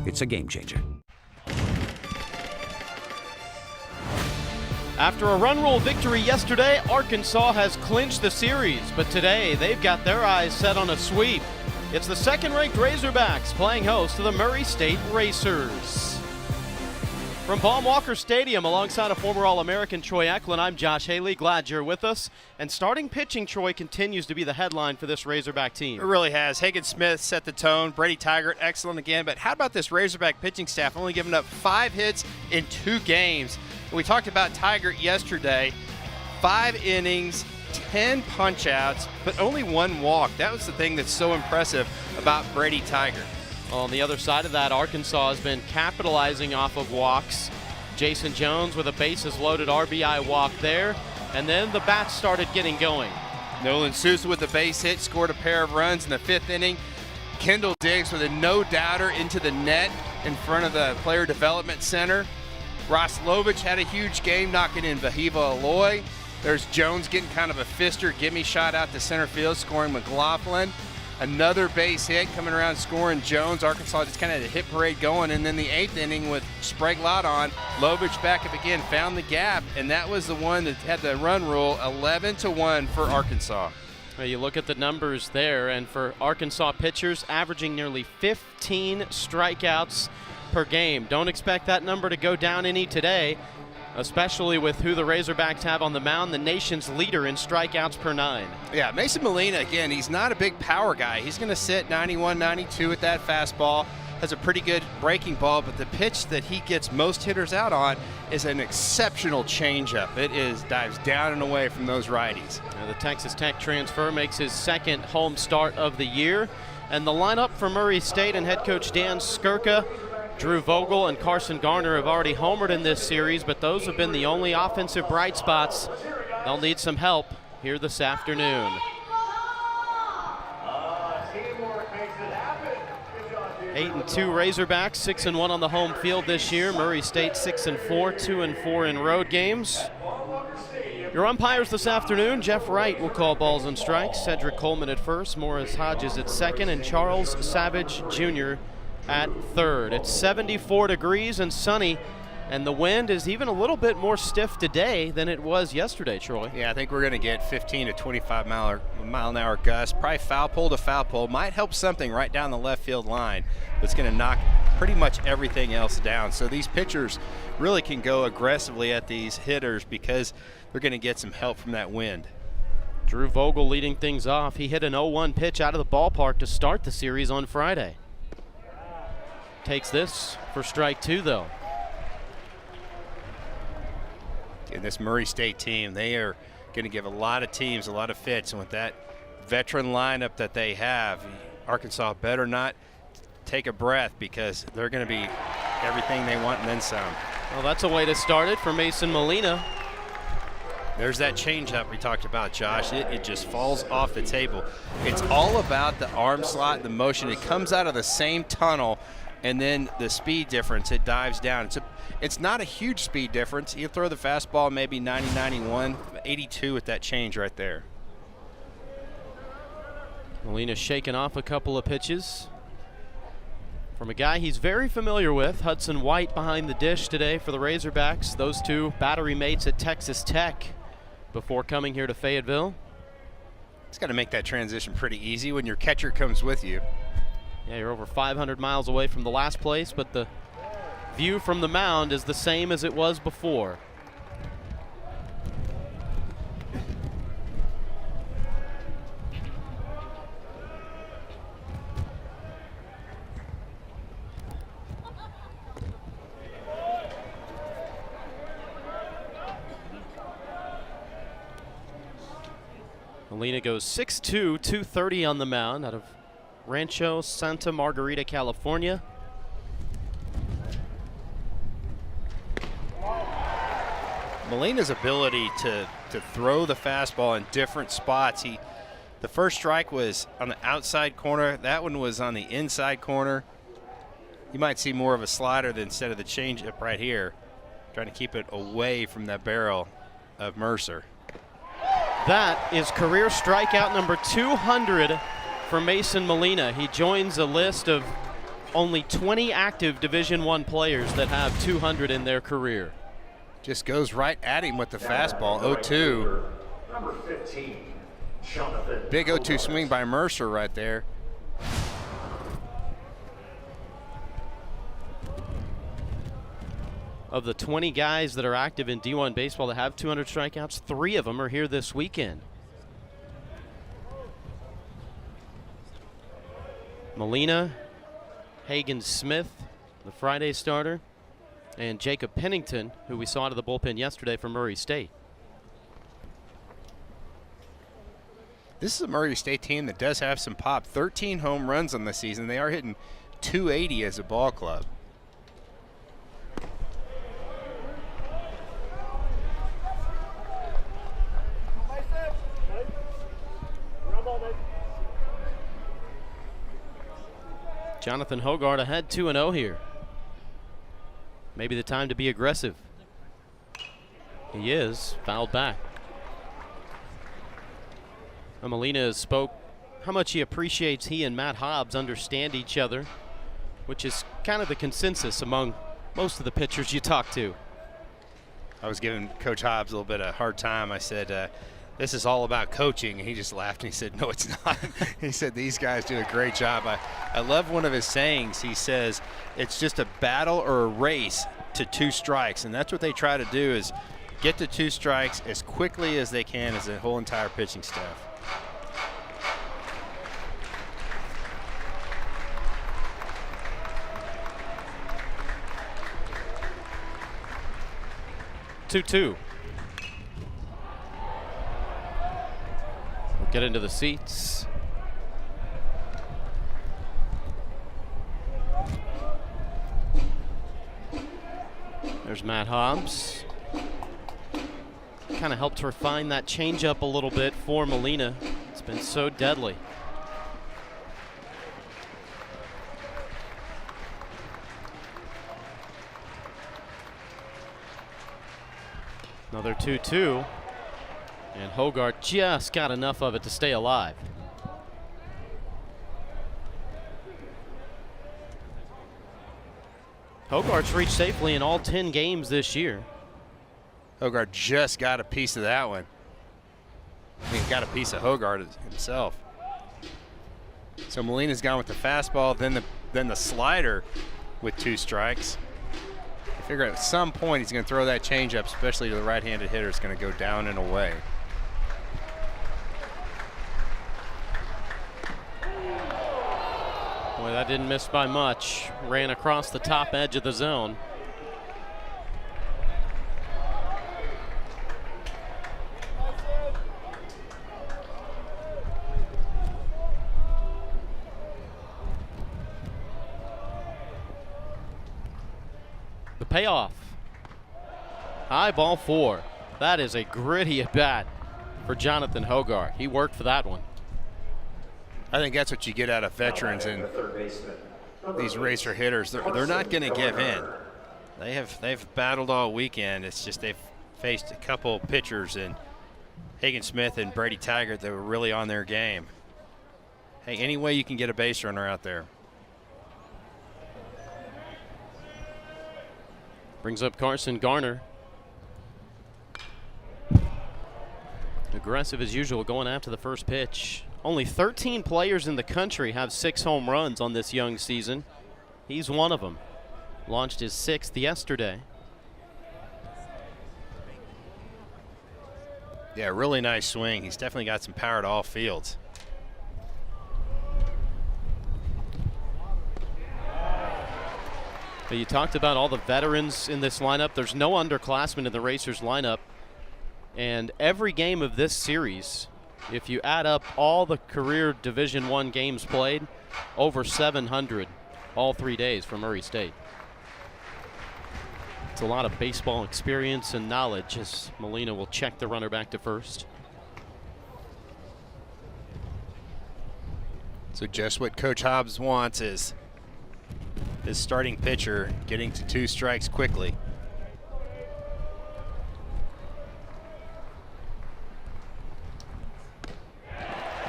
It's a game changer. After a run rule victory yesterday, Arkansas has clinched the series, but today they've got their eyes set on a sweep. It's the second-ranked Razorbacks playing host to the Murray State Racers. From Baum Walker Stadium, alongside a former All-American Troy Eklund, I'm Josh Haley. Glad you're with us. And starting pitching, Troy, continues to be the headline for this Razorback team. It really has. Hagen Smith set the tone. Brady Tigert, excellent again. But how about this Razorback pitching staff only giving up 5 hits in 2 games? We talked about Tigert yesterday. 5 innings, 10 punch-outs, but only 1 walk. That was the thing that's so impressive about Brady Tigert. On the other side of that, Arkansas has been capitalizing off of walks. Jason Jones with a bases-loaded RBI walk there, and then the bats started getting going. Nolan Sousa with a base hit, scored a pair of runs in the 5th inning. Kendall Diggs with a no-doubter into the net in front of the Player Development Center. Ross Lovich had a huge game, knocking in Vahiva Aloy. There's Jones getting kind of a fister, gimme shot out to center field, scoring McLaughlin. Another base hit coming around, scoring Jones. Arkansas just kind of had a hit parade going. And then the 8th inning with Sprague-Lott on, Lovich back up again, found the gap, and that was the one that had the run rule, 11-1 for Arkansas. Well, you look at the numbers there, and for Arkansas pitchers, averaging nearly 15 strikeouts per game. Don't expect that number to go down any today, especially with who the Razorbacks have on the mound, the nation's leader in strikeouts per 9. Yeah, Mason Molina, again, he's not a big power guy. He's going to sit 91, 92 with that fastball. Has a pretty good breaking ball, but the pitch that he gets most hitters out on is an exceptional changeup. It dives down and away from those righties. Now, the Texas Tech transfer makes his 2nd home start of the year. And the lineup for Murray State and head coach Dan Skirka, Drew Vogel and Carson Garner have already homered in this series, but those have been the only offensive bright spots. They'll need some help here this afternoon. 8-2 Razorbacks, 6-1 on the home field this year. Murray State 6-4, 2-4 in road games. Your umpires this afternoon: Jeff Wright will call balls and strikes, Cedric Coleman at first, Morris Hodges at second, and Charles Savage Jr. at third. It's 74 degrees and sunny, and the wind is even a little bit more stiff today than it was yesterday, Troy. Yeah, I think we're going to get 15 to 25 mile an hour gusts, probably foul pole to foul pole. Might help something right down the left field line, but it's going to knock pretty much everything else down. So these pitchers really can go aggressively at these hitters because they're going to get some help from that wind. Drew Vogel leading things off. He hit an 0-1 pitch out of the ballpark to start the series on Friday. Takes this for strike 2, though. And this Murray State team, they are going to give a lot of teams a lot of fits. And with that veteran lineup that they have, Arkansas better not take a breath, because they're going to be everything they want and then some. Well, that's a way to start it for Mason Molina. There's that changeup we talked about, Josh. It just falls off the table. It's all about the arm slot, the motion. It comes out of the same tunnel, and then the speed difference, it dives down. It's not a huge speed difference. You throw the fastball maybe 90, 91, 82 with that change right there. Molina shaking off a couple of pitches from a guy he's very familiar with, Hudson White, behind the dish today for the Razorbacks. Those two battery mates at Texas Tech before coming here to Fayetteville. It's got to make that transition pretty easy when your catcher comes with you. Yeah, you're over 500 miles away from the last place, but the view from the mound is the same as it was before. Molina goes 6'2", 230 on the mound out of Rancho Santa Margarita, California. Molina's ability to throw the fastball in different spots. The first strike was on the outside corner. That one was on the inside corner. You might see more of a slider instead of the changeup right here, trying to keep it away from that barrel of Mercer. That is career strikeout number 200 for Mason Molina. He joins a list of only 20 active Division I players that have 200 in their career. Just goes right at him with the fastball. 0-2. Number 15, Jonathan. Big 0-2 swing by Mercer right there. Of the 20 guys that are active in D1 baseball that have 200 strikeouts, 3 of them are here this weekend. Molina, Hagen Smith, the Friday starter, and Jacob Pennington, who we saw out of the bullpen yesterday from Murray State. This is a Murray State team that does have some pop. 13 home runs on the season. They are hitting 280 as a ball club. Jonathan Hogard ahead 2-0 here. Maybe the time to be aggressive. He is fouled back. Molina spoke how much he appreciates he and Matt Hobbs understand each other, which is kind of the consensus among most of the pitchers you talk to. I was giving Coach Hobbs a little bit of a hard time. I said, this is all about coaching. And he just laughed and he said, no, it's not. He said, these guys do a great job. I love one of his sayings. He says, it's just a battle or a race to 2 strikes. And that's what they try to do, is get to 2 strikes as quickly as they can as the whole entire pitching staff. Two. We'll get into the seats. There's Matt Hobbs. Kind of helped refine that changeup a little bit for Molina. It's been so deadly. Another 2-2. And Hogard just got enough of it to stay alive. Hogard's reached safely in all 10 games this year. Hogard just got a piece of that one. I mean, got a piece of Hogard himself. So Molina's gone with the fastball, then the slider with 2 strikes. I figure at some point he's going to throw that changeup, especially to the right-handed hitter. It's going to go down and away. Boy, that didn't miss by much. Ran across the top edge of the zone. The payoff. High ball 4. That is a gritty at bat for Jonathan Hogard. He worked for that one. I think that's what you get out of veterans and these racer hitters. They're not going to give in. They've battled all weekend. It's just they've faced a couple pitchers, and Hagen Smith and Brady Taggart, that were really on their game. Hey, any way you can get a base runner out there. Brings up Carson Garner. Aggressive as usual, going after the first pitch. Only 13 players in the country have 6 home runs on this young season. He's one of them. Launched his 6th yesterday. Yeah, really nice swing. He's definitely got some power to all fields. But you talked about all the veterans in this lineup. There's no underclassmen in the Racers lineup. And every game of this series, if you add up all the career Division I games played, over 700 all 3 days for Murray State. It's a lot of baseball experience and knowledge as Molina will check the runner back to first. So just what Coach Hobbs wants is his starting pitcher getting to 2 strikes quickly.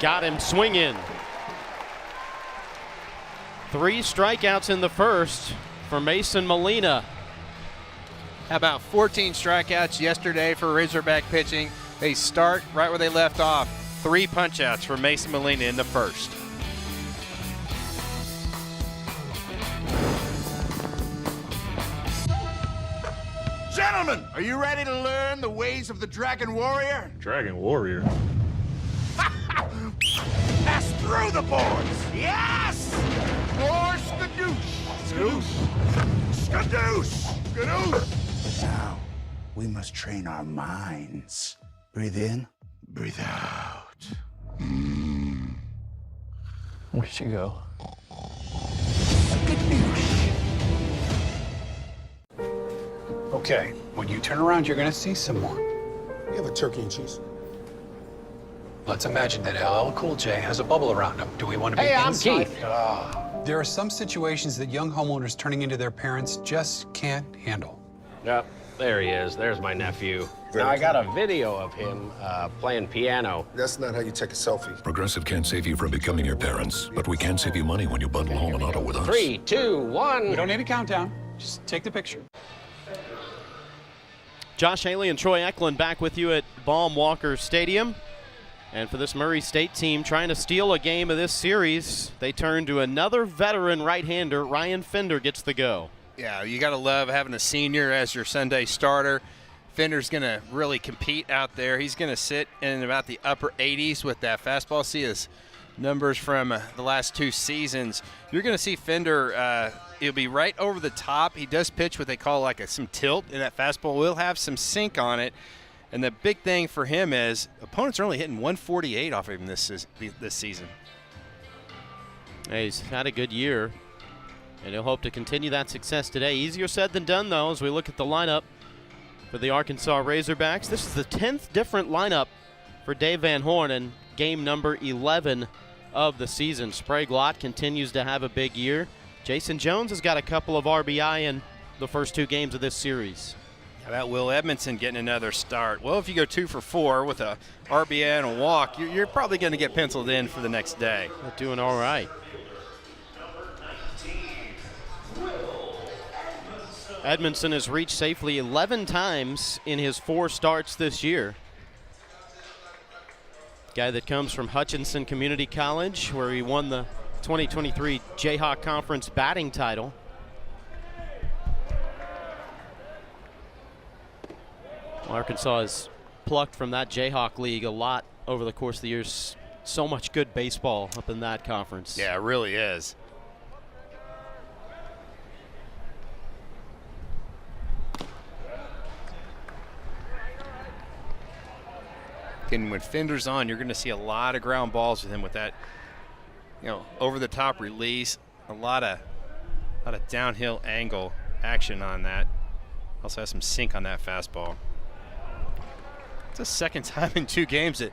Got him swinging. 3 strikeouts in the first for Mason Molina. How about 14 strikeouts yesterday for Razorback pitching? They start right where they left off. 3 punch-outs for Mason Molina in the first. Gentlemen, are you ready to learn the ways of the Dragon Warrior? Dragon Warrior? Pass through the boards! Yes! More skadoosh! Skadoosh! Skadoosh! Now, we must train our minds. Breathe in, breathe out. Where'd she go? Okay, when you turn around, you're gonna see some more. You have a turkey and cheese. Let's imagine that LL Cool J has a bubble around him. Do we want to be inside? There are some situations that young homeowners turning into their parents just can't handle. Yep, there he is. There's my nephew. Now, I got a video of him playing piano. That's not how you take a selfie. Progressive can't save you from becoming your parents, but we can save you money when you bundle home and auto with us. 3, 2, 1. We don't need a countdown. Just take the picture. Josh Haley and Troy Eklund back with you at Baum Walker Stadium. And for this Murray State team trying to steal a game of this series, they turn to another veteran right-hander. Ryan Fender gets the go. Yeah, you got to love having a senior as your Sunday starter. Fender's going to really compete out there. He's going to sit in about the upper 80s with that fastball. See his numbers from the last 2 seasons. You're going to see Fender, he'll be right over the top. He does pitch what they call like some tilt in that fastball. Will have some sink on it. And the big thing for him is opponents are only hitting 148 off of him this season. Hey, he's had a good year, and he'll hope to continue that success today. Easier said than done, though, as we look at the lineup for the Arkansas Razorbacks. This is the 10th different lineup for Dave Van Horn and game number 11 of the season. Sprague Lott continues to have a big year. Jason Jones has got a couple of RBI in the first 2 games of this series. How about Will Edmondson getting another start? Well, if you go 2 for 4 with a RBI and a walk, you're probably going to get penciled in for the next day. They're doing all right. Edmondson has reached safely 11 times in his 4 starts this year. Guy that comes from Hutchinson Community College, where he won the 2023 Jayhawk Conference batting title. Arkansas has plucked from that Jayhawk League a lot over the course of the years. So much good baseball up in that conference. Yeah, it really is. And when Fender's on, you're going to see a lot of ground balls with him with that, over-the-top release, a lot of downhill angle action on that. Also has some sink on that fastball. It's the second time in 2 games that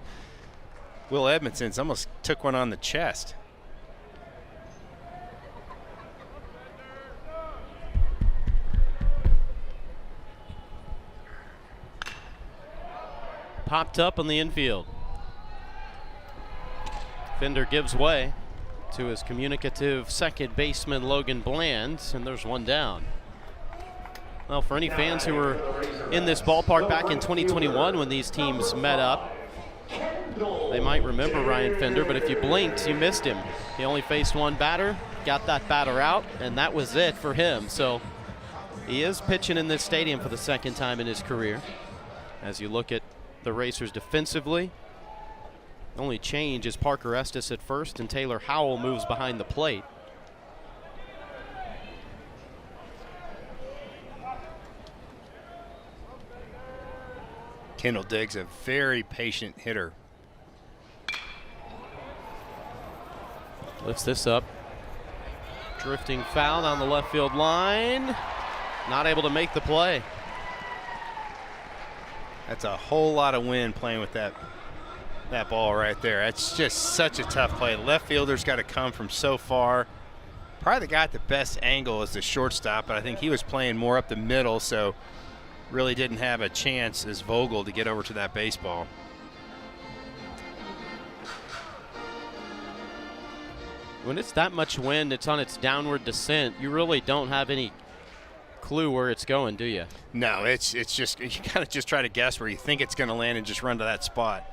Will Edmondson's almost took one on the chest. Popped up on the infield. Fender gives way to his communicative second baseman Logan Bland, and there's one down. Well, for any fans who were in this ballpark back in 2021 when these teams met up, they might remember Ryan Fender, but if you blinked, you missed him. He only faced 1 batter, got that batter out, and that was it for him. So he is pitching in this stadium for the 2nd time in his career. As you look at the Racers defensively, the only change is Parker Estes at first, and Taylor Howell moves behind the plate. Kendall Diggs, a very patient hitter. Lifts this up. Drifting foul down the left field line. Not able to make the play. That's a whole lot of wind playing with that ball right there. That's just such a tough play. The left fielder's got to come from so far. Probably the guy at the best angle is the shortstop, but I think he was playing more up the middle, so really didn't have a chance as Vogel to get over to that baseball. when it's that much wind, it's on its downward descent, you really don't have any clue where it's going, do you? No, it's just, you gotta just try to guess where you think it's gonna land and just run to that spot.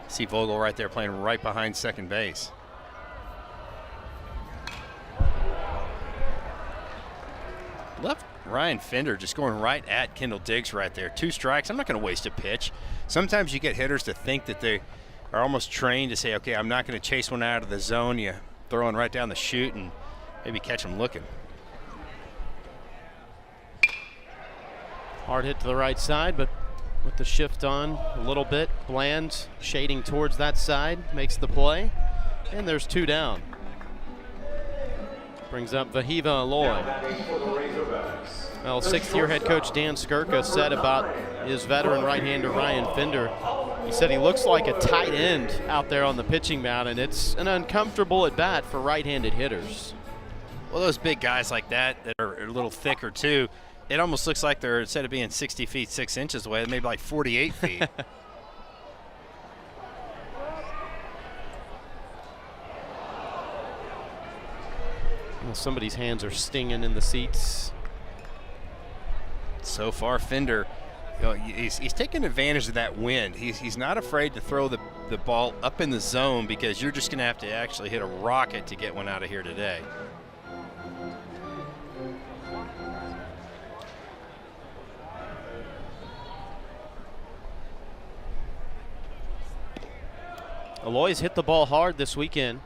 See Vogel right there playing right behind second base. Left Ryan Fender just going right at Kendall Diggs right there. 2 strikes. I'm not going to waste a pitch. Sometimes you get hitters to think that they are almost trained to say, okay, I'm not going to chase one out of the zone. You throw one right down the chute and maybe catch them looking. Hard hit to the right side, but with the shift on a little bit, Bland shading towards that side, makes the play, and there's 2 down. Brings up Vahiva Aloy. Well, 6th-year head coach Dan Skirka said about his veteran right-hander Ryan Fender, he said he looks like a tight end out there on the pitching mound, and it's an uncomfortable at bat for right-handed hitters. Well, those big guys like that are a little thicker too, it almost looks like they're, instead of being 60 feet 6 inches away, maybe like 48 feet. Well, somebody's hands are stinging in the seats. So far, Fender, he's taking advantage of that wind. He's not afraid to throw the ball up in the zone because you're just going to have to actually hit a rocket to get one out of here today. Aloy's hit the ball hard this weekend.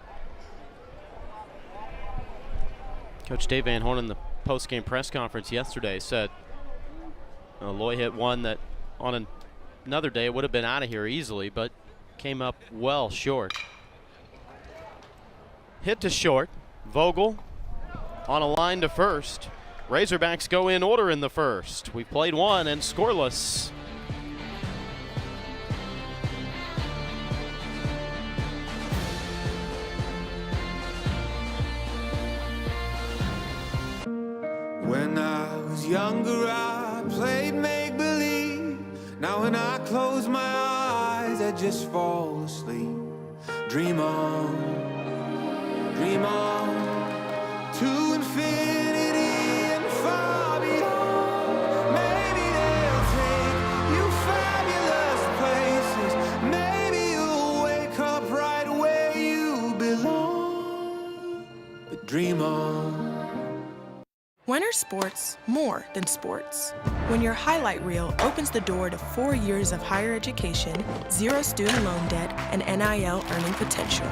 Coach Dave Van Horn in the post-game press conference yesterday said Aloy hit one that on another day would have been out of here easily, but came up well short. Hit to short. Vogel on a line to first. Razorbacks go in order in the first. We've played 1 and scoreless. When I was younger, I played make-believe. Now when I close my eyes, I just fall asleep. Dream on, to infinity and far beyond. Maybe they'll take you fabulous places. Maybe you'll wake up right where you belong. But dream on. When are sports more than sports? When your highlight reel opens the door to 4 years of higher education, 0 student loan debt, and NIL earning potential.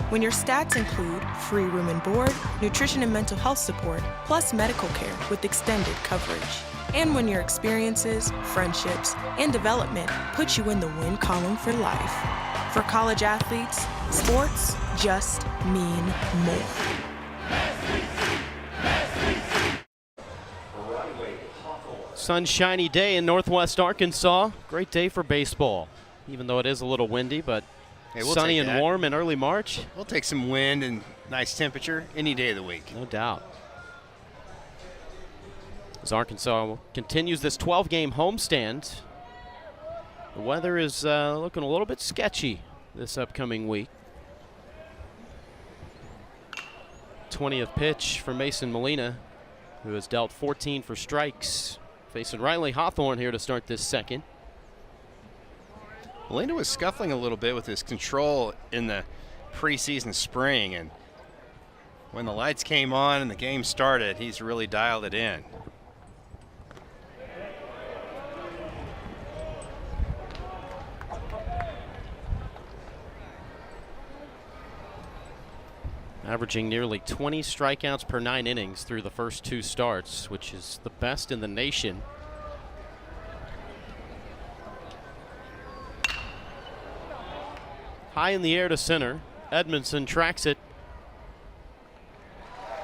When your stats include free room and board, nutrition and mental health support, plus medical care with extended coverage. And when your experiences, friendships, and development put you in the win column for life. For college athletes, sports just mean more. Sunshiny day in Northwest Arkansas. Great day for baseball, even though it is a little windy, but hey, we'll sunny and warm in early March. We'll take some wind and nice temperature any day of the week. No doubt. As Arkansas continues this 12-game homestand, the weather is looking a little bit sketchy this upcoming week. 20th pitch for Mason Molina, who has dealt 14 for strikes. Facing Riley Hawthorne here to start this second. Molina was scuffling a little bit with his control in the preseason spring, and when the lights came on and the game started, he's really dialed it in. Averaging nearly 20 strikeouts per 9 innings through the first 2 starts, which is the best in the nation. High in the air to center. Edmondson tracks it.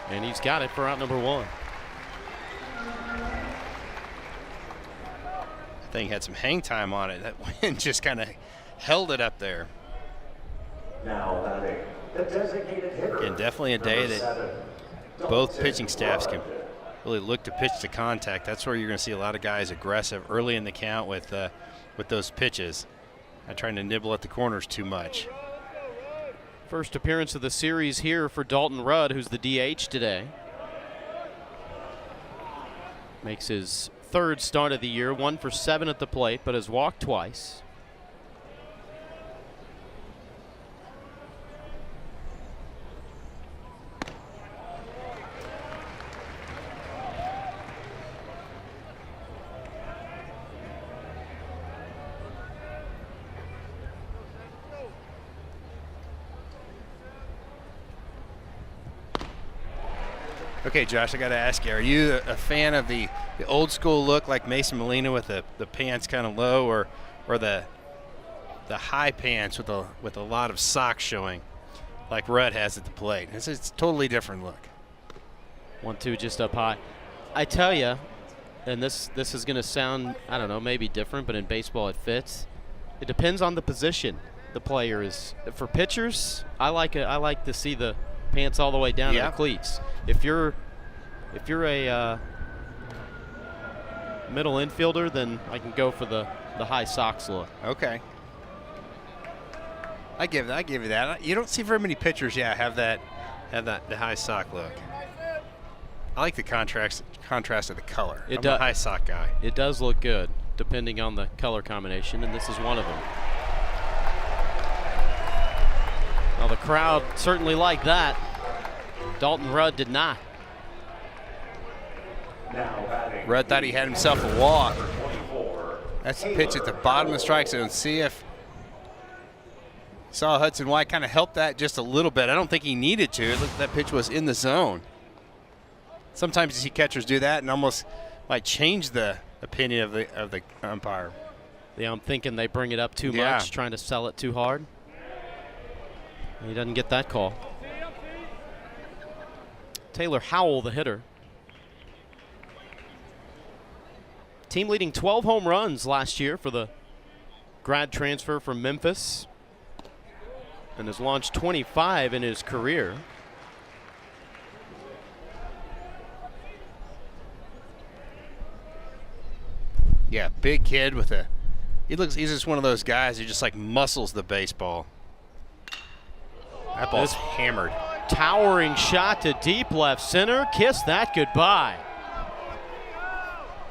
And he's got it for out number 1. That thing had some hang time on it. That wind just kind of held it up there. Now batting, the designated hitter. And definitely a day that both pitching staffs can really look to pitch to contact. That's where you're going to see a lot of guys aggressive early in the count with those pitches. Not trying to nibble at the corners too much. First appearance of the series here for Dalton Rudd, who's the DH today. Makes his third start of the year, 1 for 7 at the plate, but has walked twice. Okay, Josh, I got to ask you, are you a fan of the old school look like Mason Molina with the pants kind of low, or the high pants with a lot of socks showing like Rudd has at the plate? It's a totally different look. 1-2 just up high. I tell you, and this is going to sound, I don't know, maybe different, but in baseball it fits. It depends on the position the player is. For pitchers, I like to see the pants all the way down to the cleats. If you're a middle infielder, then I can go for the high socks look. Okay. I give you that. You don't see very many pitchers, have the high sock look. I like the contrast of the color. I'm a high sock guy. It does look good, depending on the color combination, and this is one of them. Well, the crowd certainly liked that. Dalton Rudd did not. Rudd thought he had himself a walk. That's the pitch at the bottom of the strike zone. See if saw Hudson White kind of helped that just a little bit. I don't think he needed to. It looked like that pitch was in the zone. Sometimes you see catchers do that and almost like change the opinion of the umpire. Yeah, I'm thinking they bring it up too much, trying to sell it too hard. He doesn't get that call. Taylor Howell, the hitter. Team leading 12 home runs last year for the grad transfer from Memphis, and has launched 25 in his career. Yeah, big kid with he's just one of those guys who just like muscles the baseball. That ball's hammered. Towering shot to deep left center. Kiss that goodbye.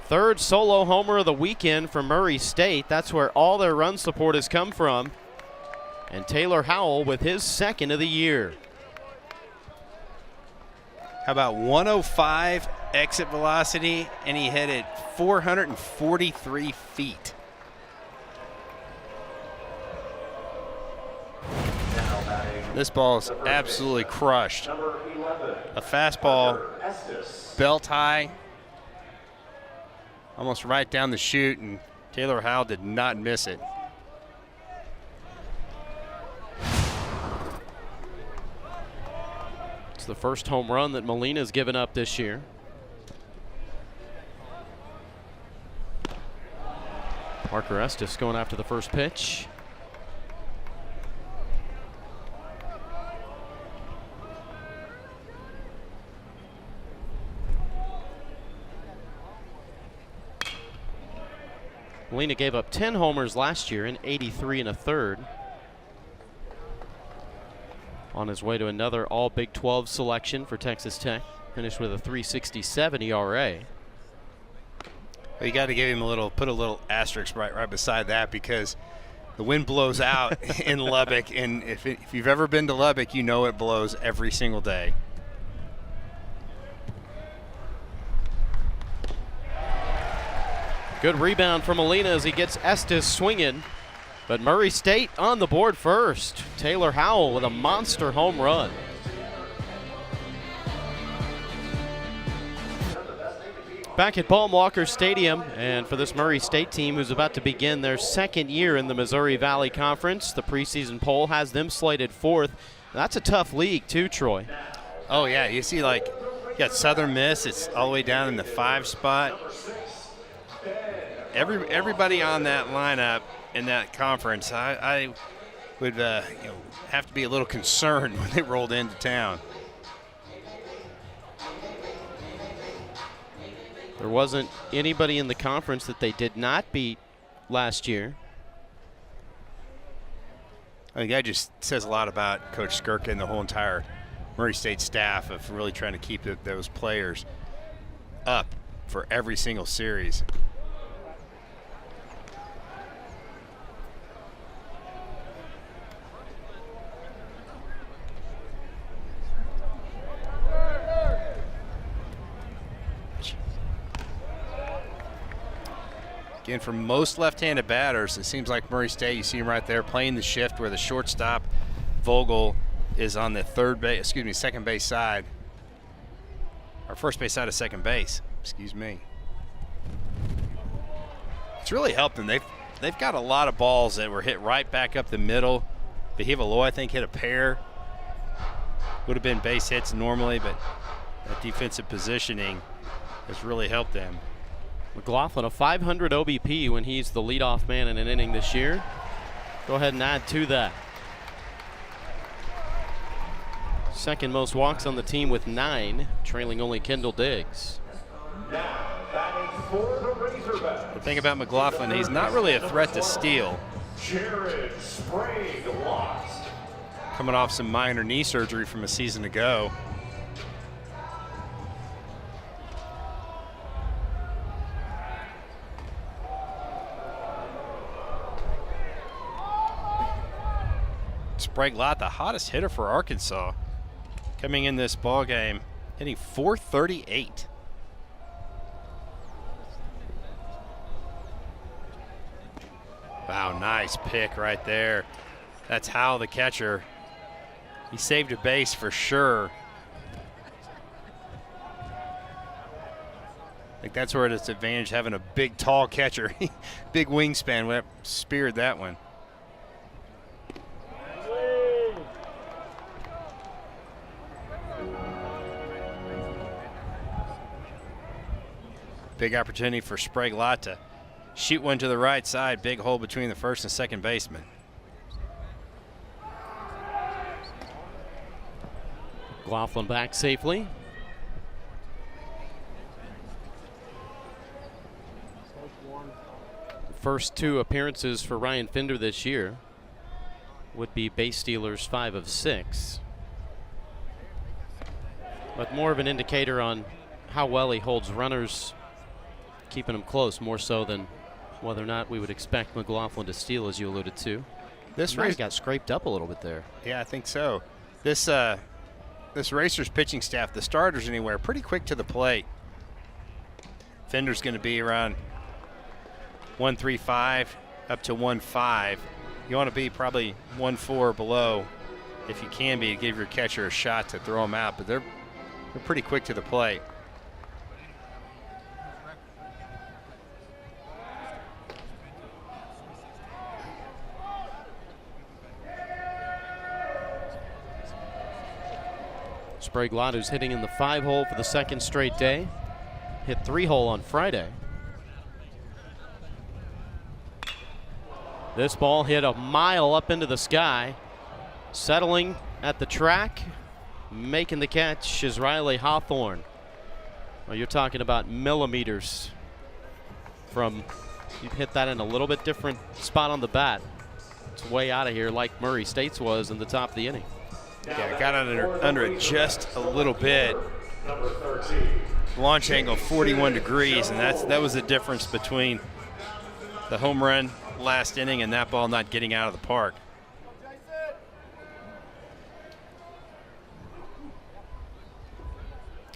Third solo homer of the weekend for Murray State. That's where all their run support has come from. And Taylor Howell with his second of the year. How about 105 exit velocity, and he hit it 443 feet. This ball is absolutely crushed. A fastball, belt high, almost right down the chute, and Taylor Howell did not miss it. It's the first home run that Molina's given up this year. Parker Estes going after the first pitch. Molina gave up 10 homers last year in 83 1/3. On his way to another all Big 12 selection for Texas Tech. Finished with a 3.67 ERA. Well, you got to give him put a little asterisk right beside that, because the wind blows out in Lubbock, and if you've ever been to Lubbock, you know it blows every single day. Good rebound from Molina as he gets Estes swinging. But Murray State on the board first. Taylor Howell with a monster home run. Back at Paul Walker Stadium, and for this Murray State team who's about to begin their second year in the Missouri Valley Conference, the preseason poll has them slated 4th. That's a tough league too, Troy. Oh yeah, you see you got Southern Miss, it's all the way down in the 5 spot. Everybody on that lineup in that conference, I would have to be a little concerned when they rolled into town. There wasn't anybody in the conference that they did not beat last year. I think that just says a lot about Coach Skirka and the whole entire Murray State staff of really trying to keep those players up for every single series. Again, for most left-handed batters, it seems like Murray State, you see him right there playing the shift where the shortstop, Vogel, is on the second base side. Or first base side of second base, excuse me. It's really helped them. They've got a lot of balls that were hit right back up the middle. Behivaloy, I think, hit a pair. Would have been base hits normally, but that defensive positioning has really helped them. McLaughlin, a 500 OBP when he's the leadoff man in an inning this year. Go ahead and add to that. Second most walks on the team with 9, trailing only Kendall Diggs. Now batting for the Razorbacks. The thing about McLaughlin, he's not really a threat to steal. Jared Sprague lost. Coming off some minor knee surgery from a season ago. Sprague Lott, the hottest hitter for Arkansas, coming in this ball game, hitting .438. Wow, nice pick right there. That's Howell, the catcher. He saved a base for sure. I think that's where it's advantage having a big, tall catcher. Big wingspan, speared that one. Big opportunity for Sprague Lott to shoot one to the right side. Big hole between the first and second baseman. McLaughlin back safely. First 2 appearances for Ryan Finder this year would be base stealers 5 of 6. But more of an indicator on how well he holds runners, keeping them close more so than whether or not we would expect McLaughlin to steal, as you alluded to. This race got scraped up a little bit there. Yeah, I think so. This Racers pitching staff, the starters anywhere, pretty quick to the plate. Fender's going to be around 1.35 up to 1.5. You want to be probably 1.4 below if you can be, to give your catcher a shot to throw them out, but they're pretty quick to the plate. Sprague Lott, who's hitting in the 5-hole for the second straight day. Hit 3-hole on Friday. This ball hit a mile up into the sky. Settling at the track, making the catch is Riley Hawthorne. Well, you're talking about millimeters from, you hit that in a little bit different spot on the bat. It's way out of here like Murray State's was in the top of the inning. Yeah, got under it just a little bit. Number 13. Launch angle 41 degrees, and that was the difference between the home run last inning and that ball not getting out of the park.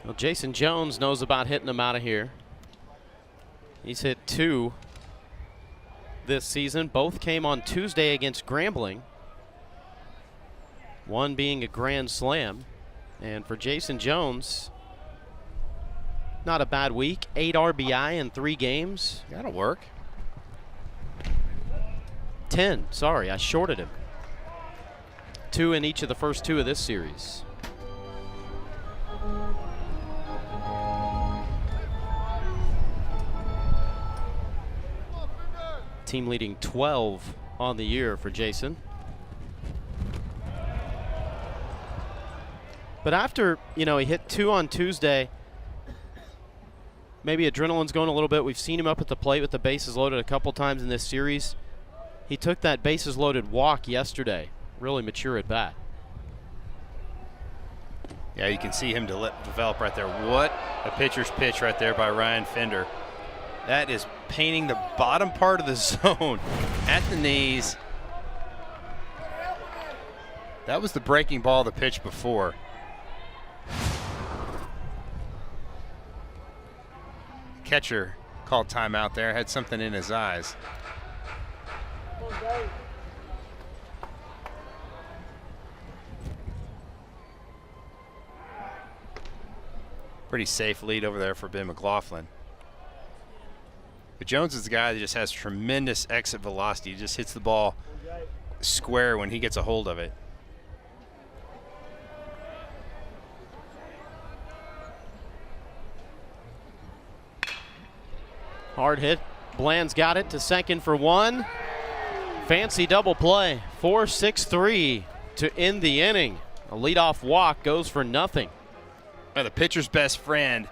Well, Jason Jones knows about hitting them out of here. He's hit 2 this season. Both came on Tuesday against Grambling. One being a grand slam. And for Jason Jones, not a bad week. 8 RBI in 3 games. That'll work. 10, sorry, I shorted him. 2 in each of the first 2 of this series. Team leading 12 on the year for Jason. But after, he hit 2 on Tuesday, maybe adrenaline's going a little bit. We've seen him up at the plate with the bases loaded a couple times in this series. He took that bases loaded walk yesterday really mature at bat. Yeah, you can see him develop right there. What a pitcher's pitch right there by Ryan Fender. That is painting the bottom part of the zone at the knees. That was the breaking ball of the pitch before. Catcher called timeout there, had something in his eyes. Pretty safe lead over there for Ben McLaughlin. But Jones is the guy that just has tremendous exit velocity. He just hits the ball square when he gets a hold of it. Hard hit. Bland's got it to second for one. Fancy double play. 4-6-3 to end the inning. A leadoff walk goes for nothing. The pitcher's best friend,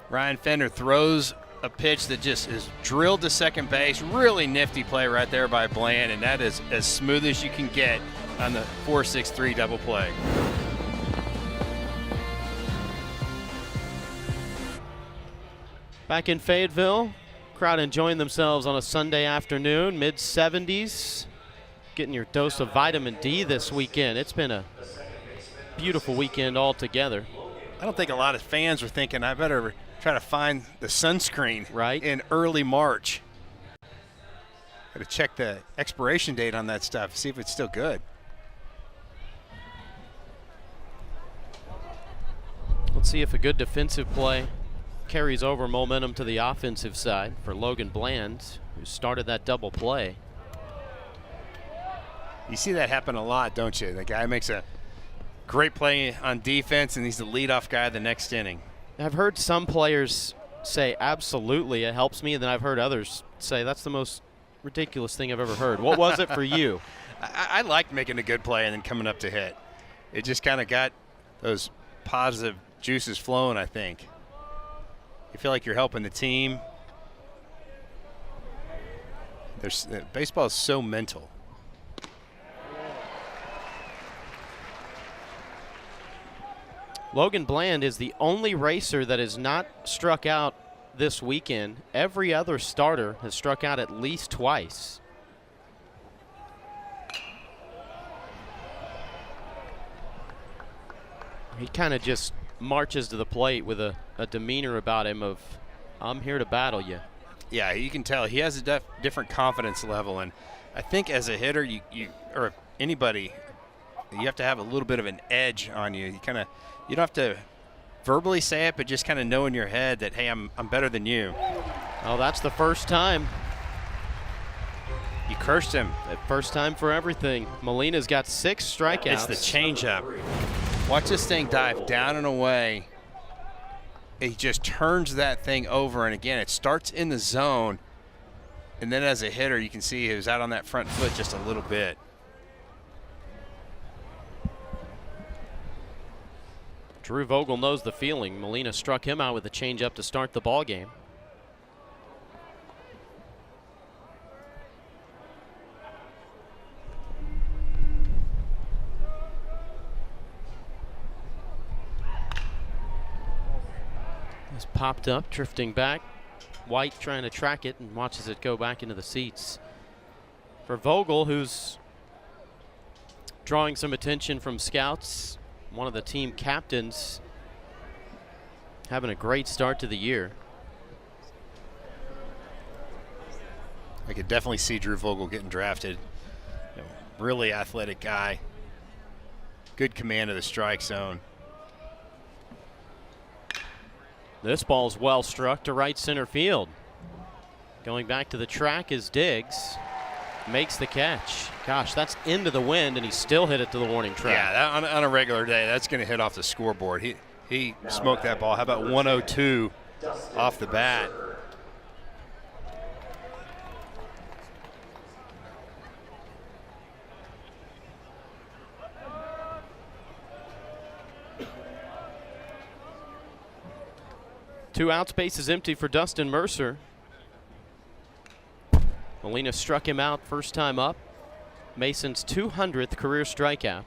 Ryan Fender, throws a pitch that just is drilled to second base. Really nifty play right there by Bland, and that is as smooth as you can get on the 4-6-3 double play. Back in Fayetteville, crowd enjoying themselves on a Sunday afternoon, mid-70s. Getting your dose of vitamin D this weekend. It's been a beautiful weekend altogether. I don't think a lot of fans are thinking, I better try to find the sunscreen right in early March. Got to check the expiration date on that stuff, see if it's still good. Let's see if a good defensive play carries over momentum to the offensive side for Logan Bland, who started that double play. You see that happen a lot, don't you? The guy makes a great play on defense, and he's the leadoff guy the next inning. I've heard some players say, absolutely, it helps me, and then I've heard others say, that's the most ridiculous thing I've ever heard. What was it for you? I liked making a good play and then coming up to hit. It just kind of got those positive juices flowing, I think. You feel like you're helping the team. Baseball is so mental. Logan Bland is the only racer that is not struck out this weekend. Every other starter has struck out at least twice. He kind of just marches to the plate with a demeanor about him of, I'm here to battle you. Yeah, you can tell he has a different confidence level, and I think as a hitter, you or anybody, you have to have a little bit of an edge on you. You don't have to verbally say it, but just kind of know in your head that, hey, I'm better than you. Oh, that's the first time. You cursed him. First time for everything. Molina's got 6 strikeouts. It's the changeup. Watch this thing dive down and away. He just turns that thing over, and again, it starts in the zone, and then as a hitter, you can see he was out on that front foot just a little bit. Drew Vogel knows the feeling. Molina struck him out with a changeup to start the ball game. It's popped up, drifting back. White trying to track it and watches it go back into the seats. For Vogel, who's drawing some attention from scouts, one of the team captains, having a great start to the year. I could definitely see Drew Vogel getting drafted. Really athletic guy. Good command of the strike zone. This ball's well struck to right center field. Going back to the track is Diggs. Makes the catch. Gosh, that's into the wind, and he still hit it to the warning track. Yeah, on a regular day, that's going to hit off the scoreboard. He smoked that ball. How about 102 off the bat? Two outs, base is empty for Dustin Mercer. Molina struck him out first time up. Mason's 200th career strikeout.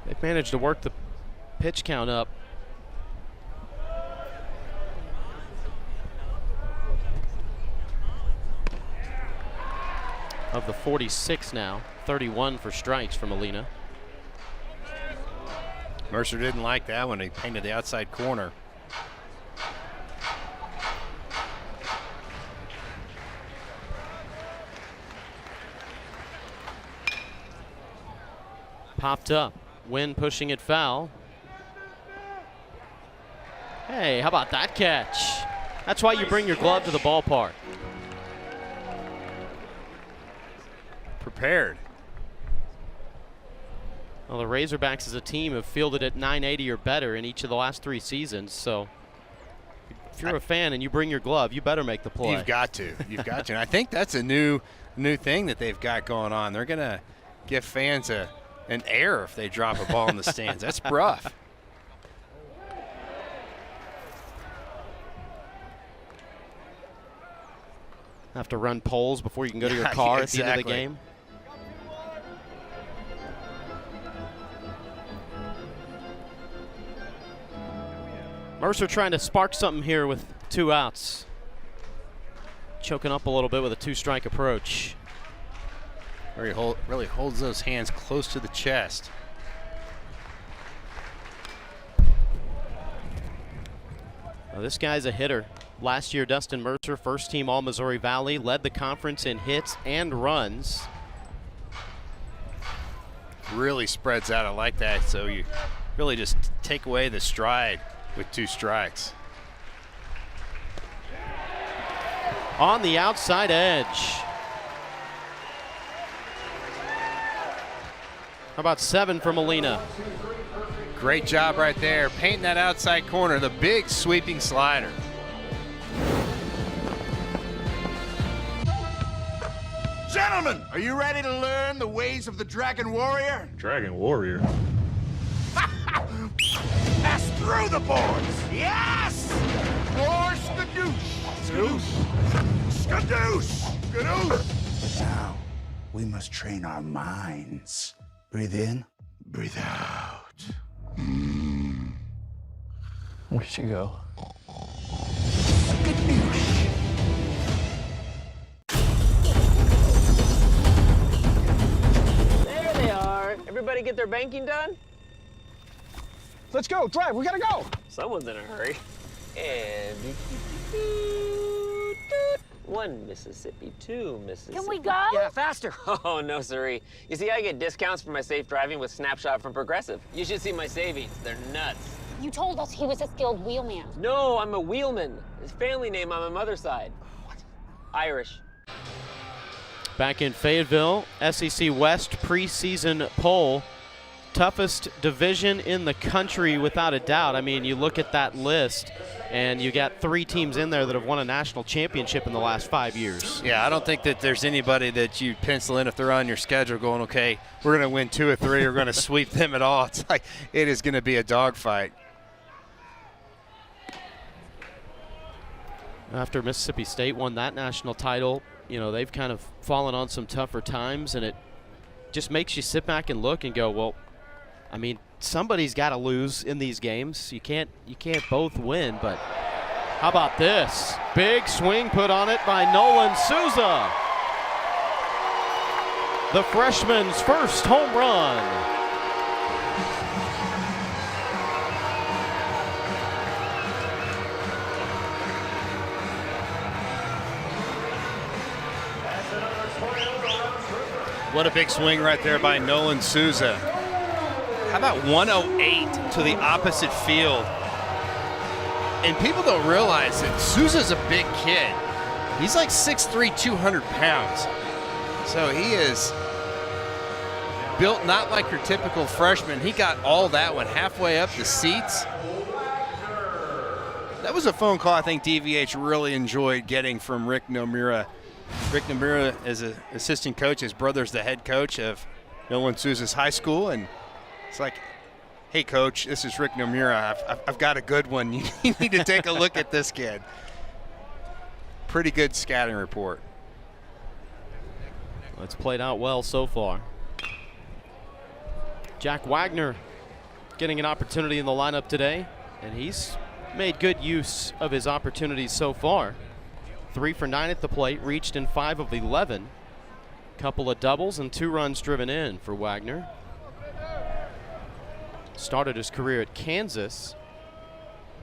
They've managed to work the pitch count up. Of the 46 now, 31 for strikes for Molina. Mercer didn't like that when he painted the outside corner. Popped up. Wynn pushing it foul. Hey, how about that catch? That's why you bring your glove to the ballpark. Prepared. Well, the Razorbacks as a team have fielded at 980 or better in each of the last 3 seasons. So if you're a fan and you bring your glove, you better make the play. You've got to. You've got to. And I think that's a new thing that they've got going on. They're going to give fans an error if they drop a ball in the stands. That's rough. Have to run polls before you can go to your car at the end of the game. Mercer trying to spark something here with 2 outs. Choking up a little bit with a 2-strike approach. Really holds those hands close to the chest. Well, this guy's a hitter. Last year, Dustin Mercer, first team All-Missouri Valley, led the conference in hits and runs. Really spreads out. I like that. So you really just take away the stride with 2 strikes. On the outside edge. How about 7 for Molina? Great job right there, painting that outside corner, the big sweeping slider. Gentlemen, are you ready to learn the ways of the Dragon Warrior? Dragon Warrior? Pass through the boards! Yes! Or skadoosh! Skadoosh! Skadoosh! Skadoosh! Now, we must train our minds. Breathe in, breathe out. We should go. There they are. Everybody get their banking done? Let's go, drive, we gotta go. Someone's in a hurry. And 1 Mississippi, 2 Mississippi. Can we go? Yeah, faster. Oh, no, siree. You see, I get discounts for my safe driving with Snapshot from Progressive. You should see my savings. They're nuts. You told us he was a skilled wheelman. No, I'm a wheelman. His family name on my mother's side. What? Irish. Back in Fayetteville, SEC West preseason poll. Toughest division in the country without a doubt. I mean, you look at that list and you got 3 teams in there that have won a national championship in the last 5 years. Yeah, I don't think that there's anybody that you pencil in if they're on your schedule going, okay, we're going to win 2 or 3, we're going to sweep them at all. It's like it is going to be a dogfight. After Mississippi State won that national title, you know, they've kind of fallen on some tougher times, and it just makes you sit back and look and go, well, I mean, somebody's got to lose in these games. You can't both win, but how about this? Big swing put on it by Nolan Souza. The freshman's first home run. What a big swing right there by Nolan Souza. How about 108 to the opposite field? And people don't realize that Souza's a big kid. He's like 6'3", 200 pounds. So he is built not like your typical freshman. He got all that one halfway up the seats. That was a phone call I think DVH really enjoyed getting from Rick Nomura. Rick Nomura is an assistant coach. His brother's the head coach of Nolan Souza's high school. And it's like, hey, coach, this is Rick Nomura. I've got a good one. You need to take a look at this kid. Pretty good scouting report. It's played out well so far. Jack Wagner getting an opportunity in the lineup today, and he's made good use of his opportunities so far. 3 for 9 at the plate, reached in 5 of 11. Couple of doubles and 2 runs driven in for Wagner. Started his career at Kansas,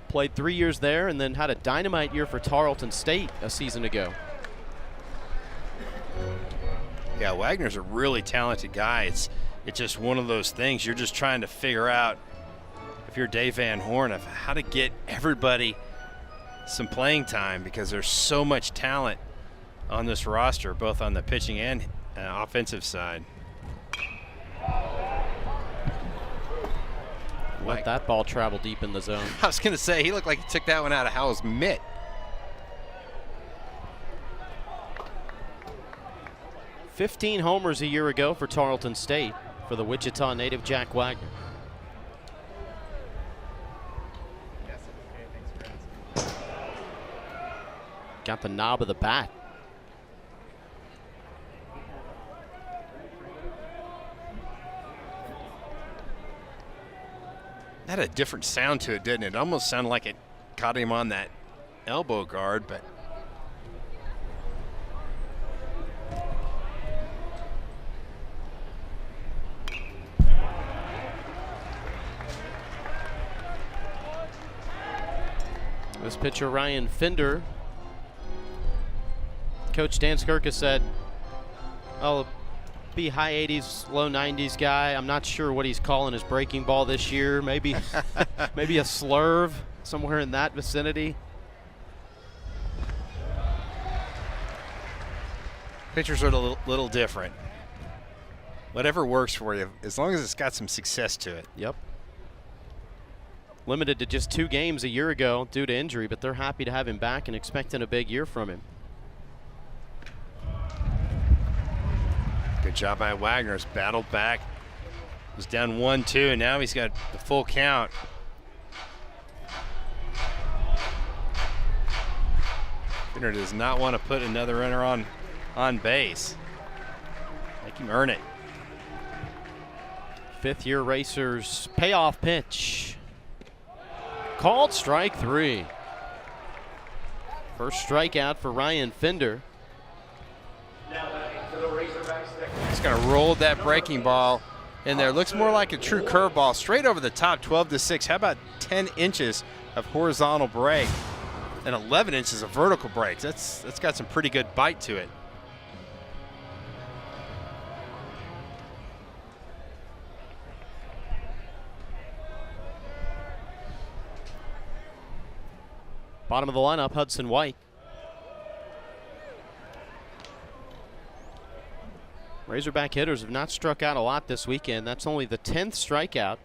played 3 years there, and then had a dynamite year for Tarleton State a season ago. Yeah, Wagner's a really talented guy. It's just one of those things you're just trying to figure out, if you're Dave Van Horn, of how to get everybody some playing time, because there's so much talent on this roster, both on the pitching and offensive side. Let that ball travel deep in the zone. I was going to say, he looked like he took that one out of Howell's mitt. "15 homers a year ago for Tarleton State for the Wichita native Jack Wagner. Got the knob of the bat. That had a different sound to it, didn't it? It almost sounded like it caught him on that elbow guard, but this pitcher, Ryan Fender, Coach Dan Skirka said, "I'll be high 80s, low 90s guy. I'm not sure what he's calling his breaking ball this year. Maybe, maybe a slurve somewhere in that vicinity." pitchers are a little different. Whatever works for you, as long as it's got some success to it. Yep. Limited to just 2 games a year ago due to injury, but they're happy to have him back and expecting a big year from him. Good job by Wagner. He's battled back. Was down 1-2, and now he's got the full count. Finner does not want to put another runner on base. Make him earn it. 5th-year Racers payoff pitch. Called strike 3. First strikeout for Ryan Fender. He's going to roll that breaking ball in there. Looks more like a true curveball, straight over the top, 12-6. How about 10 inches of horizontal break and 11 inches of vertical break? That's got some pretty good bite to it. Bottom of the lineup, Hudson White. Razorback hitters have not struck out a lot this weekend. That's only the 10th strikeout.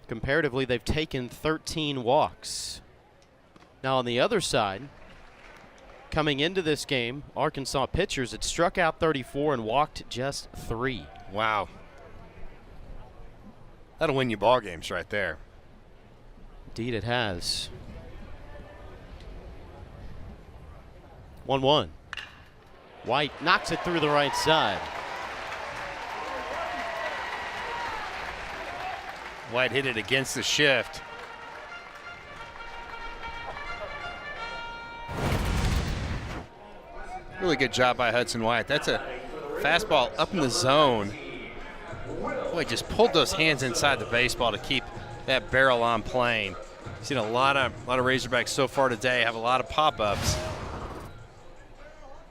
Comparatively, they've taken 13 walks. Now on the other side, coming into this game, Arkansas pitchers had struck out 34 and walked just 3. Wow. That'll win you ball games right there. Indeed it has. 1-1. White knocks it through the right side. White hit it against the shift. Really good job by Hudson White. That's a fastball up in the zone. Boy, just pulled those hands inside the baseball to keep that barrel on plane. Seen a lot of Razorbacks so far today have a lot of pop-ups.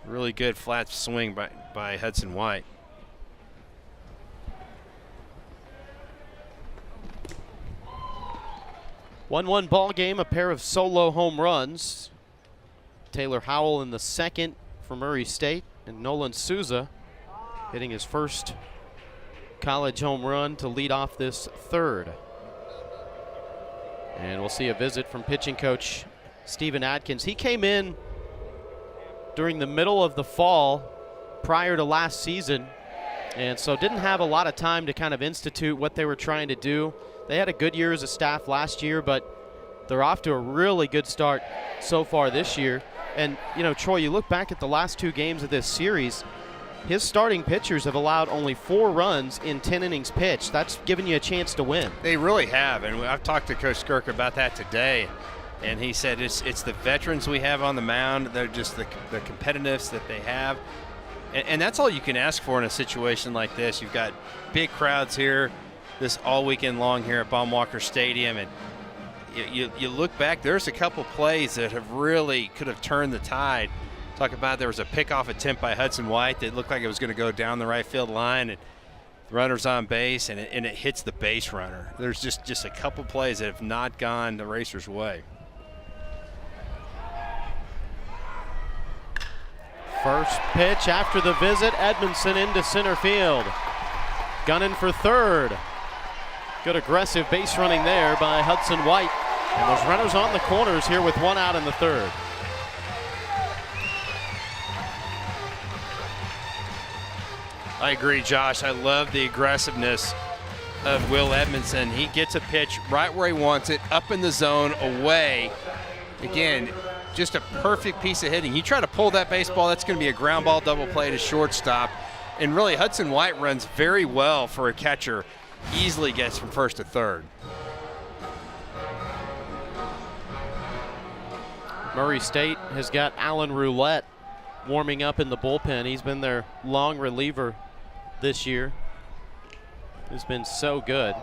Really good flat swing by Hudson White. One ball game, a pair of solo home runs. Taylor Howell in the second for Murray State, and Nolan Souza hitting his first college home run to lead off this third. And we'll see a visit from pitching coach Stephen Adkins. He came in during the middle of the fall prior to last season, and so didn't have a lot of time to kind of institute what they were trying to do. They had a good year as a staff last year, but they're off to a really good start so far this year. And, you know, Troy, you look back at the last 2 games of this series, his starting pitchers have allowed only 4 runs in 10 innings pitched. That's given you a chance to win. They really have, and I've talked to Coach Skirk about that today, and he said it's the veterans we have on the mound. They're just the competitiveness that they have, and that's all you can ask for in a situation like this. You've got big crowds here this all weekend long here at Baum-Walker Stadium, and you look back, there's a couple plays that have really could have turned the tide. Talk about there was a pickoff attempt by Hudson White that looked like it was going to go down the right field line, and the runner's on base, and it hits the base runner. There's just a couple plays that have not gone the Racers' way. First pitch after the visit, Edmondson into center field. Gunning for third. Good aggressive base running there by Hudson White. And those runners on the corners here with 1 out in the third. I agree, Josh. I love the aggressiveness of Will Edmondson. He gets a pitch right where he wants it, up in the zone, away. Again, just a perfect piece of hitting. You try to pull that baseball, that's going to be a ground ball double play to shortstop. And really, Hudson White runs very well for a catcher. Easily gets from first to third. Murray State has got Alan Roulette warming up in the bullpen. He's been their long reliever this year. He's been so good.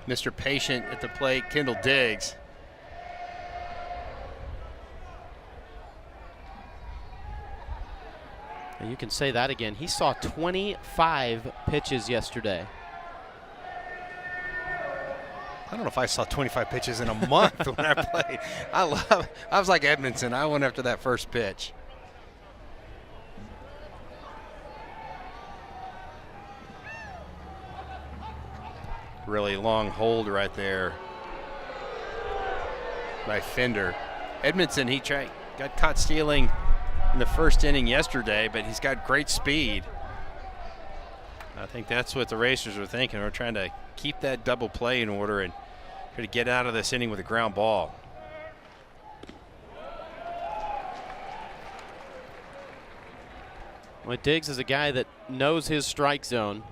Mr. Patient at the plate, Kendall Diggs. And you can say that again. He saw 25 pitches yesterday. I don't know if I saw 25 pitches in a month when I played. I was like Edmondson. I went after that first pitch. Really long hold right there by Fender. Edmondson, got caught stealing in the first inning yesterday, but he's got great speed. I think that's what the Racers were thinking. We're trying to keep that double play in order and try to get out of this inning with a ground ball. Well, Diggs is a guy that knows his strike zone,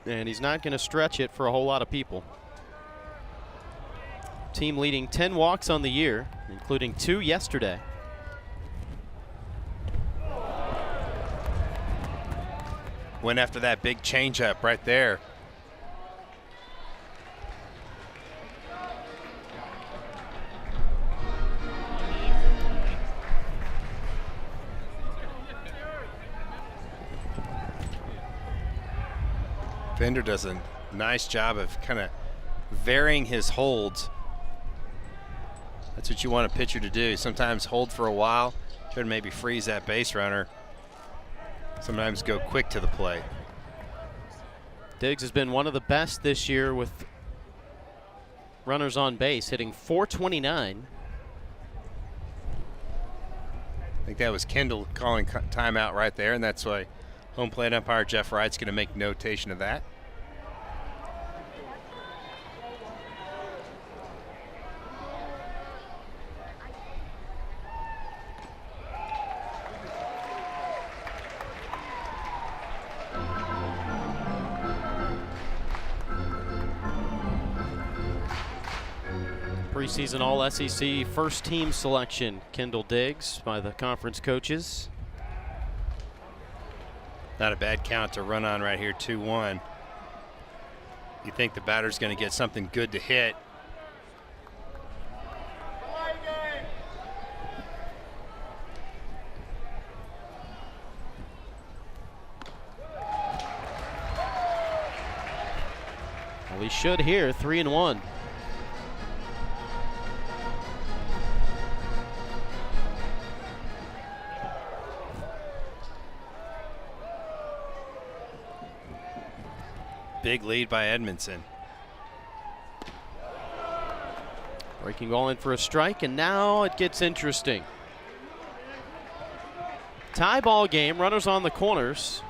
and he's not going to stretch it for a whole lot of people. Team leading 10 walks on the year, including 2 yesterday. Went after that big changeup right there. Fender does a nice job of kind of varying his holds. That's what you want a pitcher to do. Sometimes hold for a while, try to maybe freeze that base runner. Sometimes go quick to the plate. Diggs has been one of the best this year with runners on base, hitting .429. I think that was Kendall calling timeout right there, and that's why home plate umpire Jeff Wright's going to make notation of that. Preseason All-SEC first team selection, Kendall Diggs, by the conference coaches. Not a bad count to run on right here, 2-1. You think the batter's going to get something good to hit. Well, he should here, 3-1. big lead by Edmondson. Breaking ball in for a strike, and now it gets interesting. Tie ball game, runners on the corners.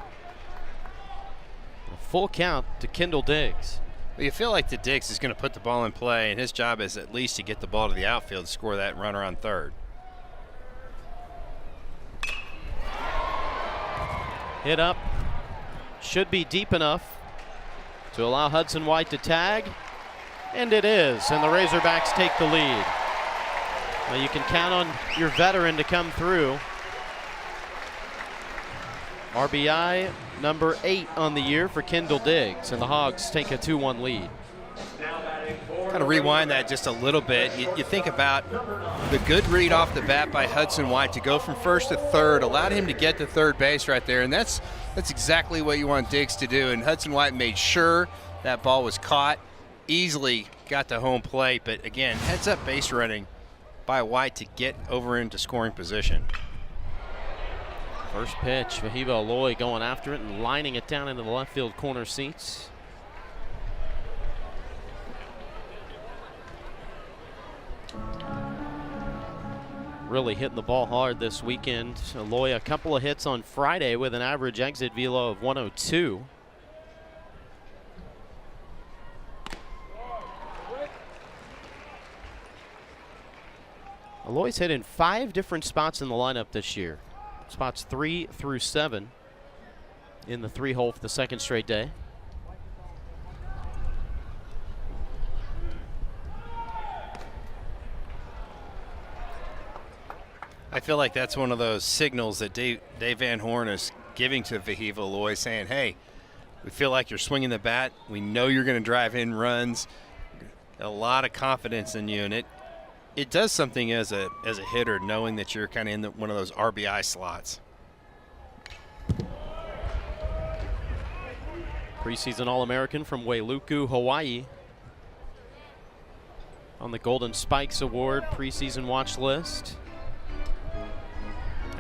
A full count to Kendall Diggs. Well, you feel like the Diggs is going to put the ball in play, and his job is at least to get the ball to the outfield to score that runner on third. Hit up, should be deep enough to allow Hudson White to tag, and it is, and the Razorbacks take the lead. Now you can count on your veteran to come through. RBI number 8 on the year for Kendall Diggs, and the Hogs take a 2-1 lead. Kind of rewind that just a little bit. You think about the good read off the bat by Hudson White to go from first to third, allowed him to get to third base right there, and that's exactly what you want Diggs to do. And Hudson White made sure that ball was caught, easily got to home plate, but again, heads up base running by White to get over into scoring position. First pitch, Vahiva Aloy going after it and lining it down into the left field corner seats. Really hitting the ball hard this weekend. Aloy, a couple of hits on Friday with an average exit velo of 102. Aloy's hit in 5 different spots in the lineup this year. Spots 3 through 7 in the 3-hole for the second straight day. I feel like that's one of those signals that Dave Van Horn is giving to Vahiva Aloy, saying, hey, we feel like you're swinging the bat. We know you're going to drive in runs. A lot of confidence in you, and it does something as a hitter, knowing that you're kind of in one of those RBI slots. Preseason All-American from Wailuku, Hawaii. On the Golden Spikes Award preseason watch list.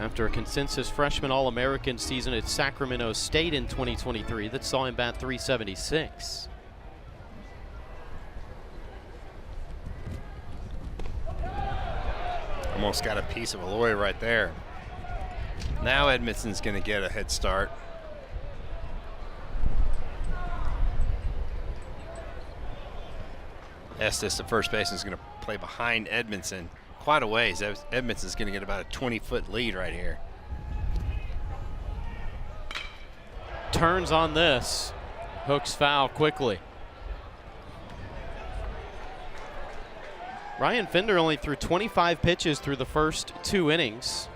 After a consensus freshman All-American season at Sacramento State in 2023 that saw him bat .376. Almost got a piece of Aloy right there. Now Edmondson's going to get a head start. Estes, the first baseman, is going to play behind Edmondson quite a ways. Edmondson's going to get about a 20-foot lead right here. Turns on this. Hooks foul quickly. Ryan Fender only threw 25 pitches through the first 2 innings.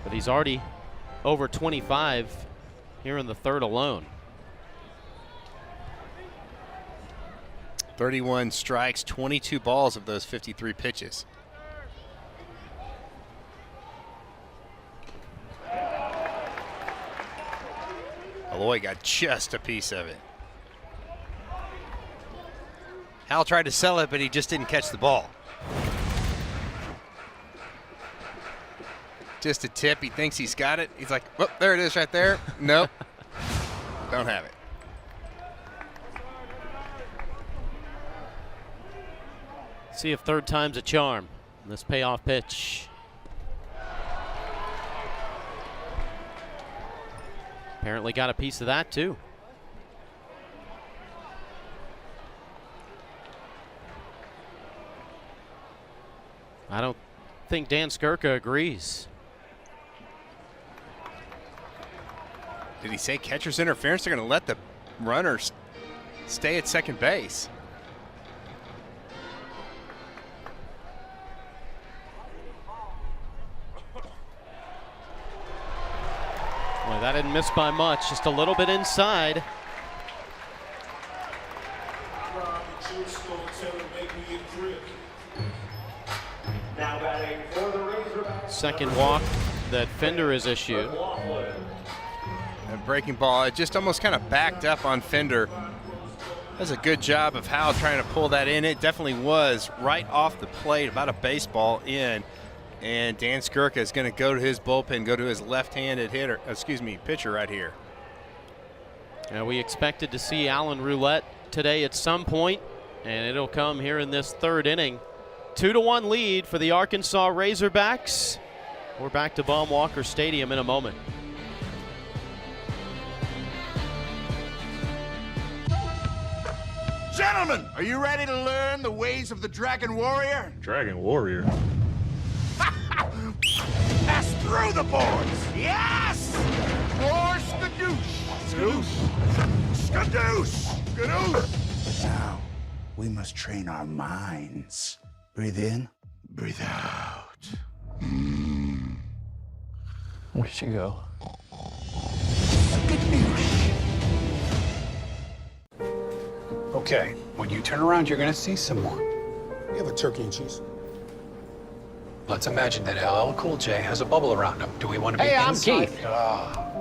But he's already over 25 here in the third alone. 31 strikes, 22 balls of those 53 pitches. Aloy got just a piece of it. Hal tried to sell it, but he just didn't catch the ball. Just a tip. He thinks he's got it. He's like, oh, there it is right there. Nope. Don't have it. See if third time's a charm. This payoff pitch. Apparently got a piece of that too. I don't think Dan Skirka agrees. Did he say catcher's interference? They're going to let the runners stay at second base. Boy, that didn't miss by much, just a little bit inside. Second walk that Fender has issued. A breaking ball, it just almost kind of backed up on Fender. Does a good job of Hal trying to pull that in. It definitely was right off the plate, about a baseball in. And Dan Skirka is going to go to his bullpen, go to his left-handed pitcher right here. Now we expected to see Alan Roulette today at some point, and it'll come here in this third inning. 2-1 lead for the Arkansas Razorbacks. We're back to Baum Walker Stadium in a moment. Gentlemen, are you ready to learn the ways of the Dragon Warrior? Dragon Warrior? Pass through the boards! Yes! More skadoosh! Skadoosh! Skadoosh! Now, we must train our minds. Breathe in, breathe out. Where'd she go? Okay, when you turn around, you're gonna see some more. You have a turkey and cheese? Let's imagine that LL Cool J has a bubble around him. Do we want to be inside?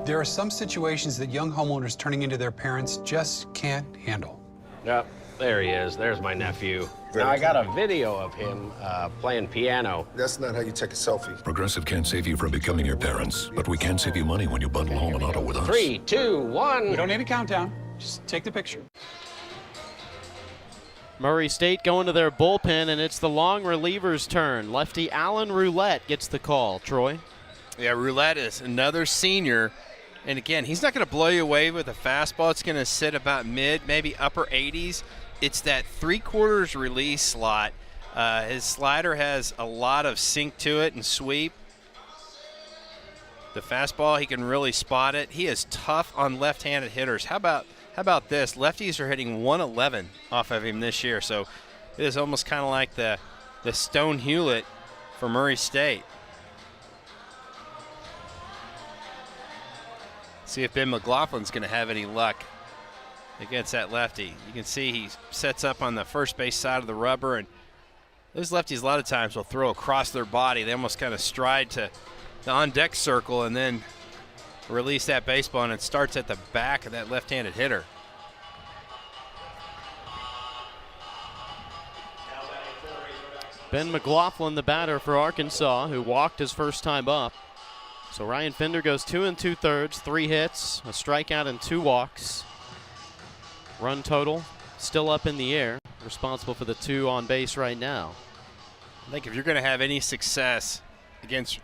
There are some situations that young homeowners turning into their parents just can't handle. Yep, there he is. There's my nephew. Now, I got a video of him playing piano. That's not how you take a selfie. Progressive can't save you from becoming your parents, but we can save you money when you bundle home and auto with us. 3, 2, 1. We don't need a countdown. Just take the picture. Murray State going to their bullpen, and it's the long reliever's turn. Lefty Alan Roulette gets the call. Troy? Yeah, Roulette is another senior. And again, he's not going to blow you away with a fastball. It's going to sit about mid, maybe upper 80s. It's that 3/4 release slot. His slider has a lot of sink to it and sweep. The fastball, he can really spot it. He is tough on left-handed hitters. How about this? Lefties are hitting 111 off of him this year. So it is almost kind of like the Stone Hewlett for Murray State. See if Ben McLaughlin's going to have any luck against that lefty. You can see he sets up on the first base side of the rubber, and those lefties a lot of times will throw across their body. They almost kind of stride to the on-deck circle and then release that baseball, and it starts at the back of that left-handed hitter. Ben McLaughlin, the batter for Arkansas, who walked his first time up. So Ryan Fender goes 2 2/3, 3 hits, a strikeout, and 2 walks. Run total still up in the air, responsible for the 2 on base right now. I think if you're going to have any success against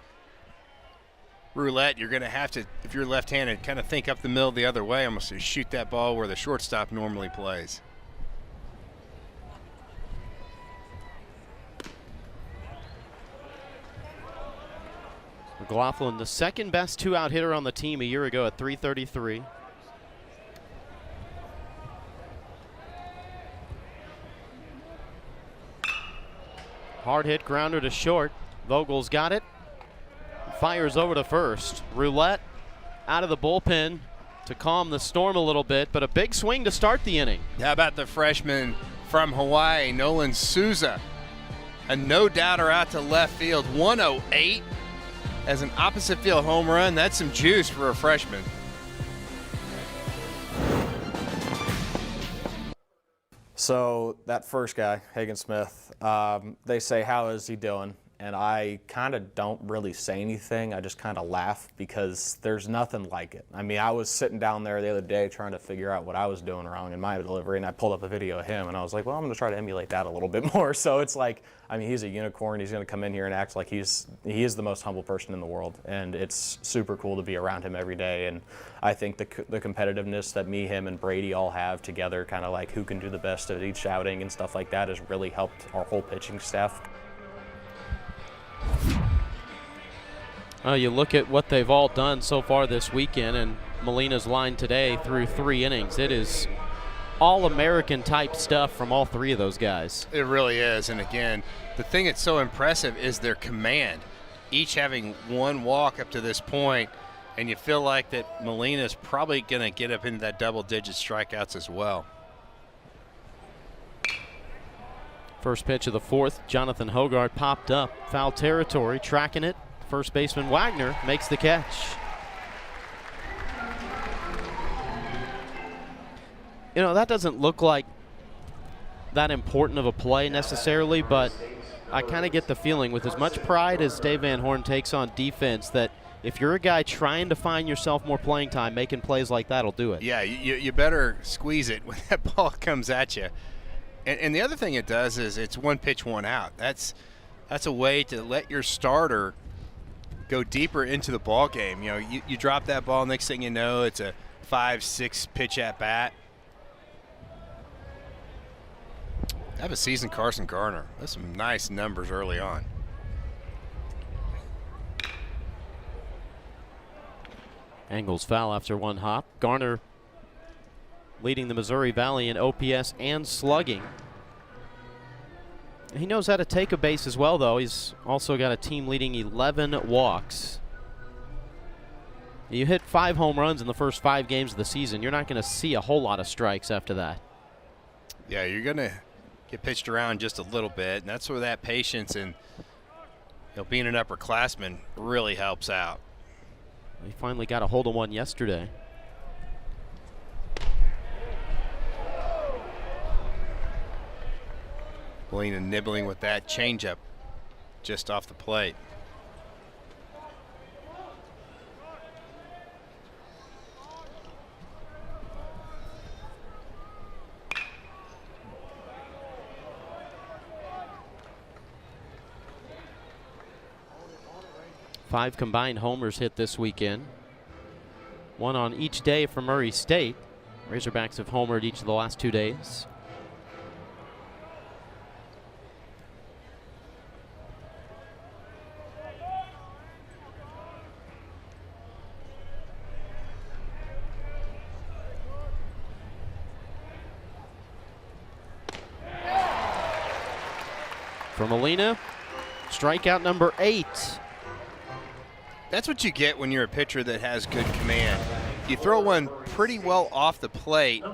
Roulette, you're going to have to, if you're left-handed, kind of think up the middle the other way, almost to shoot that ball where the shortstop normally plays. McLaughlin, the second best 2-out hitter on the team a year ago at .333. Hard hit grounder to short. Vogel's got it. Fires over to first. Roulette out of the bullpen to calm the storm a little bit, but a big swing to start the inning. How about the freshman from Hawaii, Nolan Souza? A no-doubter out to left field, 108 as an opposite field home run. That's some juice for a freshman. So that first guy, Hagen Smith, they say, how is he doing? And I kind of don't really say anything. I just kind of laugh because there's nothing like it. I mean, I was sitting down there the other day trying to figure out what I was doing wrong in my delivery, and I pulled up a video of him, and I was like, well, I'm going to try to emulate that a little bit more. So it's like, I mean, he's a unicorn. He's going to come in here and act like he is the most humble person in the world, and it's super cool to be around him every day. And I think the competitiveness that me, him, and Brady all have together, kind of like who can do the best at each outing and stuff like that, has really helped our whole pitching staff. You look at what they've all done so far this weekend, and Molina's line today through 3 innings. It is all-American type stuff from all 3 of those guys. It really is. And again, the thing that's so impressive is their command. Each having 1 walk up to this point, and you feel like that Molina's probably going to get up into that double-digit strikeouts as well. First pitch of the 4th, Jonathan Hogarth popped up, foul territory, tracking it. First baseman Wagner makes the catch. You know, that doesn't look like that important of a play necessarily, but I kind of get the feeling with as much pride as Dave Van Horn takes on defense that if you're a guy trying to find yourself more playing time, making plays like that will do it. Yeah, you better squeeze it when that ball comes at you. And the other thing it does is it's one pitch, one out. That's a way to let your starter go deeper into the ball game. You know, you drop that ball, next thing you know, it's a 5-6 pitch at bat. Have a seasoned Carson Garner. That's some nice numbers early on. Angles foul after one hop. Garner leading the Missouri Valley in OPS and slugging. He knows how to take a base as well, though. He's also got a team-leading 11 walks. You hit 5 home runs in the first 5 games of the season. You're not going to see a whole lot of strikes after that. Yeah, you're going to get pitched around just a little bit, and that's where that patience and being an upperclassman really helps out. He finally got a hold of one yesterday. Molina nibbling with that changeup just off the plate. Five combined homers hit this weekend. One on each day for Murray State. Razorbacks have homered each of the last 2 days. For Molina, strikeout number 8. That's what you get when you're a pitcher that has good command. You throw one pretty well off the plate,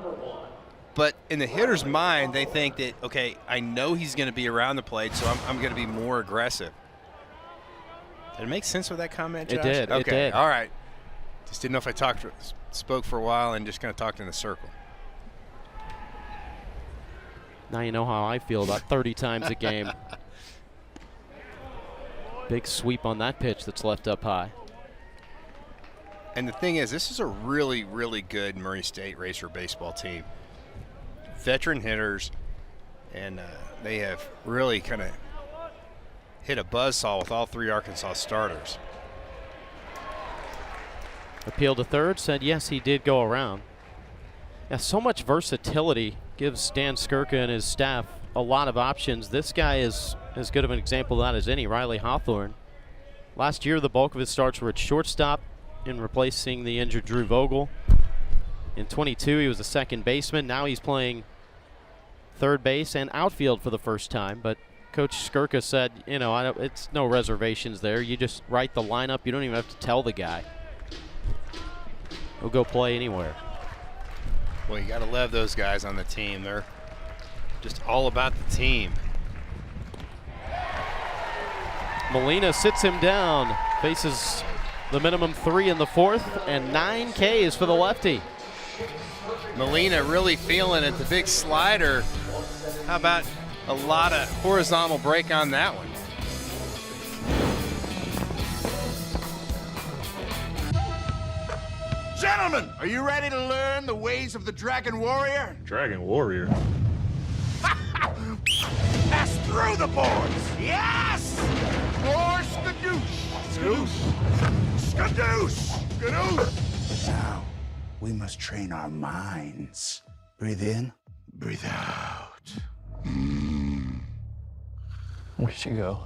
but in the hitter's mind, they think that, okay, I know he's going to be around the plate, so I'm going to be more aggressive. Did it make sense with that comment, Josh? It did. Okay, it did. All right. Just didn't know if I spoke for a while and just kind of talked in a circle. Now you know how I feel about 30 times a game. Big sweep on that pitch that's left up high. And the thing is, this is a really, really good Murray State Racer baseball team. Veteran hitters, and they have really kind of hit a buzzsaw with all 3 Arkansas starters. Appeal to third, said yes, he did go around. Yeah, so much versatility gives Dan Skirka and his staff a lot of options. This guy is as good of an example of that as any, Riley Hawthorne. Last year, the bulk of his starts were at shortstop in replacing the injured Drew Vogel. In 22, he was a second baseman. Now he's playing third base and outfield for the first time. But Coach Skirka said, you know, it's no reservations there. You just write the lineup. You don't even have to tell the guy. He'll go play anywhere. Well, you got to love those guys on the team. They're just all about the team. Molina sits him down, faces the minimum 3 in the 4th, and 9 Ks for the lefty. Molina really feeling it, the big slider. How about a lot of horizontal break on that one? Gentlemen, are you ready to learn the ways of the Dragon Warrior? Dragon Warrior? Pass through the boards! Yes! More skadoosh! Skadoosh! Skadoosh! Skadoosh! Now, we must train our minds. Breathe in, breathe out. Where'd she go?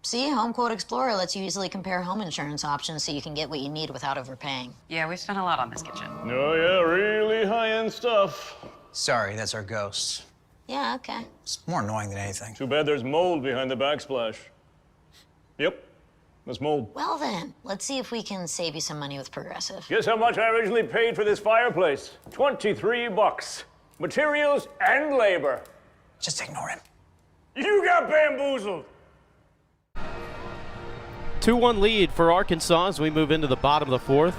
See, Home Quote Explorer lets you easily compare home insurance options so you can get what you need without overpaying. Yeah, we spent a lot on this kitchen. Oh, yeah, really high-end stuff. Sorry, that's our ghost. Yeah, okay. It's more annoying than anything. Too bad there's mold behind the backsplash. Yep, there's mold. Well then, let's see if we can save you some money with Progressive. Guess how much I originally paid for this fireplace? $23. Materials and labor. Just ignore him. You got bamboozled. 2-1 lead for Arkansas as we move into the bottom of the 4th.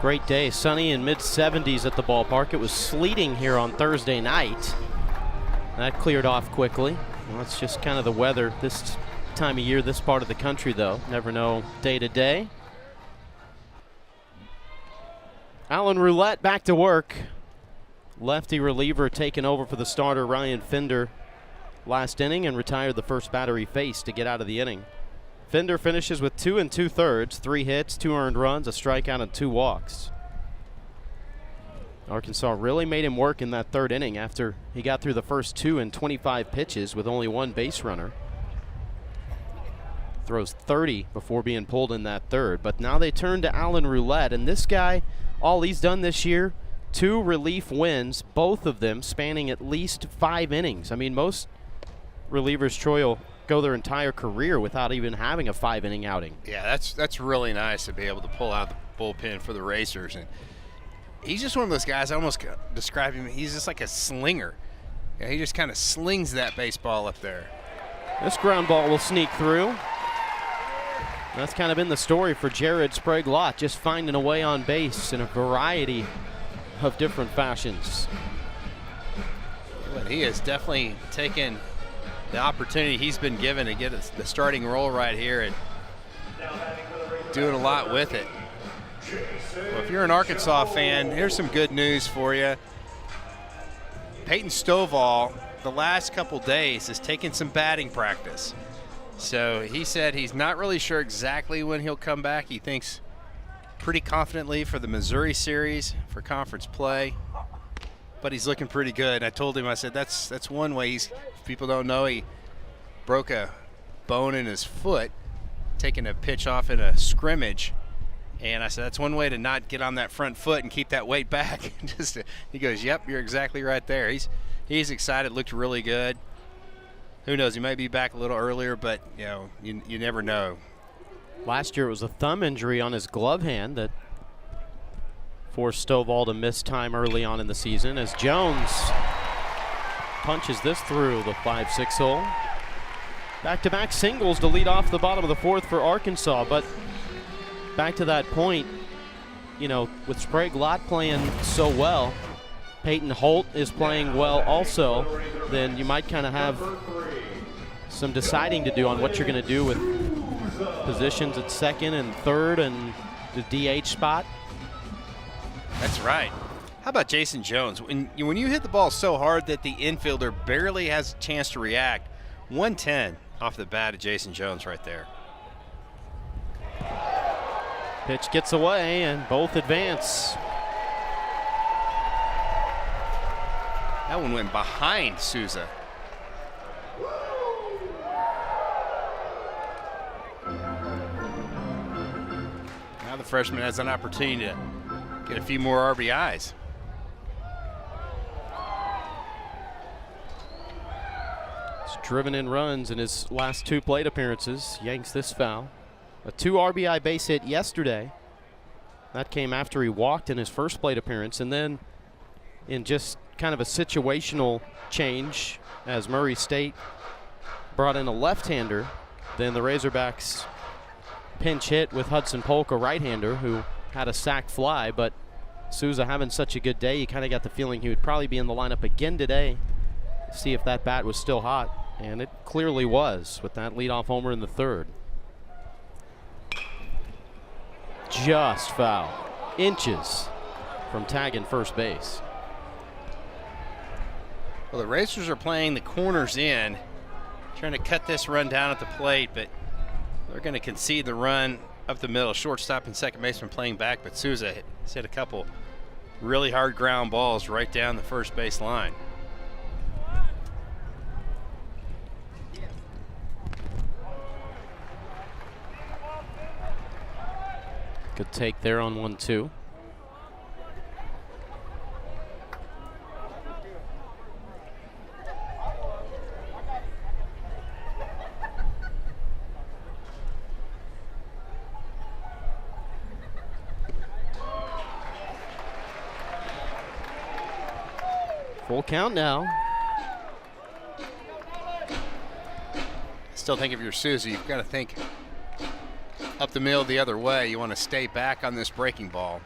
Great day, sunny and mid-70s at the ballpark. It was sleeting here on Thursday night. That cleared off quickly. Well, it's just kind of the weather this time of year, this part of the country, though. Never know day to day. Alan Roulette back to work. Lefty reliever taking over for the starter Ryan Fender last inning and retired the first batter he faced to get out of the inning. Fender finishes with 2 2/3, 3 hits, 2 earned runs, a strikeout, and 2 walks. Arkansas really made him work in that 3rd inning after he got through the first 2 and 25 pitches with only 1 base runner. Throws 30 before being pulled in that 3rd. But now they turn to Alan Roulette, and this guy, all he's done this year, 2 relief wins, both of them spanning at least 5 innings. I mean, most relievers, Troy, will go their entire career without even having a 5-inning outing. Yeah, that's really nice to be able to pull out the bullpen for the Racers. And he's just one of those guys, I almost describe him, he's just like a slinger. Yeah, he just kind of slings that baseball up there. This ground ball will sneak through. That's kind of been the story for Jared Sprague-Lott, just finding a way on base in a variety of different fashions. But he has definitely taken the opportunity he's been given to get the starting role right here and doing a lot with it. Well, if you're an Arkansas fan, here's some good news for you. Peyton Stovall, the last couple days, has taken some batting practice. So he said he's not really sure exactly when he'll come back. He thinks pretty confidently for the Missouri series for conference play, but he's looking pretty good. I told him, I said, that's one way. If people don't know, he broke a bone in his foot taking a pitch off in a scrimmage. And I said, that's one way to not get on that front foot and keep that weight back. He goes, yep, you're exactly right there. He's excited, looked really good. Who knows, he might be back a little earlier, but you know, you never know. Last year it was a thumb injury on his glove hand that forced Stovall to miss time early on in the season as Jones punches this through the 5-6 hole. Back-to-back singles to lead off the bottom of the 4th for Arkansas, but back to that point, you know, with Sprague-Lott playing so well, Peyton Holt is playing well also, then you might kind of have some deciding to do on what you're going to do with positions at 2nd and 3rd and the DH spot. That's right. How about Jason Jones? When you hit the ball so hard that the infielder barely has a chance to react, 110 off the bat of Jason Jones right there. Pitch gets away and both advance. That one went behind Souza. Now the freshman has an opportunity to get a few more RBIs. He's driven in runs in his last 2 plate appearances. Yanks this foul. A 2 RBI base hit yesterday. That came after he walked in his first plate appearance, and then in just kind of a situational change as Murray State brought in a left-hander, then the Razorbacks pinch hit with Hudson Polk, a right-hander who had a sac fly, but Souza having such a good day, you kind of got the feeling he would probably be in the lineup again today, see if that bat was still hot, and it clearly was with that leadoff homer in the 3rd. Just foul, inches from tagging first base. Well, the Racers are playing the corners in, trying to cut this run down at the plate, but they're going to concede the run up the middle. Shortstop and second baseman playing back, but Souza hit a couple really hard ground balls right down the first base line. Good take there on 1-2. Full count now. Still think if you're Souza, you've got to think up the middle the other way. You want to stay back on this breaking ball.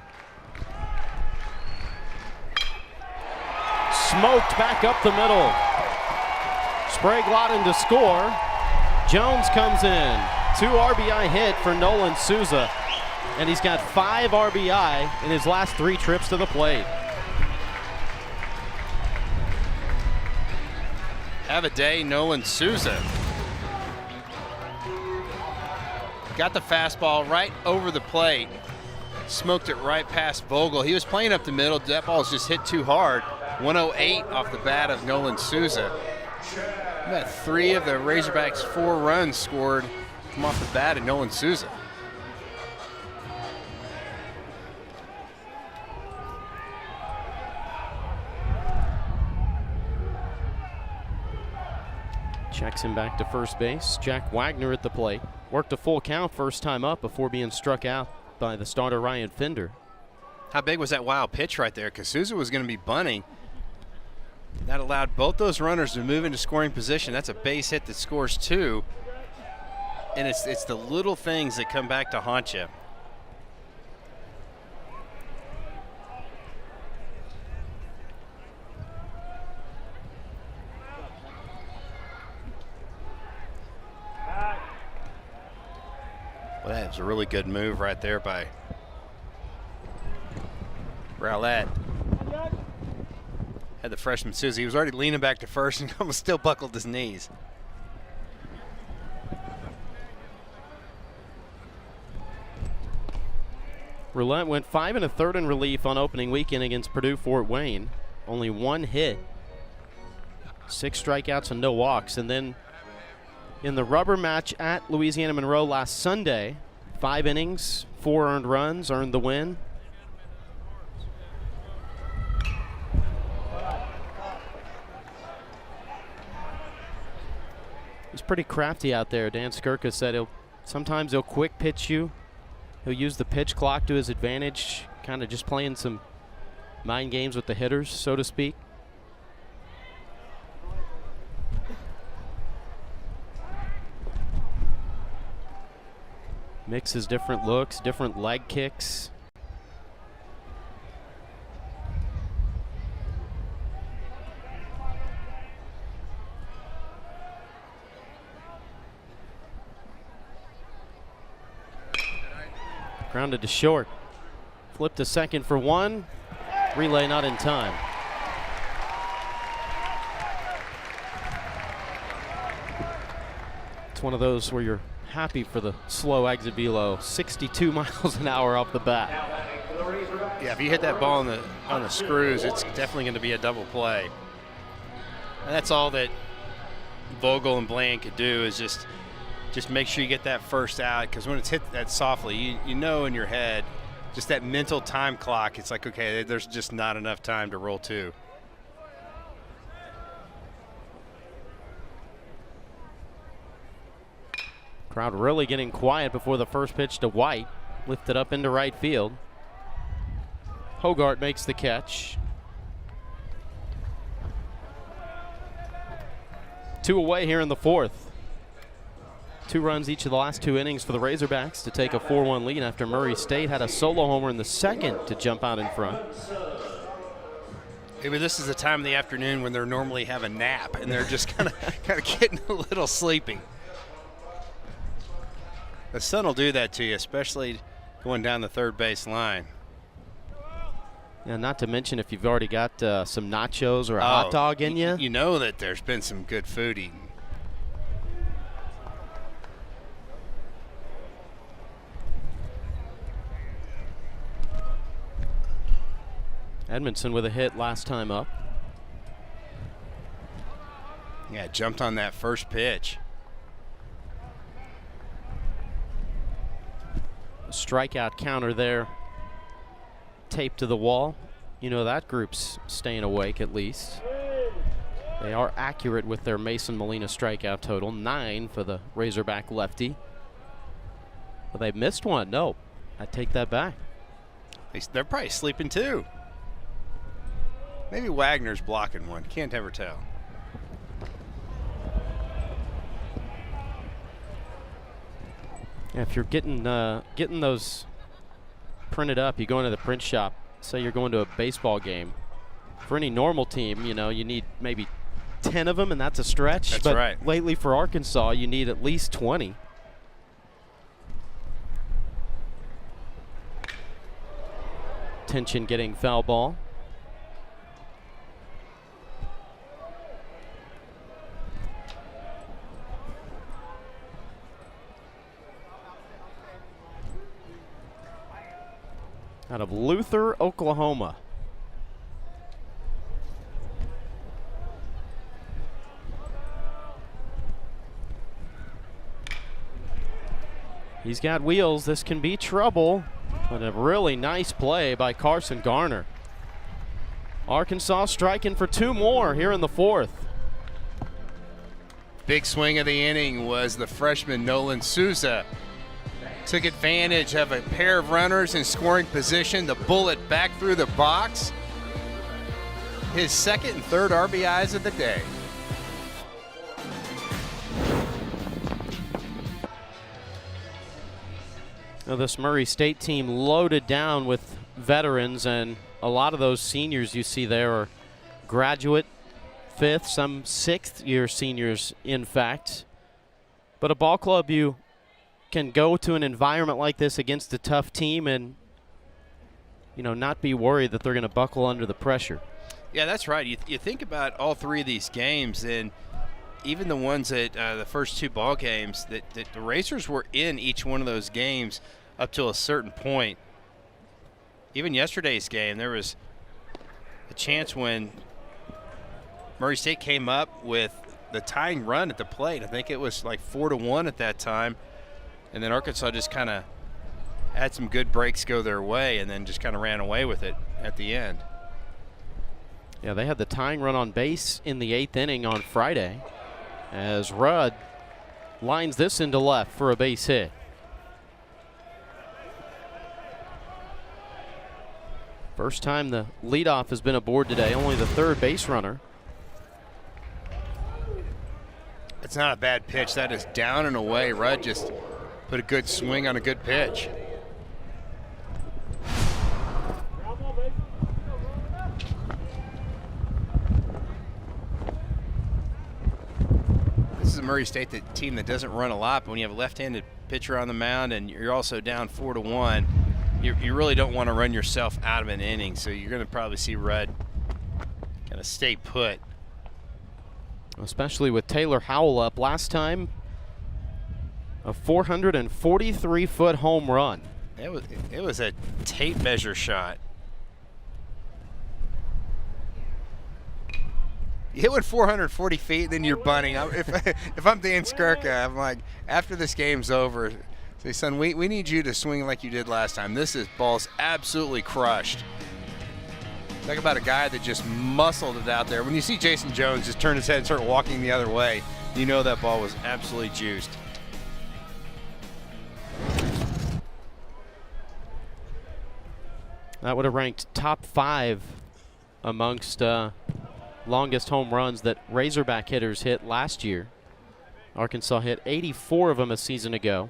Smoked back up the middle. Sprague Lawton to score. Jones comes in. 2 RBI hit for Nolan Souza. And he's got 5 RBI in his last 3 trips to the plate. Have a day, Nolan Souza. Got the fastball right over the plate. Smoked it right past Vogel. He was playing up the middle. That ball's just hit too hard. 108 off the bat of Nolan Souza. About 3 of the Razorbacks' 4 runs scored come off the bat of Nolan Souza. Checks him back to first base. Jack Wagner at the plate. Worked a full count first time up before being struck out by the starter Ryan Fender. How big was that wild pitch right there? Because Souza was going to be bunting. That allowed both those runners to move into scoring position. That's a base hit that scores 2. And it's the little things that come back to haunt you. Well, that was a really good move right there by Rowlett. Had the freshman Souza. He was already leaning back to first and almost still buckled his knees. Roulette went 5 1/3 in relief on opening weekend against Purdue Fort Wayne. Only 1 hit, 6 strikeouts and no walks. And then in the rubber match at Louisiana Monroe last Sunday, 5 innings, 4 earned runs, earned the win. He's pretty crafty out there. Dan Skirka said sometimes he'll quick pitch you. He'll use the pitch clock to his advantage, kind of just playing some mind games with the hitters, so to speak. Mixes different looks, different leg kicks. Grounded to short. Flipped to second for 1. Relay not in time. It's one of those where you're happy for the slow exit velo. 62 miles an hour off the bat. Yeah, if you hit that ball on the screws, it's definitely going to be a double play. And that's all that Vogel and Bland could do is just make sure you get that first out, because when it's hit that softly, you know in your head, just that mental time clock, it's like, okay, there's just not enough time to roll 2. Crowd really getting quiet before the first pitch to White. Lifted up into right field. Hogart makes the catch. 2 away here in the 4th. 2 runs each of the last 2 innings for the Razorbacks to take a 4-1 lead after Murray State had a solo homer in the 2nd to jump out in front. Maybe this is the time of the afternoon when they normally have a nap and they're just kind of getting a little sleepy. The sun will do that to you, especially going down the third base line. Yeah, not to mention if you've already got some nachos or a hot dog in you. You know that there's been some good food eaten. Edmondson with a hit last time up. Yeah, jumped on that first pitch. Strikeout counter there, taped to the wall. You know that group's staying awake at least. They are accurate with their Mason Molina strikeout total, 9 for the Razorback lefty. But they missed one. No, I take that back. They're probably sleeping too. Maybe Wagner's blocking one. Can't ever tell. Yeah, if you're getting those printed up, you go into the print shop. Say you're going to a baseball game. For any normal team, you know, you need maybe 10 of them, and that's a stretch. That's but right. Lately for Arkansas, you need at least 20. Tension getting foul ball. Out of Luther, Oklahoma. He's got wheels. This can be trouble, but a really nice play by Carson Garner. Arkansas striking for 2 more here in the 4th. Big swing of the inning was the freshman Nolan Souza. Took advantage of a pair of runners in scoring position. The bullet back through the box. His 2nd and 3rd RBIs of the day. Now this Murray State team loaded down with veterans, and a lot of those seniors you see there are graduate, 5th, some 6th-year seniors, in fact. But a ball club, you can go to an environment like this against a tough team and, you know, not be worried that they're going to buckle under the pressure. Yeah, that's right. You think about all 3 of these games, and even the ones that the first 2 ball games, that the Racers were in each one of those games up to a certain point. Even yesterday's game, there was a chance when Murray State came up with the tying run at the plate. I think it was like 4-1 at that time. And then Arkansas just kind of had some good breaks go their way and then just kind of ran away with it at the end. Yeah, they had the tying run on base in the 8th inning on Friday as Rudd lines this into left for a base hit. First time the leadoff has been aboard today, only the 3rd base runner. It's not a bad pitch. That is down and away. Rudd just put a good swing on a good pitch. This is a Murray State team that doesn't run a lot, but when you have a left-handed pitcher on the mound and you're also down 4-1, you really don't want to run yourself out of an inning. So you're going to probably see Rudd kind of stay put. Especially with Taylor Howell up. Last time, a 443-foot home run. It was a tape measure shot. You hit one 440 feet, then you're bunting. If I'm Dan Skirka, I'm like, after this game's over, say, son, we need you to swing like you did last time. This ball's absolutely crushed. Talk about a guy that just muscled it out there. When you see Jason Jones just turn his head and start walking the other way, you know that ball was absolutely juiced. That would have ranked top 5 amongst longest home runs that Razorback hitters hit last year. Arkansas hit 84 of them a season ago.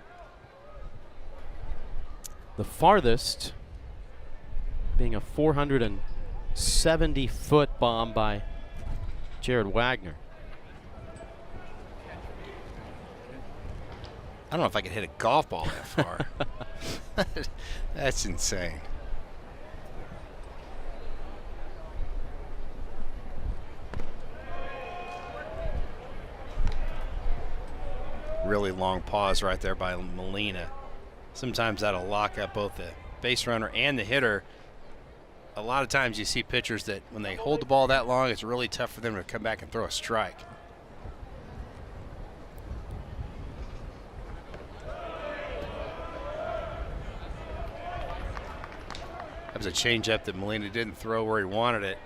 The farthest being a 470-foot bomb by Jared Wagner. I don't know if I could hit a golf ball that far. That's insane. Really long pause right there by Molina. Sometimes that'll lock up both the base runner and the hitter. A lot of times you see pitchers that when they hold the ball that long, it's really tough for them to come back and throw a strike. That was a changeup that Molina didn't throw where he wanted it.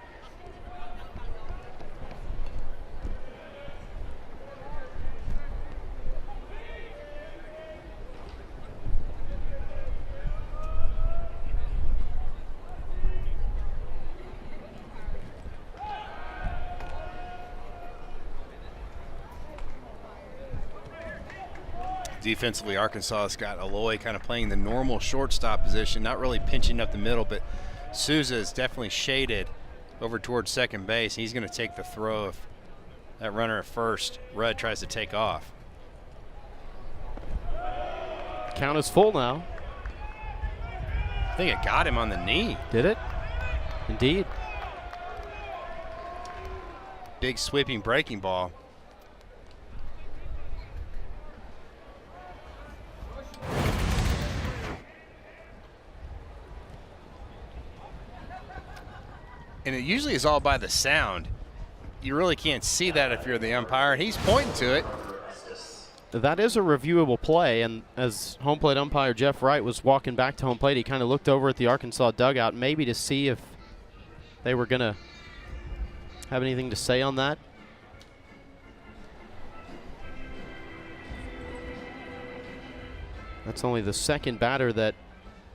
Defensively, Arkansas has got Aloy kind of playing the normal shortstop position, not really pinching up the middle, but Souza is definitely shaded over towards second base. He's going to take the throw that runner at first, Rudd tries to take off. Count is full now. I think it got him on the knee. Did it? Indeed. Big sweeping breaking ball. And it usually is all by the sound. You really can't see that if you're the umpire, and he's pointing to it. That is a reviewable play, and as home plate umpire Jeff Wright was walking back to home plate, he kind of looked over at the Arkansas dugout, maybe to see if they were going to have anything to say on that. That's only the second batter that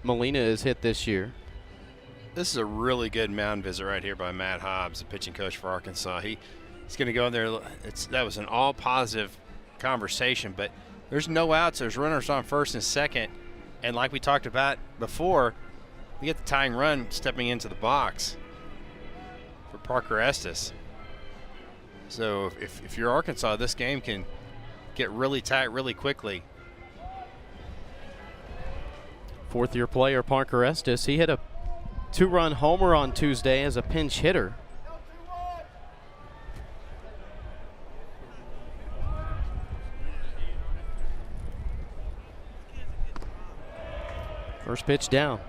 Molina has hit this year. This is a really good mound visit right here by Matt Hobbs, the pitching coach for Arkansas. He's going to go in there. That was an all positive conversation, but there's no outs. There's runners on first and second. And like we talked about before, we get the tying run stepping into the box for Parker Estes. So if you're Arkansas, this game can get really tight really quickly. Fourth-year player Parker Estes, he hit a 2-run homer on Tuesday as a pinch hitter. First pitch down.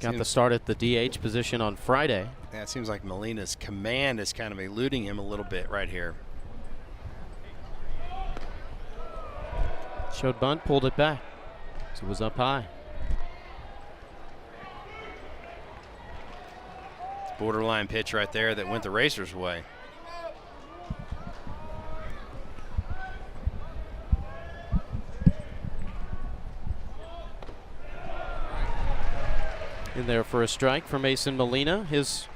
Got the start at the DH position on Friday. Yeah, it seems like Molina's command is kind of eluding him a little bit right here. Showed bunt, pulled it back. So it was up high. Borderline pitch right there that went the Racers' way. In there for a strike for Mason Molina. His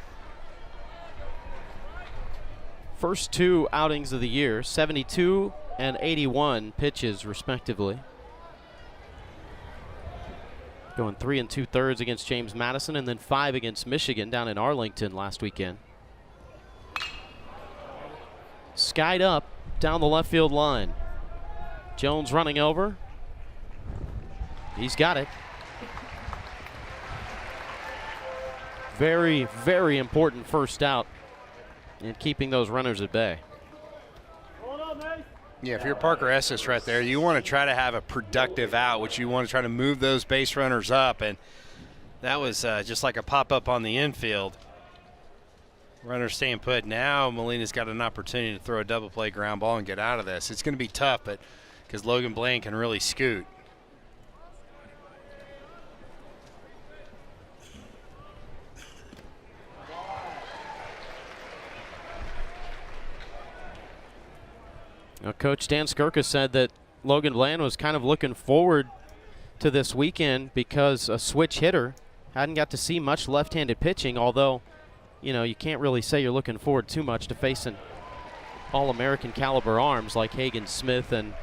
first 2 outings of the year, 72 and 81 pitches respectively. Going 3 2/3 against James Madison and then 5 against Michigan down in Arlington last weekend. Skied up down the left field line. Jones running over. He's got it. Very, very important first out in keeping those runners at bay. Yeah, if you're Parker Estes right there, you want to try to have a productive out, which you want to try to move those base runners up, and that was just like a pop-up on the infield. Runners staying put. Now Molina's got an opportunity to throw a double play ground ball and get out of this. It's going to be tough, but because Logan Blaine can really scoot. Now, Coach Dan Skirka said that Logan Bland was kind of looking forward to this weekend because a switch hitter hadn't got to see much left-handed pitching, although, you know, you can't really say you're looking forward too much to facing All-American caliber arms like Hagen Smith and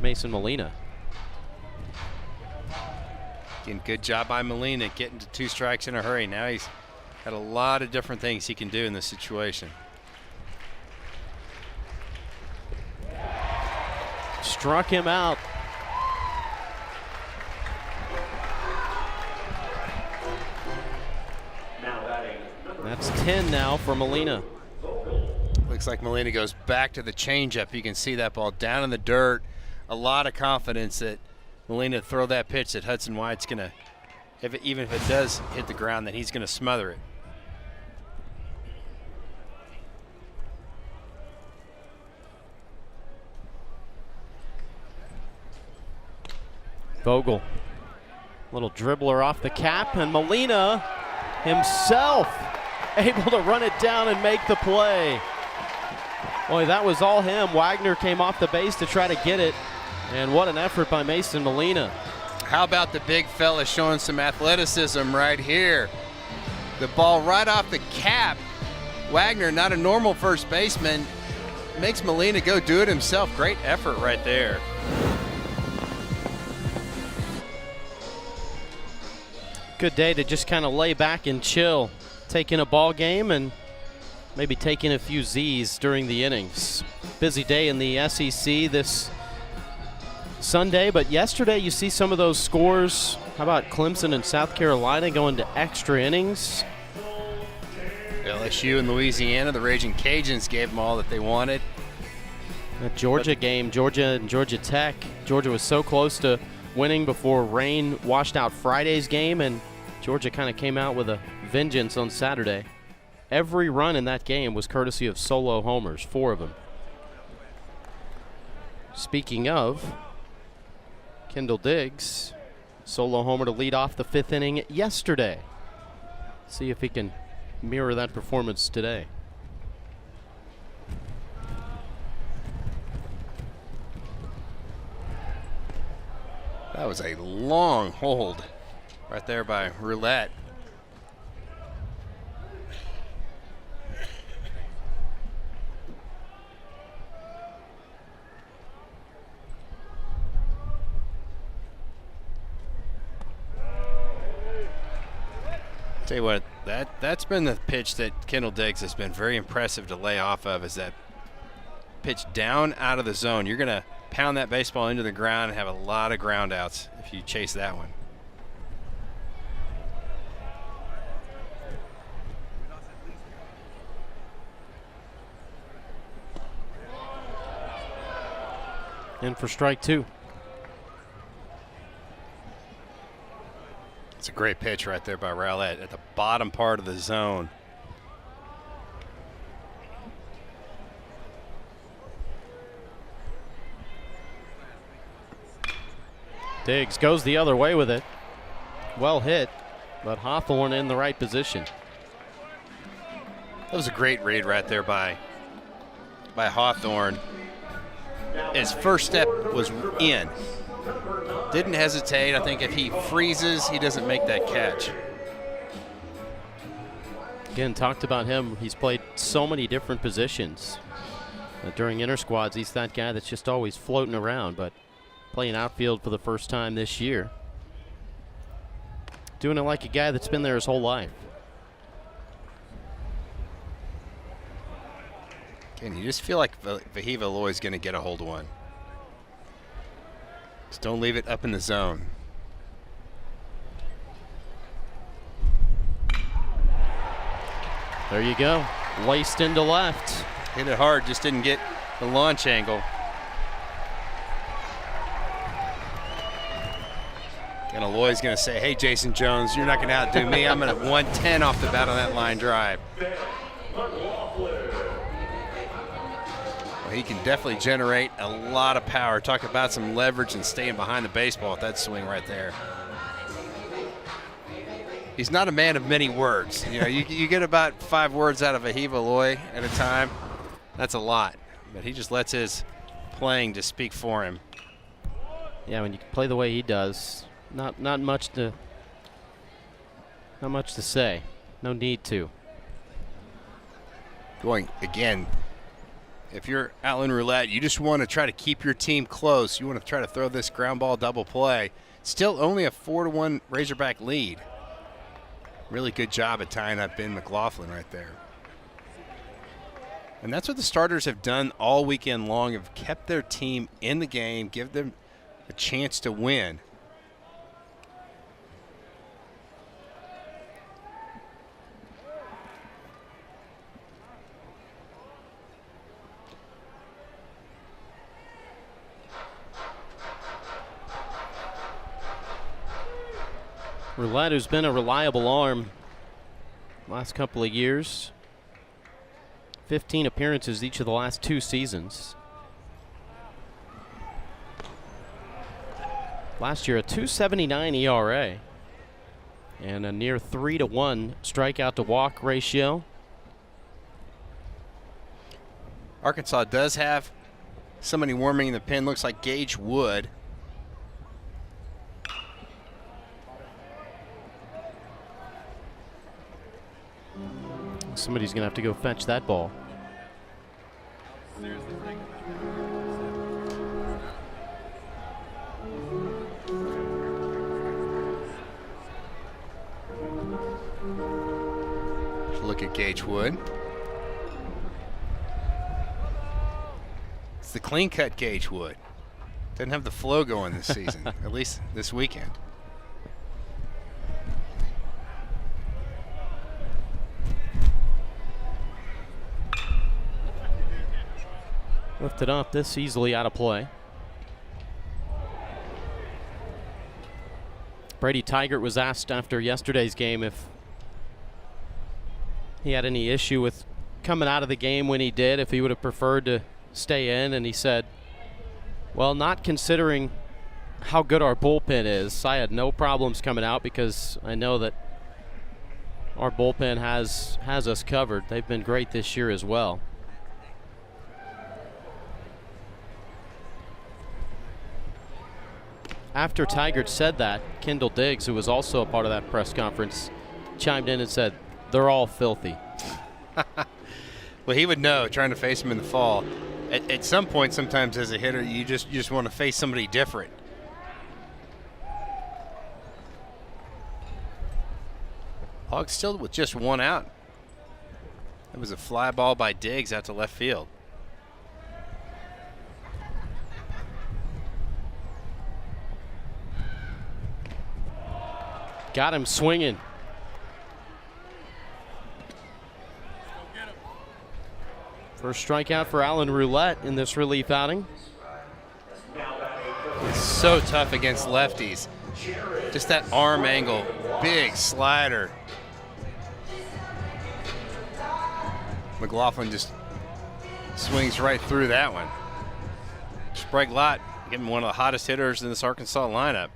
Mason Molina. Again, good job by Molina getting to 2 strikes in a hurry. Now he's got a lot of different things he can do in this situation. Struck him out. That's 10 now for Molina. Looks like Molina goes back to the changeup. You can see that ball down in the dirt. A lot of confidence that Molina throw that pitch that Hudson White's gonna, even if it does hit the ground, that he's gonna smother it. Vogel, little dribbler off the cap, and Molina himself able to run it down and make the play. Boy, that was all him. Wagner came off the base to try to get it, and what an effort by Mason Molina. How about the big fella showing some athleticism right here? The ball right off the cap. Wagner, not a normal first baseman, makes Molina go do it himself. Great effort right there. Good day to just kind of lay back and chill, taking a ball game and maybe taking a few Z's during the innings. Busy day in the SEC this Sunday, but yesterday you see some of those scores. How about Clemson and South Carolina going to extra innings? LSU and Louisiana, the Raging Cajuns gave them all that they wanted. That Georgia game, Georgia and Georgia Tech. Georgia was so close to winning before rain washed out Friday's game, and Georgia kind of came out with a vengeance on Saturday. Every run in that game was courtesy of solo homers, 4 of them. Speaking of, Kendall Diggs, solo homer to lead off the 5th inning yesterday. See if he can mirror that performance today. That was a long hold right there by Roulette. Tell you what, that's been the pitch that Kendall Diggs has been very impressive to lay off of, is that pitch down out of the zone. You're going to pound that baseball into the ground and have a lot of ground outs if you chase that one. In for strike 2. It's a great pitch right there by Rowlett at the bottom part of the zone. Diggs goes the other way with it. Well hit, but Hawthorne in the right position. That was a great read right there by Hawthorne. His first step was in. Didn't hesitate. I think if he freezes, he doesn't make that catch. Again, talked about him. He's played so many different positions. During inter squads, he's that guy that's just always floating around, but playing outfield for the first time this year. Doing it like a guy that's been there his whole life. And you just feel like Vahiva Loy's going to get a hold of one. Just don't leave it up in the zone. There you go. Laced into left. Hit it hard, just didn't get the launch angle. And Aloy's going to say, hey, Jason Jones, you're not going to outdo me. I'm going to 110 off the bat on that line drive. Well, he can definitely generate a lot of power. Talk about some leverage and staying behind the baseball with that swing right there. He's not a man of many words. You know, you get about 5 words out of Vahiva Loy at a time. That's a lot. But he just lets his playing to speak for him. Yeah, when you play the way he does, not much to say. No need to. Going again. If you're Outland Roulette, you just want to try to keep your team close. You want to try to throw this ground ball double play. Still only a 4-1 Razorback lead. Really good job at tying up Ben McLaughlin right there. And that's what the starters have done all weekend long, have kept their team in the game, give them a chance to win. Roulette, who's been a reliable arm last couple of years. 15 appearances each of the last 2 seasons. Last year, a 2.79 ERA and a near 3-to-1 strikeout to walk ratio. Arkansas does have somebody warming in the pen. Looks like Gage Wood. Somebody's going to have to go fetch that ball. Gage Wood. It's the clean cut Gage Wood. Doesn't have the flow going this season, at least this weekend. Lifted up, this easily out of play. Brady Tigert was asked after yesterday's game if he had any issue with coming out of the game when he did, if he would have preferred to stay in, and he said, well, not considering how good our bullpen is, I had no problems coming out because I know that our bullpen has us covered. They've been great this year as well. After Tigert said that, Kendall Diggs, who was also a part of that press conference, chimed in and said, they're all filthy. Well, he would know, trying to face him in the fall. At some point, sometimes as a hitter, you just want to face somebody different. Hogs still with just one out. It was a fly ball by Diggs out to left field. Got him swinging. First strikeout for Alan Roulette in this relief outing. It's so tough against lefties. Just that arm angle, big slider. McLaughlin just swings right through that one. Sprague Lott getting one of the hottest hitters in this Arkansas lineup.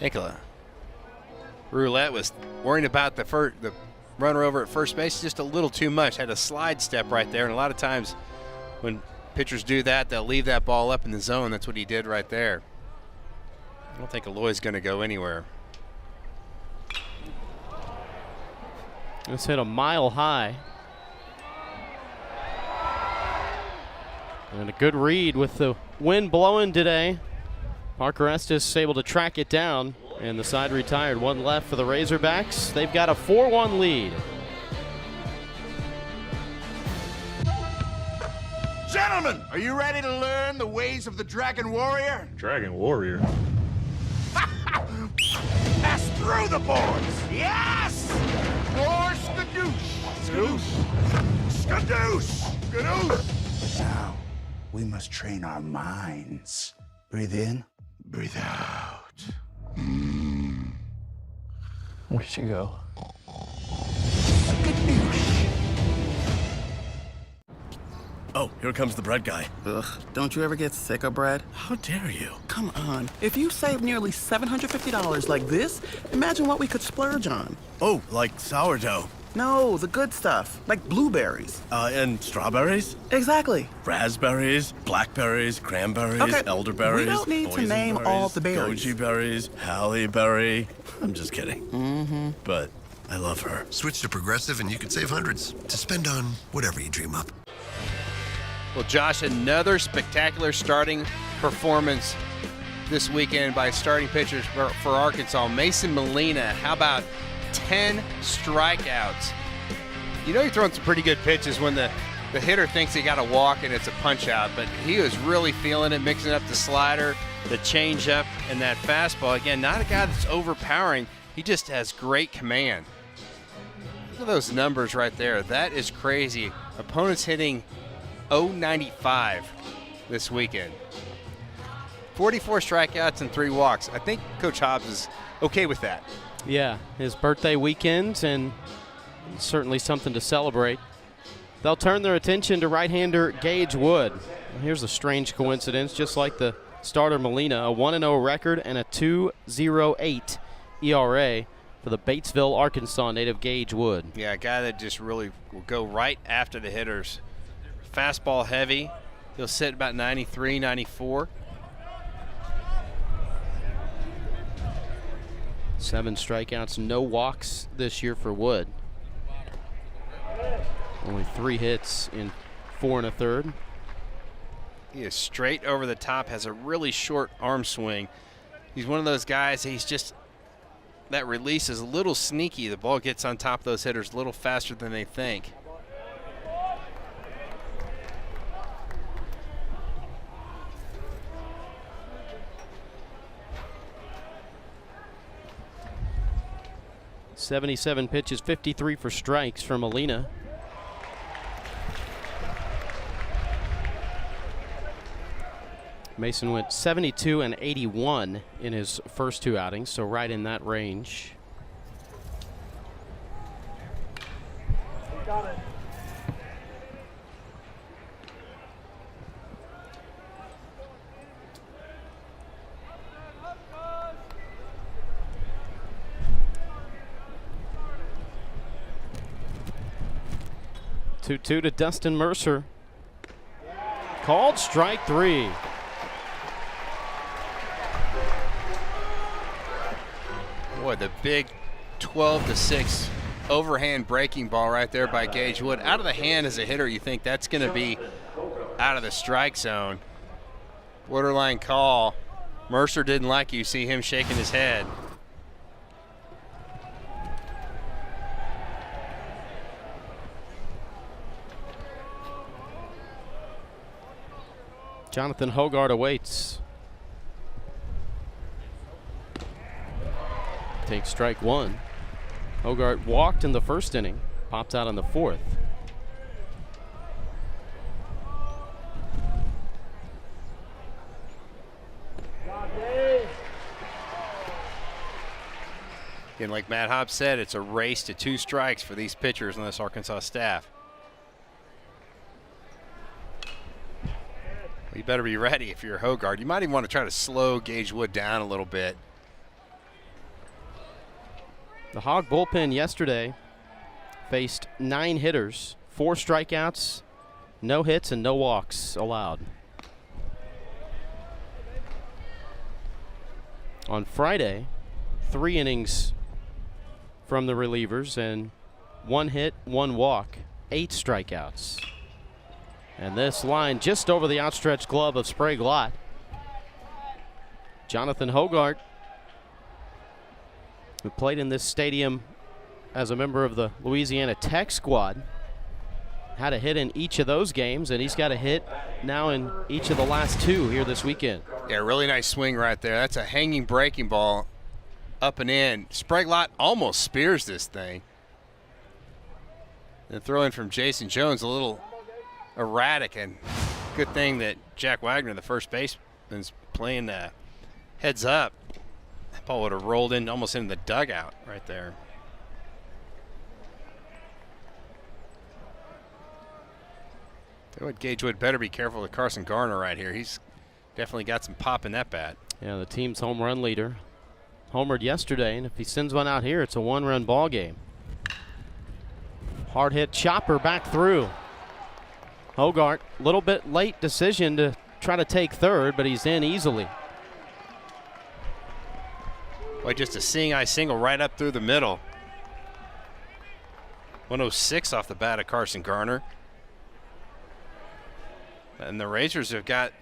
Nicola. Roulette was worrying about the runner over at first base just a little too much. Had a slide step right there, and a lot of times when pitchers do that, they'll leave that ball up in the zone. That's what he did right there. I don't think Aloy's going to go anywhere. It's hit a mile high. And a good read with the wind blowing today. Parker Estes able to track it down, and the side retired. One left for the Razorbacks. They've got a 4-1 lead. Gentlemen, are you ready to learn the ways of the Dragon Warrior? Dragon Warrior? Pass through the boards! Yes! More skadoosh! Skadoosh! Skadoosh! Now, we must train our minds. Breathe in, breathe out. Where'd she go? Oh, here comes the bread guy. Ugh, don't you ever get sick of bread? How dare you? Come on. If you save nearly $750 like this, imagine what we could splurge on. Oh, like sourdough. No, the good stuff, like blueberries. And strawberries? Exactly. Raspberries, blackberries, cranberries, Okay, elderberries. we don't need to name all the berries. Goji berries, Halle berry. I'm just kidding. Mm-hmm. But I love her. Switch to Progressive and you could save hundreds to spend on whatever you dream up. Well, Josh, another spectacular starting performance this weekend by starting pitchers for Arkansas. Mason Molina, how about 10 strikeouts? You know you're throwing some pretty good pitches when the hitter thinks he got a walk and it's a punch out, but he was really feeling it, mixing up the slider, the changeup, and that fastball. Again, not a guy that's overpowering. He just has great command. Look at those numbers right there. That is crazy. Opponents hitting .095 this weekend. 44 strikeouts and 3 walks. I think Coach Hobbs is okay with that. Yeah, his birthday weekend, and certainly something to celebrate. They'll turn their attention to right-hander Gage Wood. Here's a strange coincidence, just like the starter Molina, a 1-0 record and a 2.08 ERA for the Batesville, Arkansas native Gage Wood. Yeah, a guy that just really will go right after the hitters. Fastball heavy. He'll sit about 93, 94. 7 strikeouts, no walks this year for Wood. Only 3 hits in 4 1/3. He is straight over the top, has a really short arm swing. He's one of those guys, that release is a little sneaky. The ball gets on top of those hitters a little faster than they think. .77 pitches, 53 for strikes from Molina. Mason went 72 and 81 in his first 2 outings, so right in that range. Got it. Two to Dustin Mercer. Called strike 3. Boy, the big 12-6 overhand breaking ball right there by Gage Wood. Out of the hand as a hitter, you think that's going to be out of the strike zone. Borderline call. Mercer didn't like it. You see him shaking his head. Jonathan Hogard awaits. Takes strike 1. Hogard walked in the first inning, popped out in the 4th. And like Matt Hobbs said, it's a race to 2 strikes for these pitchers on this Arkansas staff. You better be ready if you're Hogard. You might even want to try to slow Gage Wood down a little bit. The Hog bullpen yesterday faced 9 hitters, 4 strikeouts, no hits, and no walks allowed. On Friday, 3 innings from the relievers and 1 hit, 1 walk, 8 strikeouts. And this line just over the outstretched glove of Sprague Lott. Jonathan Hogard, who played in this stadium as a member of the Louisiana Tech squad, had a hit in each of those games, and he's got a hit now in each of the last 2 here this weekend. Yeah, really nice swing right there. That's a hanging breaking ball up and in. Sprague Lott almost spears this thing. The throw in from Jason Jones, a little erratic, and good thing that Jack Wagner, the first baseman's playing heads up. That ball would have rolled in almost into the dugout right there. Tell you what, Gage Wood better be careful with Carson Garner right here. He's definitely got some pop in that bat. Yeah, the team's home run leader. Homered yesterday, and if he sends one out here, it's a 1-run ball game. Hard hit chopper back through. Hogard, a little bit late decision to try to take third, but he's in easily. Boy, just a seeing eye single right up through the middle. 106 off the bat of Carson Garner. And the Razors have got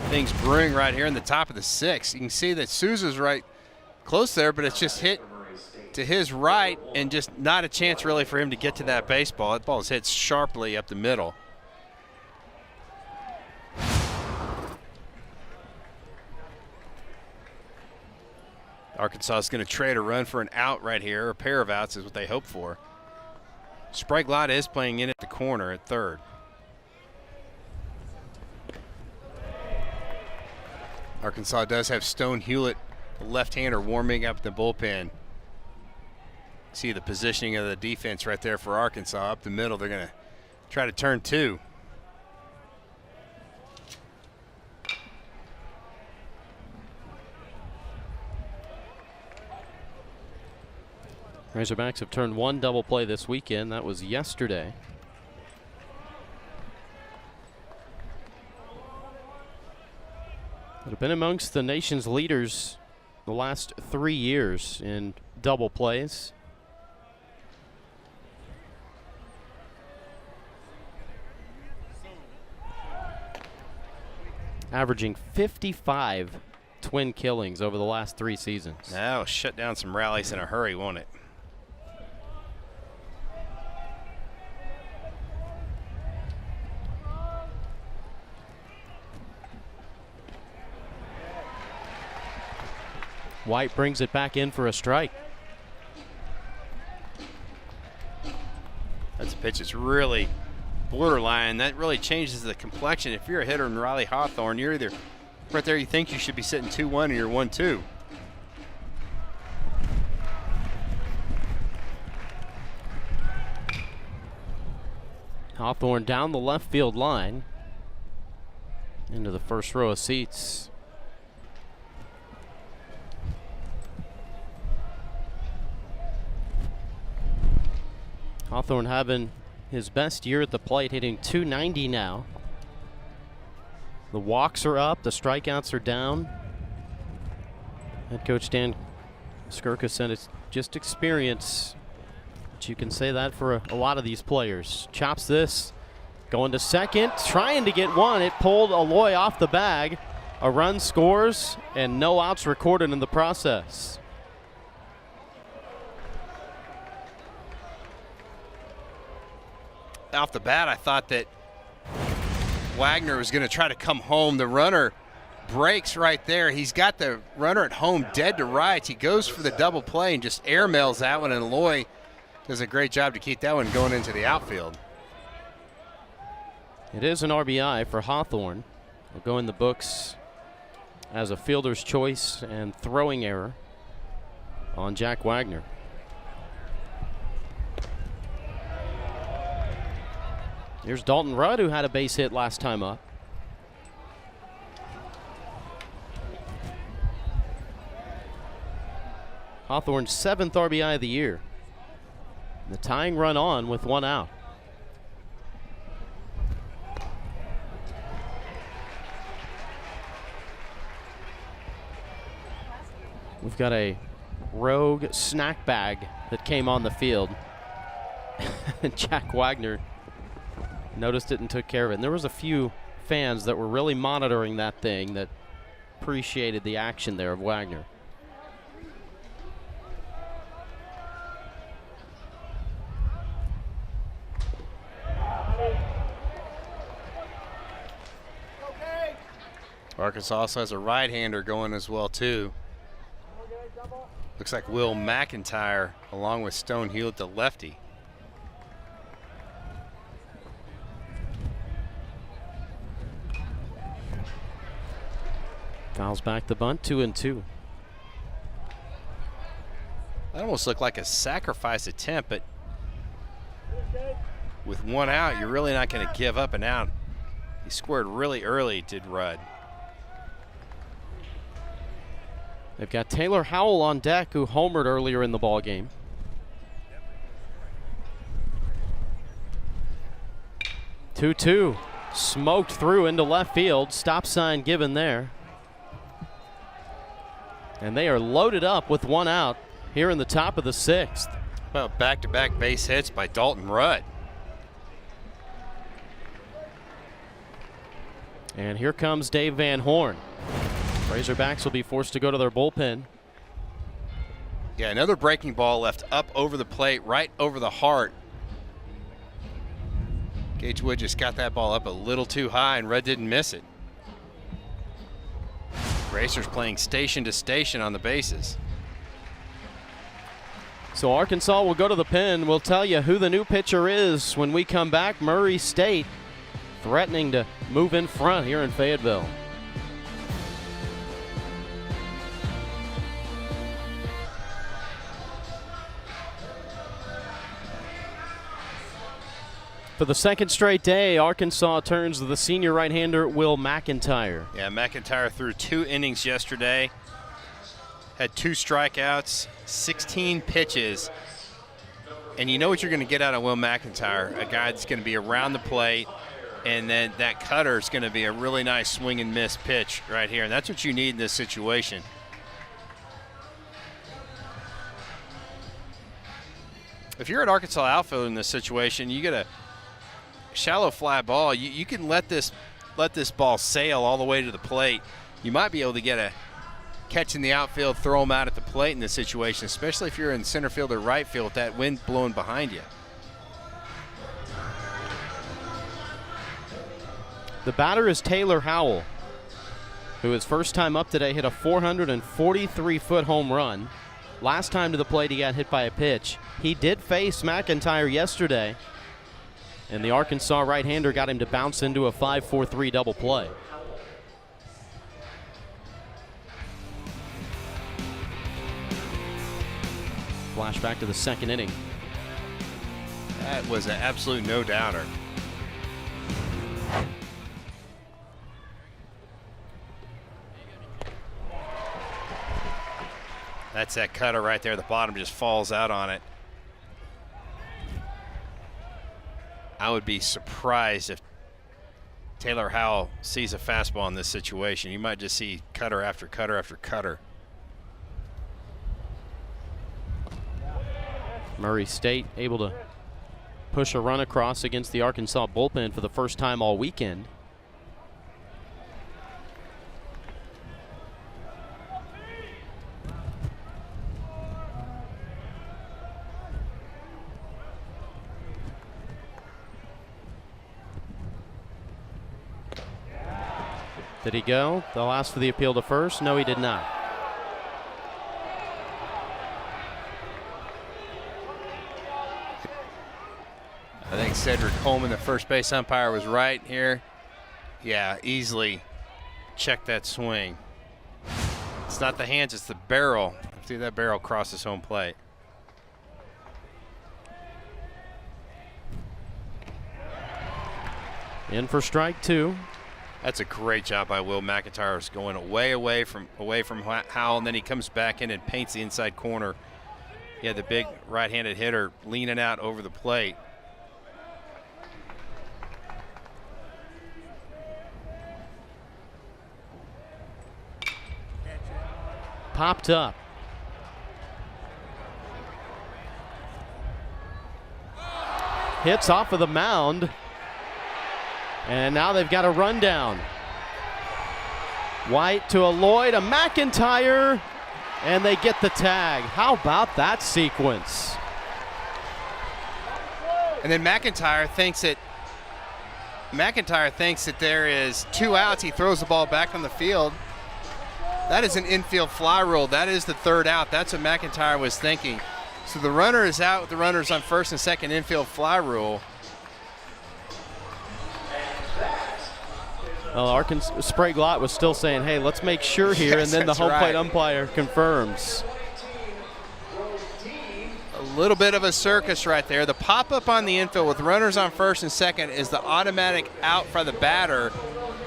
things brewing right here in the top of the 6th. You can see that Souza's right close there, but it's just hit to his right and just not a chance really for him to get to that baseball. That ball is hit sharply up the middle. Arkansas is going to trade a run for an out right here. A pair of outs is what they hope for. Sprague Lott is playing in at the corner at third. Arkansas does have Stone Hewlett, the left-hander, warming up the bullpen. See the positioning of the defense right there for Arkansas. Up the middle, they're going to try to turn 2. Razorbacks have turned 1 double play this weekend. That was yesterday. Would have been amongst the nation's leaders the last 3 years in double plays. Averaging 55 twin killings over the last 3 seasons. That'll shut down some rallies in a hurry, won't it? White brings it back in for a strike. That's a pitch that's really borderline. That really changes the complexion. If you're a hitter in Riley Hawthorne, you're either right there, you think you should be sitting 2-1 or you're 1-2. Hawthorne down the left field line into the first row of seats. Hawthorne having his best year at the plate, hitting .290 now. The walks are up, the strikeouts are down. Head coach Dan Skirka said it's just experience. But you can say that for a lot of these players. Chops this, going to second, trying to get one. It pulled Aloy off the bag. A run scores, and no outs recorded in the process. Off the bat, I thought that Wagner was going to try to come home. The runner breaks right there. He's got the runner at home dead to rights. He goes for the double play and just airmails that one, and Aloy does a great job to keep that one going into the outfield. It is an RBI for Hawthorne. Will go in the books as a fielder's choice and throwing error on Jack Wagner. Here's Dalton Rudd, who had a base hit last time up. Hawthorne's 7th RBI of the year. The tying run on with 1 out. We've got a rogue snack bag that came on the field. Jack Wagner noticed it and took care of it. And there was a few fans that were really monitoring that thing that appreciated the action there of Wagner. Arkansas also has a right-hander going as well, too. Looks like Will McEntire along with Stone Hewlett, the lefty. Fouls back the bunt, 2-2. That almost looked like a sacrifice attempt, but with 1 out, you're really not going to give up an out. He scored really early, did Rudd. They've got Taylor Howell on deck, who homered earlier in the ball game. Two-two, smoked through into left field. Stop sign given there. And they are loaded up with 1 out here in the top of the 6th. Well, back-to-back base hits by Dalton Rudd. And here comes Dave Van Horn. Razorbacks will be forced to go to their bullpen. Yeah, another breaking ball left up over the plate, right over the heart. Gage Wood just got that ball up a little too high, and Rudd didn't miss it. Racers playing station to station on the bases. So Arkansas will go to the pen. We'll tell you who the new pitcher is when we come back. Murray State threatening to move in front here in Fayetteville. For the 2nd straight day, Arkansas turns to the senior right-hander Will McEntire. Yeah, McEntire threw 2 innings yesterday. Had 2 strikeouts, 16 pitches. And you know what you're going to get out of Will McEntire, a guy that's going to be around the plate, and then that cutter is going to be a really nice swing and miss pitch right here. And that's what you need in this situation. If you're at Arkansas outfield in this situation, you get a shallow fly ball. You can let this ball sail all the way to the plate. You might be able to get a catch in the outfield, throw them out at the plate in this situation, especially if you're in center field or right field with that wind blowing behind you. The batter is Taylor Howell, who his first time up today hit a 443-foot home run. Last time to the plate he got hit by a pitch. He did face McEntire yesterday, and the Arkansas right-hander got him to bounce into a 5-4-3 double play. Flashback to the second inning. That was an absolute no-doubter. That's that cutter right there. The bottom just falls out on it. I would be surprised if Taylor Howell sees a fastball in this situation. You might just see cutter after cutter after cutter. Murray State able to push a run across against the Arkansas bullpen for the first time all weekend. Did he go? They'll ask for the appeal to first. No, he did not. I think Cedric Coleman, the first base umpire, was right here. Yeah, easily check that swing. It's not the hands, it's the barrel. See that barrel crosses home plate. In for strike two. That's a great job by Will McEntire. It's going away from Howell, and then he comes back in and paints the inside corner. He had the big right-handed hitter leaning out over the plate. Popped up. Hits off of the mound. And now they've got a rundown. White to a Lloyd, a McEntire, and they get the tag. How about that sequence? And then McEntire thinks that there is 2 outs. He throws the ball back on the field. That is an infield fly rule. That is the 3rd out. That's what McEntire was thinking. So the runner is out with the runners on first and second, infield fly rule. Well, Arkansas Sprague Lott was still saying, hey, let's make sure here, Yes, and then the home plate right. umpire confirms. A little bit of a circus right there. The pop-up on the infield with runners on first and second is the automatic out for the batter.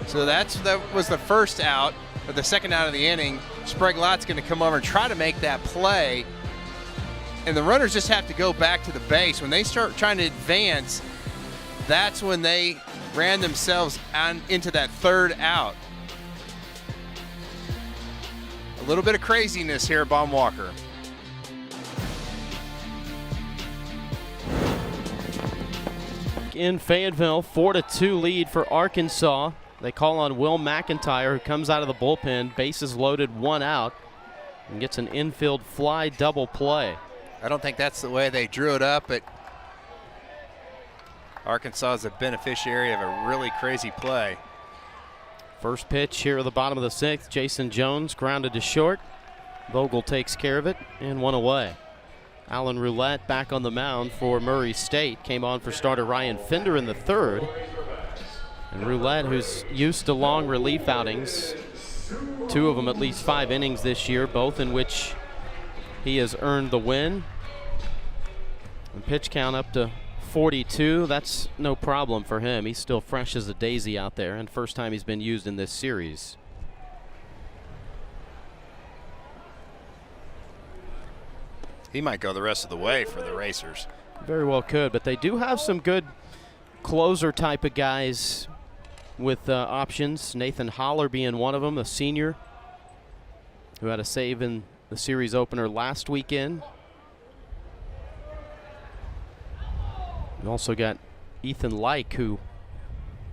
So that was the first out, or the second out of the inning. Sprague Lott's going to come over and try to make that play. And the runners just have to go back to the base. When they start trying to advance, that's when they ran themselves into that 3rd out. A little bit of craziness here at Baum-Walker. In Fayetteville, 4-2 lead for Arkansas. They call on Will McEntire, who comes out of the bullpen, bases loaded, 1 out, and gets an infield fly double play. I don't think that's the way they drew it up, but Arkansas is a beneficiary of a really crazy play. First pitch here at the bottom of the 6th. Jason Jones grounded to short. Vogel takes care of it and 1 away. Alan Roulette back on the mound for Murray State. Came on for starter Ryan Fender in the 3rd. And Roulette, who's used to long relief outings, 2 of them at least 5 innings this year, both in which he has earned the win. And pitch count up to 42. That's no problem for him. He's still fresh as a daisy out there, and first time he's been used in this series. He might go the rest of the way for the Racers. Very well could, but they do have some good closer type of guys with options. Nathan Holler being one of them, a senior who had a save in the series opener last weekend. You've also got Ethan Lyke, who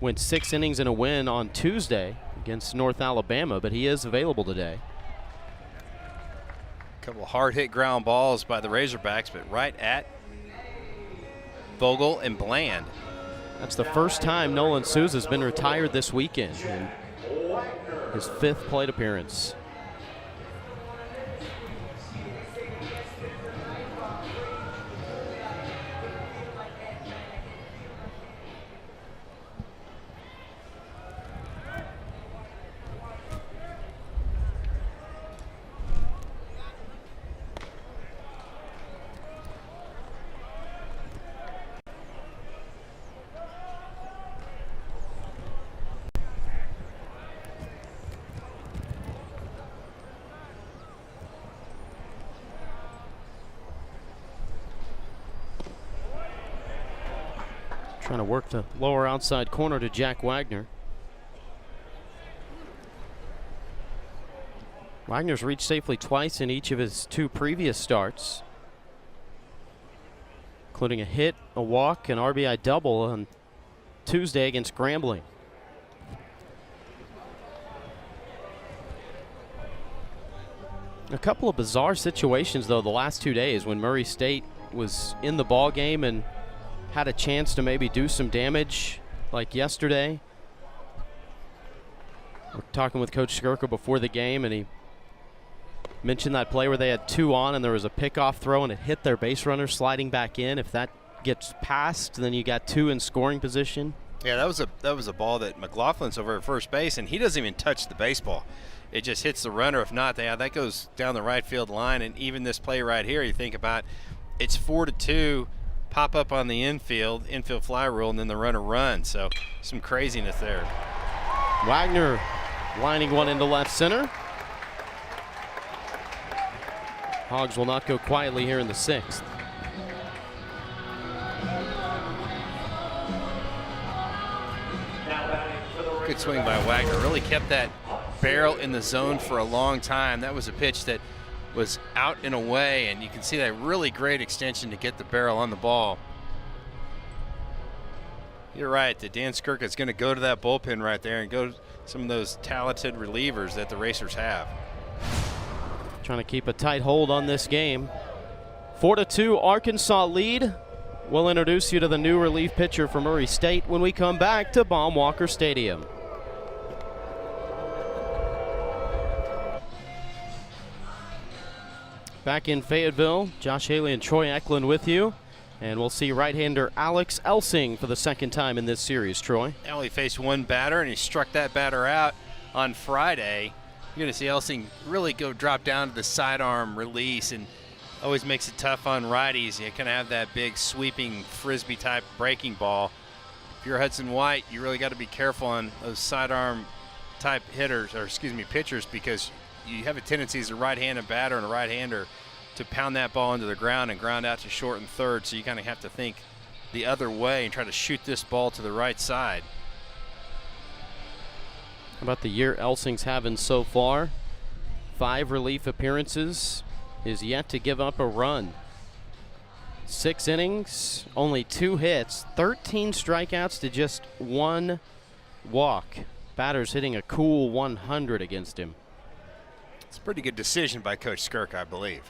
went 6 innings in a win on Tuesday against North Alabama, but he is available today. A couple hard-hit ground balls by the Razorbacks, but right at Vogel and Bland. That's the first time Nolan Souza's been retired this weekend in his 5th plate appearance. Trying to work the lower outside corner to Jack Wagner. Wagner's reached safely twice in each of his 2 previous starts, including a hit, a walk, and RBI double on Tuesday against Grambling. A couple of bizarre situations, though, the last 2 days when Murray State was in the ball game and had a chance to maybe do some damage, like yesterday. We're talking with Coach Skirka before the game, and he mentioned that play where they had 2 on and there was a pickoff throw and it hit their base runner sliding back in. If that gets past, then you got 2 in scoring position. Yeah, that was a ball that McLaughlin's over at first base, and he doesn't even touch the baseball. It just hits the runner. If not, that goes down the right field line. And even this play right here, you think about, it's 4-2. Pop up on the infield fly rule, and then the runner runs. So some craziness there. Wagner lining one into left center. Hogs will not go quietly here in the 6th. Good swing by Wagner. Really kept that barrel in the zone for a long time. That was a pitch that was out and away, and you can see that really great extension to get the barrel on the ball. You're right, that Dan Skirka is going to go to that bullpen right there and go to some of those talented relievers that the Racers have. Trying to keep a tight hold on this game. 4-2 Arkansas lead. We'll introduce you to the new relief pitcher for Murray State when we come back to Baum-Walker Stadium. Back in Fayetteville, Josh Haley and Troy Eklund with you. And we'll see right-hander Alex Elsing for the 2nd time in this series, Troy. He only faced 1 batter, and he struck that batter out on Friday. You're going to see Elsing really go drop down to the sidearm release, and always makes it tough on righties. You kind of have that big sweeping Frisbee-type breaking ball. If you're Hudson White, you really got to be careful on those sidearm-type pitchers, because you have a tendency as a right-handed batter and a right-hander to pound that ball into the ground and ground out to short and third, so you kind of have to think the other way and try to shoot this ball to the right side. How about the year Elsing's having so far? 5 relief appearances, is yet to give up a run. 6 innings, only 2 hits, 13 strikeouts to just 1 walk. Batters hitting a cool 100 against him. It's a pretty good decision by Coach Skirk, I believe.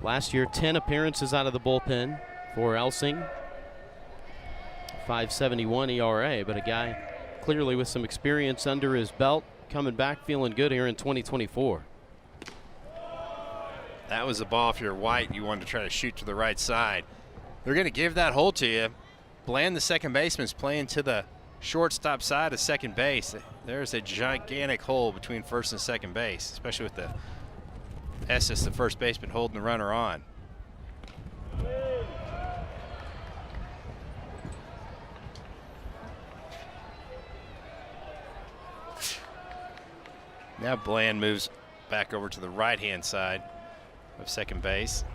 Last year, 10 appearances out of the bullpen for Elsing. 5.71 ERA, but a guy clearly with some experience under his belt, coming back feeling good here in 2024. That was a ball, if you're White, you wanted to try to shoot to the right side. They're going to give that hole to you. Bland, the second baseman, is playing to the shortstop side of second base. There's a gigantic hole between first and second base, especially with the Estes, the first baseman, holding the runner on. Now Bland moves back over to the right-hand side of second base.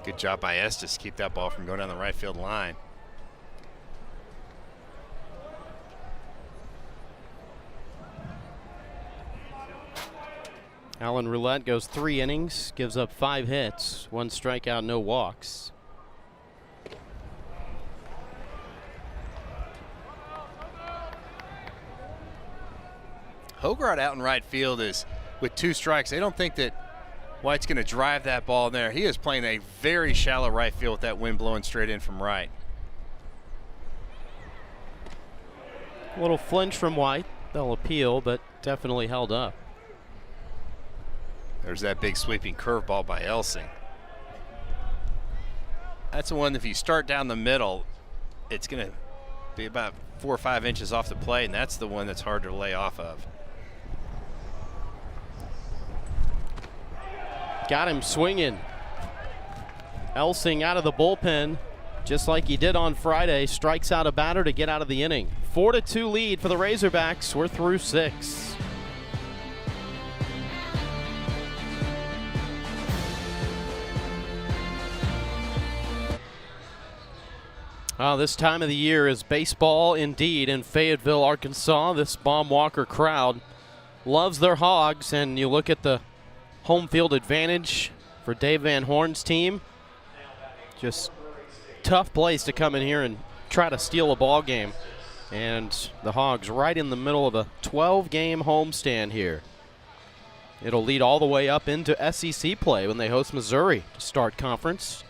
Good job by Estes to keep that ball from going down the right field line. Alan Roulette goes 3 innings, gives up 5 hits, 1 strikeout, no walks. Hogart out in right field is with 2 strikes. They don't think that White's going to drive that ball in there. He is playing a very shallow right field with that wind blowing straight in from right. A little flinch from White. They'll appeal, but definitely held up. There's that big sweeping curveball by Elsing. That's the one, if you start down the middle, it's going to be about 4 or 5 inches off the plate, and that's the one that's hard to lay off of. Got him swinging. Elsing out of the bullpen, just like he did on Friday, strikes out a batter to get out of the inning. 4-2 lead for the Razorbacks. We're through 6. This time of the year is baseball indeed in Fayetteville, Arkansas. This Baum Walker crowd loves their Hogs, and you look at the home field advantage for Dave Van Horn's team. Just tough place to come in here and try to steal a ball game. And the Hogs right in the middle of a 12-game homestand here. It'll lead all the way up into SEC play when they host Missouri to start conference.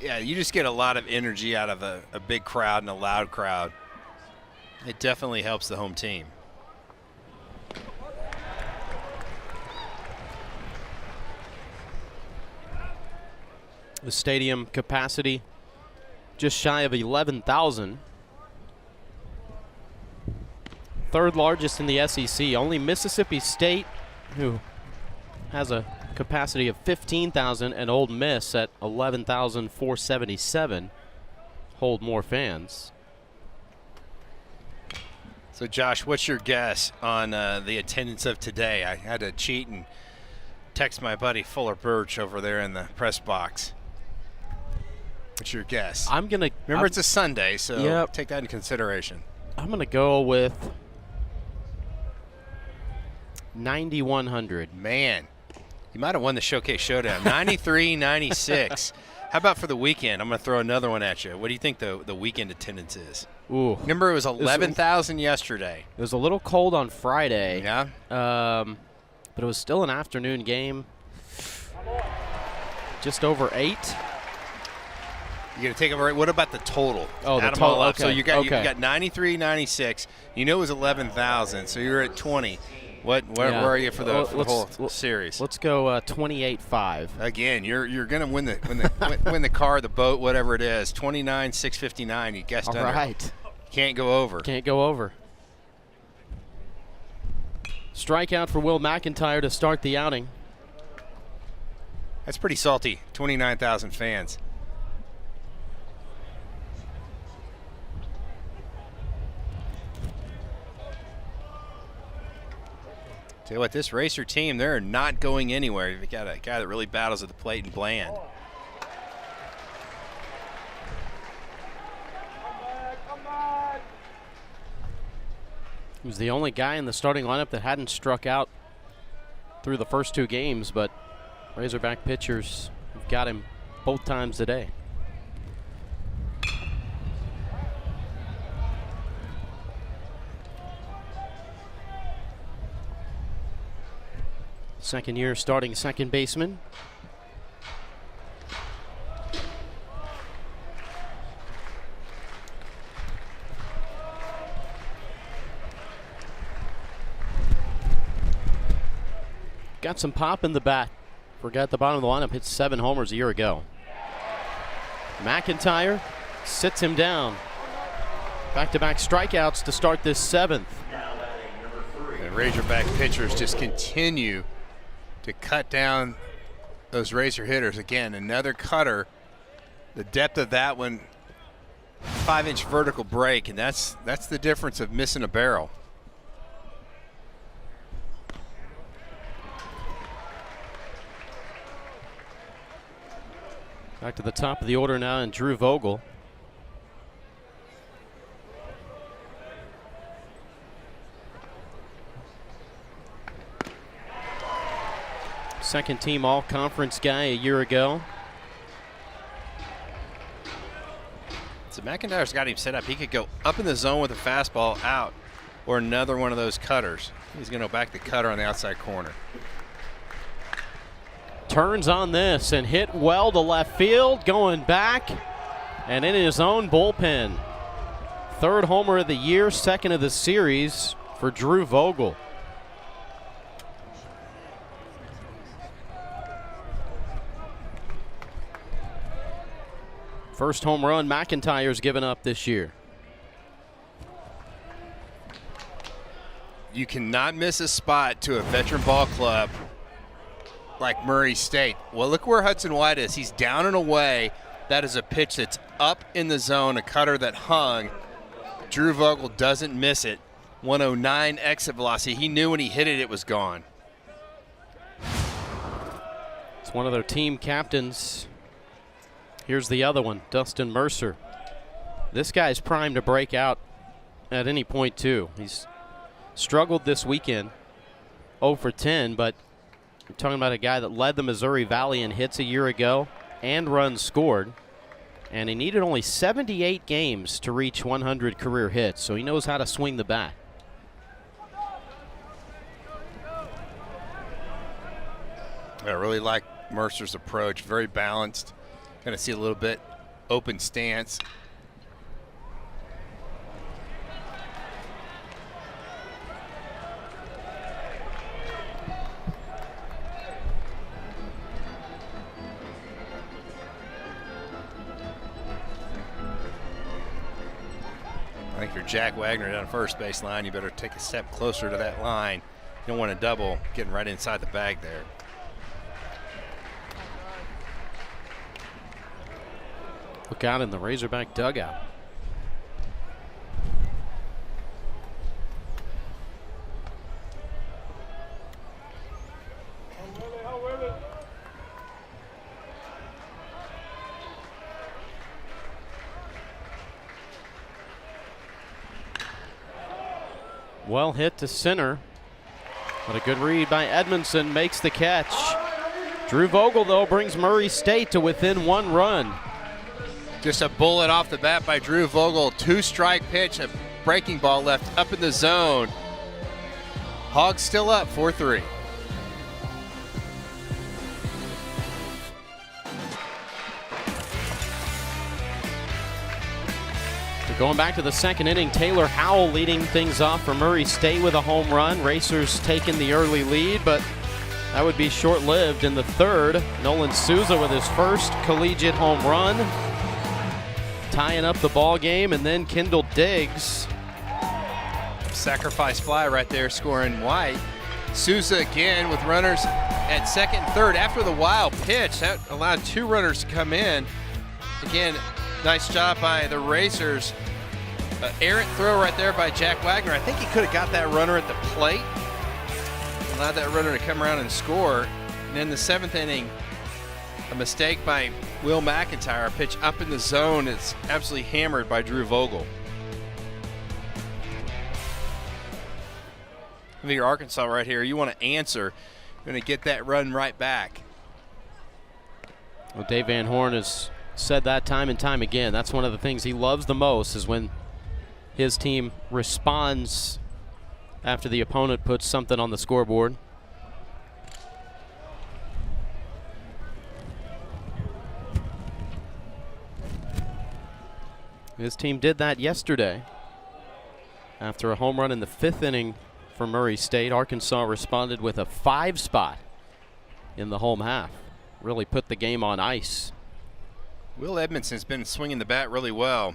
Yeah, you just get a lot of energy out of a big crowd and a loud crowd. It definitely helps the home team. The stadium capacity just shy of 11,000. 3rd largest in the SEC. Only Mississippi State, who has a capacity of 15,000, and Ole Miss at 11,477 hold more fans. So Josh, what's your guess on the attendance of today? I had to cheat and text my buddy Fuller Birch over there in the press box. What's your guess? Remember, it's a Sunday, so take that into consideration. I'm gonna go with 9,100. Man, you might have won the Showcase Showdown. 93-96. How about for the weekend? I'm going to throw another one at you. What do you think the weekend attendance is? Ooh. Remember, it was 11,000 yesterday. It was a little cold on Friday. Yeah. But it was still an afternoon game. Just over 8. You got to take over. What about the total? Oh, the Add them total. all up. Okay. So you got 93-96. You know it was 11,000, so you're at 20. Where are you for the whole series? Let's go 28-5. Again, you're gonna win the car, the boat, whatever it is. 29,659. You guessed under. All right. Can't go over. Can't go over. Strikeout for Will McEntire to start the outing. That's pretty salty. 29,000 fans. Tell you what, this Racer team, they're not going anywhere. You've got a guy that really battles at the plate and Bland. He was the only guy in the starting lineup that hadn't struck out through the first 2 games, but Razorback pitchers have got him both times today. Second year starting second baseman. Got some pop in the bat. Forgot the bottom of the lineup, hit 7 homers a year ago. McEntire sits him down. Back-to-back strikeouts to start this 7th. And Razorback pitchers just continue to cut down those Razor hitters. Again, another cutter. The depth of that one, 5-inch vertical break, and that's the difference of missing a barrel. Back to the top of the order now, and Drew Vogel. Second team all-conference guy a year ago. So McEntire's got him set up. He could go up in the zone with a fastball out, or another one of those cutters. He's going to go back the cutter on the outside corner. Turns on this and hit well to left field, going back and in his own bullpen. Third homer of the year, second of the series for Drew Vogel. First home run McEntire's given up this year. You cannot miss a spot to a veteran ball club like Murray State. Well, look where Hudson White is. He's down and away. That is a pitch that's up in the zone, a cutter that hung. Drew Vogel doesn't miss it. 109 exit velocity. He knew when he hit it, it was gone. It's one of their team captains. Here's the other one, Dustin Mercer. This guy's primed to break out at any point, too. He's struggled this weekend, 0 for 10, but you're talking about a guy that led the Missouri Valley in hits a year ago and runs scored, and he needed only 78 games to reach 100 career hits, so he knows how to swing the bat. I really like Mercer's approach, very balanced. Going to see a little bit open stance. I think if you're Jack Wagner down first base line, you better take a step closer to that line. You don't want to double, getting right inside the bag there. Look out in the Razorback dugout. Well hit to center, but a good read by Edmondson makes the catch. Drew Vogel, though, brings Murray State to within 1 run. Just a bullet off the bat by Drew Vogel. 2-strike pitch, a breaking ball left up in the zone. Hogs still up 4-3. Going back to the second inning, Taylor Howell leading things off for Murray State with a home run. Racers taking the early lead, but that would be short-lived in the third. Nolan Souza with his first collegiate home run, tying up the ball game, and then Kendall Diggs. Sacrifice fly right there, scoring White. Souza again with runners at second and third after the wild pitch. That allowed 2 runners to come in. Again, nice job by the Racers. Errant throw right there by Jack Wagner. I think he could have got that runner at the plate, allowed that runner to come around and score. And in the 7th inning, a mistake by Will McEntire, a pitch up in the zone. It's absolutely hammered by Drew Vogel. If you're Arkansas right here, you want to answer. You're going to get that run right back. Well, Dave Van Horn has said that time and time again. That's one of the things he loves the most, is when his team responds after the opponent puts something on the scoreboard. His team did that yesterday. After a home run in the 5th inning for Murray State, Arkansas responded with a 5 spot in the home half. Really put the game on ice. Will Edmondson's been swinging the bat really well.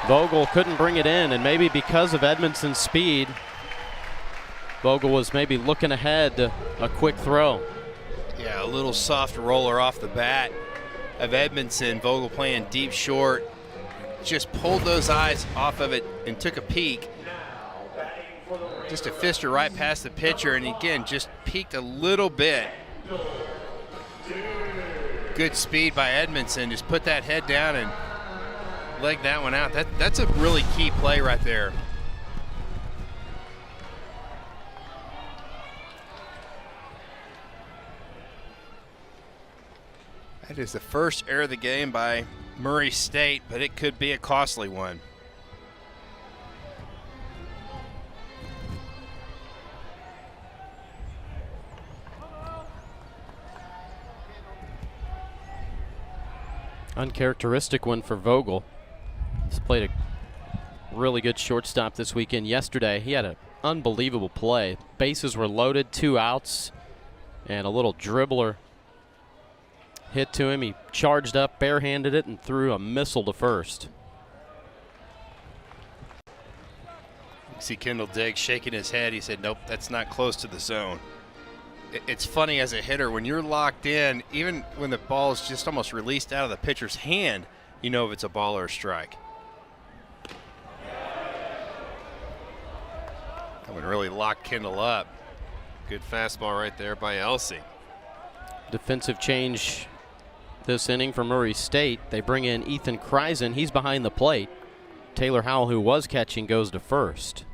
Vogel couldn't bring it in, and maybe because of Edmondson's speed, Vogel was maybe looking ahead to a quick throw. Yeah, a little soft roller off the bat of Edmondson. Vogel playing deep short. just pulled those eyes off of it and took a peek. Just a fister right past the pitcher, and again, just peeked a little bit. Good speed by Edmondson. Just put that head down and leg that one out. That's a really key play right there. That is the first error of the game by Murray State, but it could be a costly one. Uncharacteristic one for Vogel. He's played a really good shortstop this weekend. Yesterday, he had an unbelievable play. Bases were loaded, 2 outs, and a little dribbler hit to him. He charged up, barehanded it, and threw a missile to first. You see Kendall Diggs shaking his head. He said, nope, that's not close to the zone. It's funny as a hitter, when you're locked in, even when the ball is just almost released out of the pitcher's hand, you know if it's a ball or a strike. That one really locked Kendall up. Good fastball right there by Elsing. Defensive change this inning for Murray State. They bring in Ethan Kreisen. He's behind the plate. Taylor Howell, who was catching, goes to first.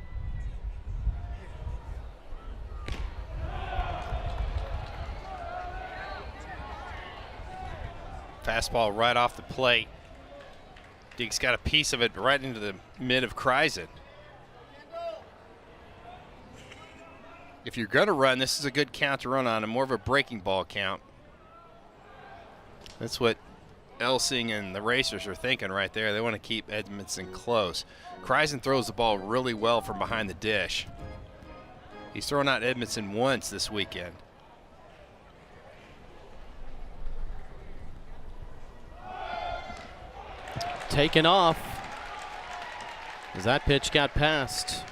Fastball right off the plate. Diggs got a piece of it right into the mid of Kreisen. If you're going to run, this is a good count to run on, and more of a breaking ball count. That's what Elsing and the Racers are thinking right there. They want to keep Edmondson close. Kreisen throws the ball really well from behind the dish. He's thrown out Edmondson once this weekend. Taken off as that pitch got past.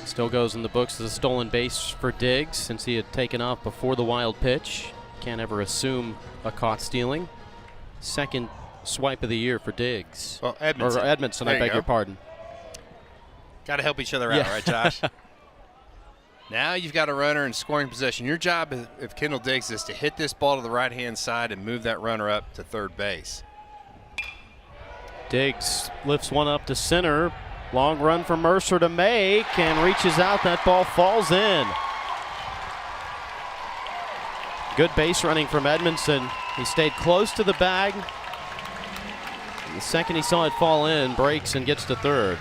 Still goes in the books as a stolen base for Diggs since he had taken off before the wild pitch. Can't ever assume a caught stealing. Second swipe of the year for Diggs. Well, Edmondson. Or Edmondson, I beg your pardon. Got to help each other out, right, Josh? Now you've got a runner in scoring position. Your job if Kendall Diggs is to hit this ball to the right-hand side and move that runner up to third base. Diggs lifts one up to center. Long run for Mercer to make and reaches out. That ball falls in. Good base running from Edmondson. He stayed close to the bag. The second he saw it fall in, breaks and gets to third.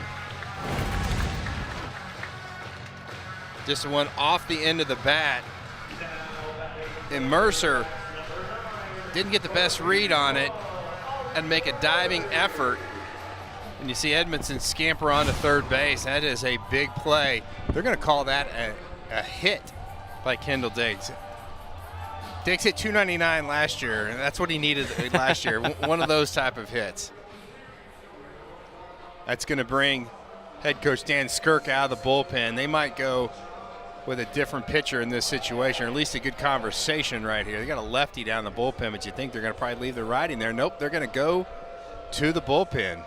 Just one off the end of the bat. And Mercer didn't get the best read on it and make a diving effort. And you see Edmondson scamper onto third base. That is a big play. They're going to call that a hit by Kendall Diggs. Diggs hit 299 last year, and that's what he needed last year. One of those type of hits. That's going to bring head coach Dan Skirk out of the bullpen. They might go with a different pitcher in this situation, or at least a good conversation right here. They got a lefty down the bullpen, but you think they're going to probably leave the righty in there. Nope, they're going to go to the bullpen.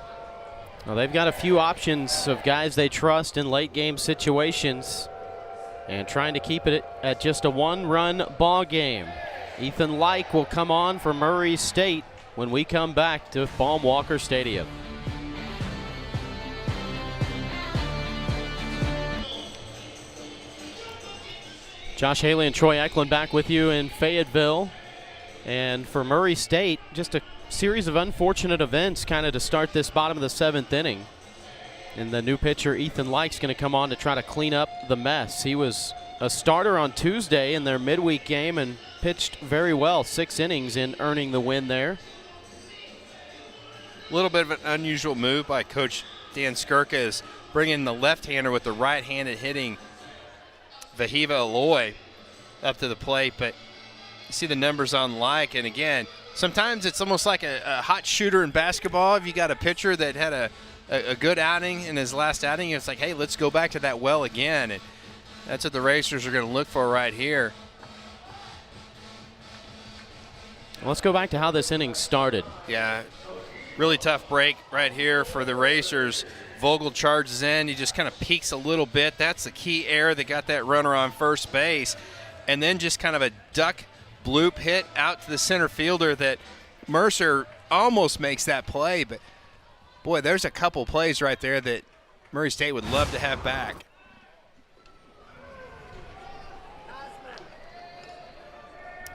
Well, they've got a few options of guys they trust in late game situations and trying to keep it at just a one-run ball game. Ethan Like will come on for Murray State when we come back to Baum Walker Stadium. Josh Haley and Troy Eklund back with you in Fayetteville. And for Murray State, just a series of unfortunate events kind of to start this bottom of the seventh inning. And the new pitcher, Ethan Like's going to come on to try to clean up the mess. He was a starter on Tuesday in their midweek game and pitched very well, 6 innings in earning the win there. A little bit of an unusual move by Coach Dan Skirka is bringing the left-hander with the right-handed hitting Vahiva Aloy up to the plate, but you see the numbers on Like, and again, sometimes it's almost like a hot shooter in basketball. If you got a pitcher that had a good outing in his last outing, it's like, hey, let's go back to that well again. And that's what the Racers are going to look for right here. Let's go back to how this inning started. Yeah, really tough break right here for the Racers. Vogel charges in. He just kind of peeks a little bit. That's the key error that got that runner on first base. And then just kind of a duck bloop hit out to the center fielder that Mercer almost makes that play. But, boy, there's a couple plays right there that Murray State would love to have back.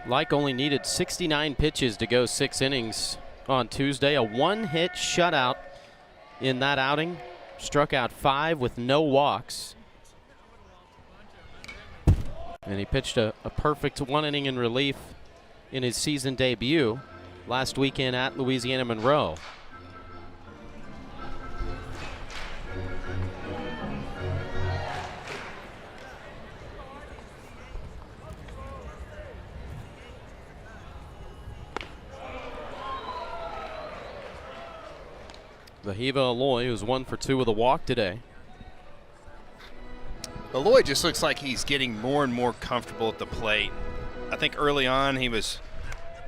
Like only needed 69 pitches to go 6 innings on Tuesday. A one-hit shutout in that outing. Struck out 5 with no walks. And he pitched a perfect 1 inning in relief in his season debut last weekend at Louisiana Monroe. Vahiva Aloy, who's 1 for 2 with a walk today. Aloy just looks like he's getting more and more comfortable at the plate. I think early on he was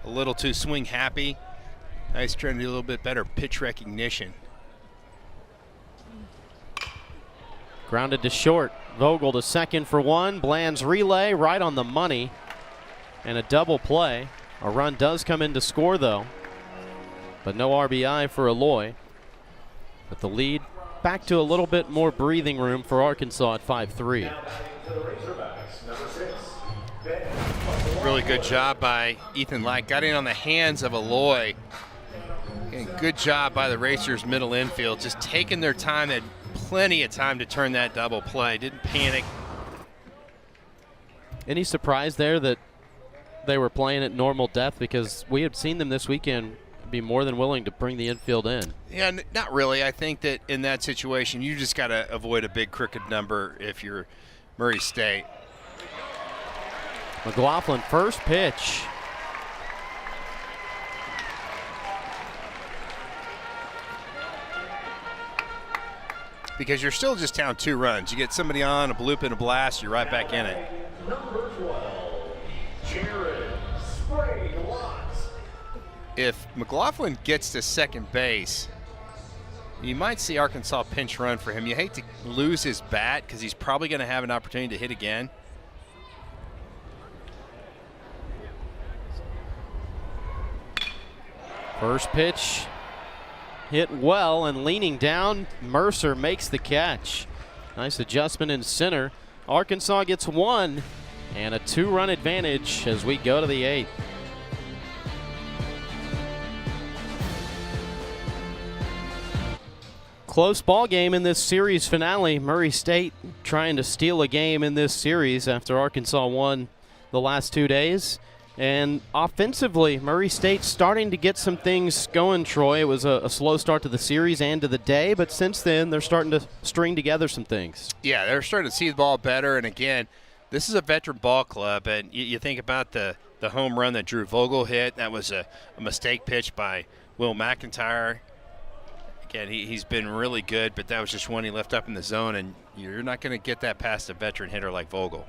a little too swing happy. Now he's trying to do a little bit better pitch recognition. Grounded to short. Vogel to second for 1. Bland's relay right on the money. And a double play. A run does come in to score, though. But no RBI for Aloy. But the lead back to a little bit more breathing room for Arkansas at 5-3. Really good job by Ethan Light. Got in on the hands of Aloy. And good job by the Racers middle infield. Just taking their time. They had plenty of time to turn that double play. Didn't panic. Any surprise there that they were playing at normal depth? Because we had seen them this weekend be more than willing to bring the infield in. Yeah, not really. I think that in that situation, you just got to avoid a big crooked number if you're Murray State. McLaughlin, first pitch. Because you're still just down 2 runs. You get somebody on, a bloop and a blast, you're right back in it. Number 12, Jared Spray-Watts. If McLaughlin gets to second base, you might see Arkansas pinch run for him. You hate to lose his bat because he's probably going to have an opportunity to hit again. First pitch hit well, and leaning down, Mercer makes the catch. Nice adjustment in center. Arkansas gets 1 and a 2-run advantage as we go to the 8th. Close ball game in this series finale. Murray State trying to steal a game in this series after Arkansas won the last 2 days. And offensively, Murray State starting to get some things going, Troy. It was a slow start to the series and to the day, but since then they're starting to string together some things. Yeah, they're starting to see the ball better. And again, this is a veteran ball club. And you think about the home run that Drew Vogel hit. That was a mistake pitch by Will McEntire. Again, he's been really good, but that was just one he left up in the zone, and you're not going to get that past a veteran hitter like Vogel.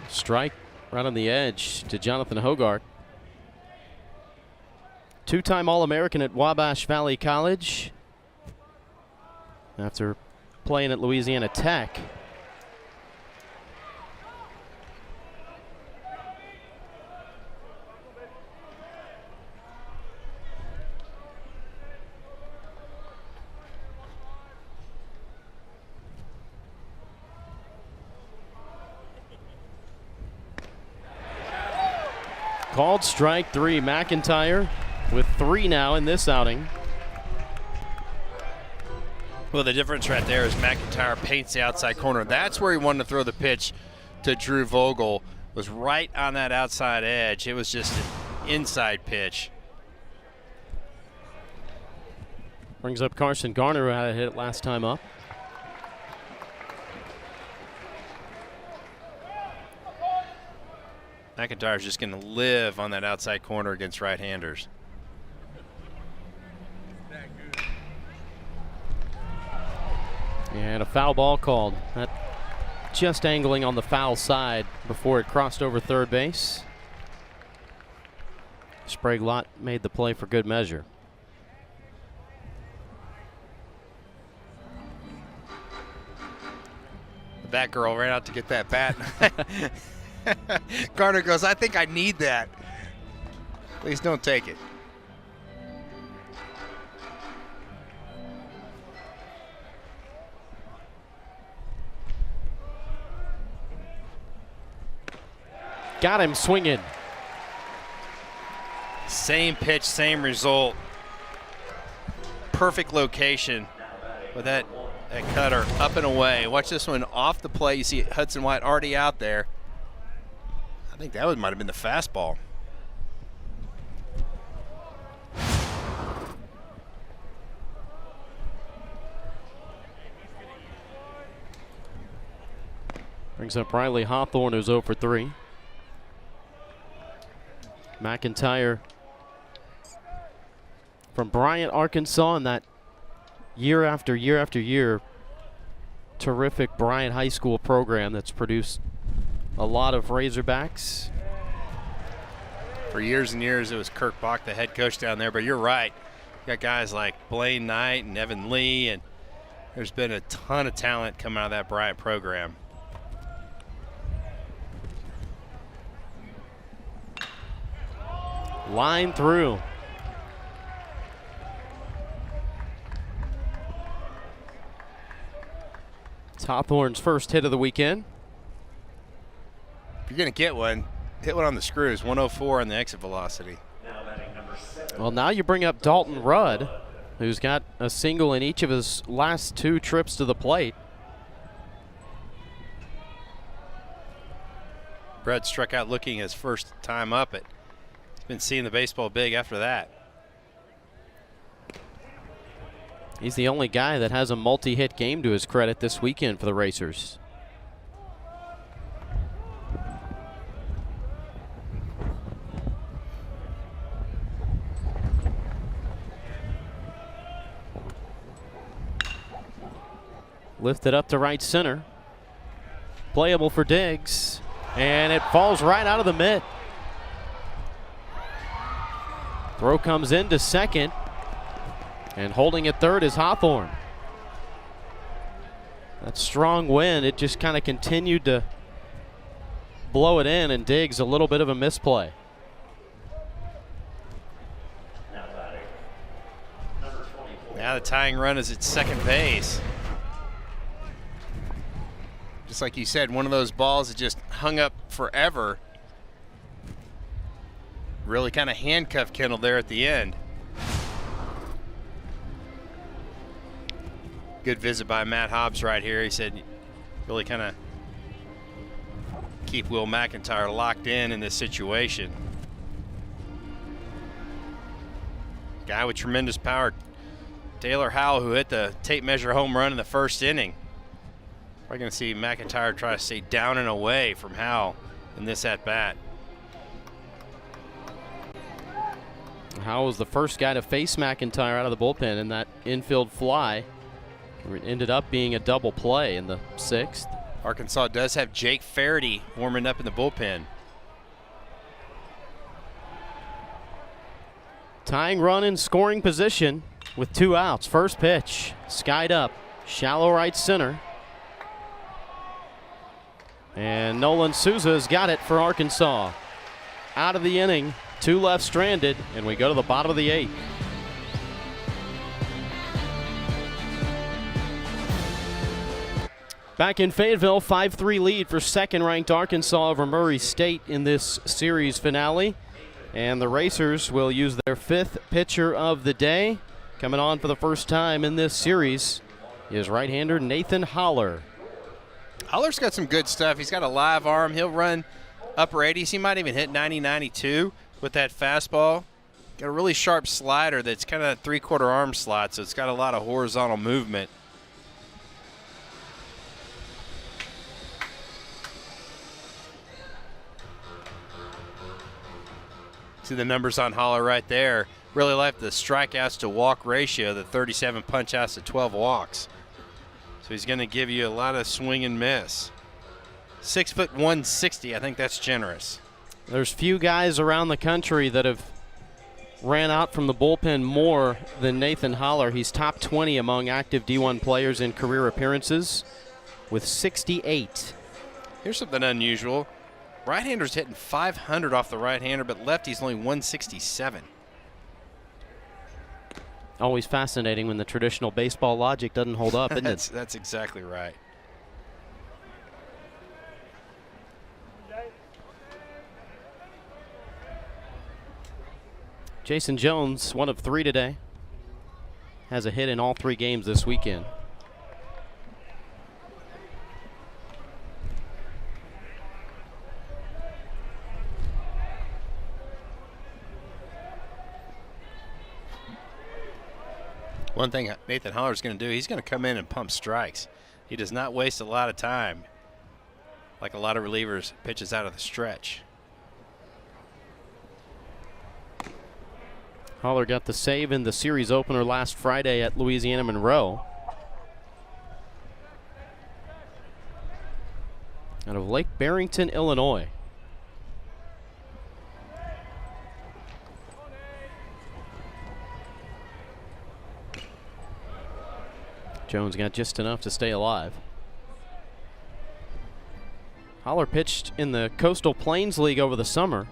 Strike right on the edge to Jonathan Hogart. 2-time All-American at Wabash Valley College after playing at Louisiana Tech. Called strike 3. McEntire with 3 now in this outing. Well, the difference right there is McEntire paints the outside corner. That's where he wanted to throw the pitch to Drew Vogel. Was right on that outside edge. It was just an inside pitch. Brings up Carson Garner, who had a hit last time up. McEntire's just going to live on that outside corner against right-handers. And a foul ball called. That just angling on the foul side before it crossed over third base. Sprague-Lott made the play for good measure. The bat girl ran out to get that bat. Garner goes, I think I need that. Please don't take it. Got him swinging. Same pitch, same result. Perfect location with that cutter up and away. Watch this one off the plate. You see Hudson White already out there. I think that might have been the fastball. Brings up Riley Hawthorne, who's 0 for 3. McEntire from Bryant, Arkansas, and that year after year after year terrific Bryant High School program that's produced a lot of Razorbacks. For years and years, it was Kirk Bach, the head coach down there, but you're right. You got guys like Blaine Knight and Evan Lee, and there's been a ton of talent coming out of that Bryant program. Line through. It's Hawthorne's first hit of the weekend. If you're going to get one, hit one on the screws. 104 on the exit velocity. Well, now you bring up Dalton Rudd, who's got a single in each of his last 2 trips to the plate. Rudd struck out looking his first time up at. Been seeing the baseball big after that. He's the only guy that has a multi-hit game to his credit this weekend for the Racers. Lifted up to right center. Playable for Diggs, and it falls right out of the mitt. Throw comes into second, and holding at third is Hawthorne. That strong wind, it just kind of continued to blow it in, and Diggs a little bit of a misplay. Now the tying run is at second base. Just like you said, one of those balls that just hung up forever. Really kind of handcuffed Kendall there at the end. Good visit by Matt Hobbs right here. He said really kind of keep Will McEntire locked in this situation. Guy with tremendous power, Taylor Howell, who hit the tape measure home run in the first inning. We're going to see McEntire try to stay down and away from Howell in this at-bat. Howell was the first guy to face McEntire out of the bullpen in that infield fly. It ended up being a double play in the 6th. Arkansas does have Jake Faraday warming up in the bullpen. Tying run in scoring position with 2 outs. First pitch, skied up, shallow right center. And Nolan Souza has got it for Arkansas. Out of the inning, 2 left stranded, and we go to the bottom of the 8th. Back in Fayetteville, 5-3 lead for second-ranked Arkansas over Murray State in this series finale. And the Racers will use their 5th pitcher of the day. Coming on for the first time in this series is right-hander Nathan Holler. Holler's got some good stuff. He's got a live arm. He'll run upper 80s. He might even hit 90-92 with that fastball. Got a really sharp slider that's kind of a 3/4 arm slot, so it's got a lot of horizontal movement. See the numbers on Holler right there. Really like the strikeouts to walk ratio, the 37 punch outs to 12 walks. So he's going to give you a lot of swing and miss. 6 foot 160, I think that's generous. There's few guys around the country that have ran out from the bullpen more than Nathan Holler. He's top 20 among active D1 players in career appearances with 68. Here's something unusual. Right-hander's hitting 500 off the right-hander, but lefty's only 167. Always fascinating when the traditional baseball logic doesn't hold up, isn't it? That's exactly right. Jason Jones, 1 of 3 today, has a hit in all 3 games this weekend. One thing Nathan Holler's going to do, he's going to come in and pump strikes. He does not waste a lot of time like a lot of relievers pitches out of the stretch. Holler got the save in the series opener last Friday at Louisiana Monroe. Out of Lake Barrington, Illinois. Jones got just enough to stay alive. Holler pitched in the Coastal Plains League over the summer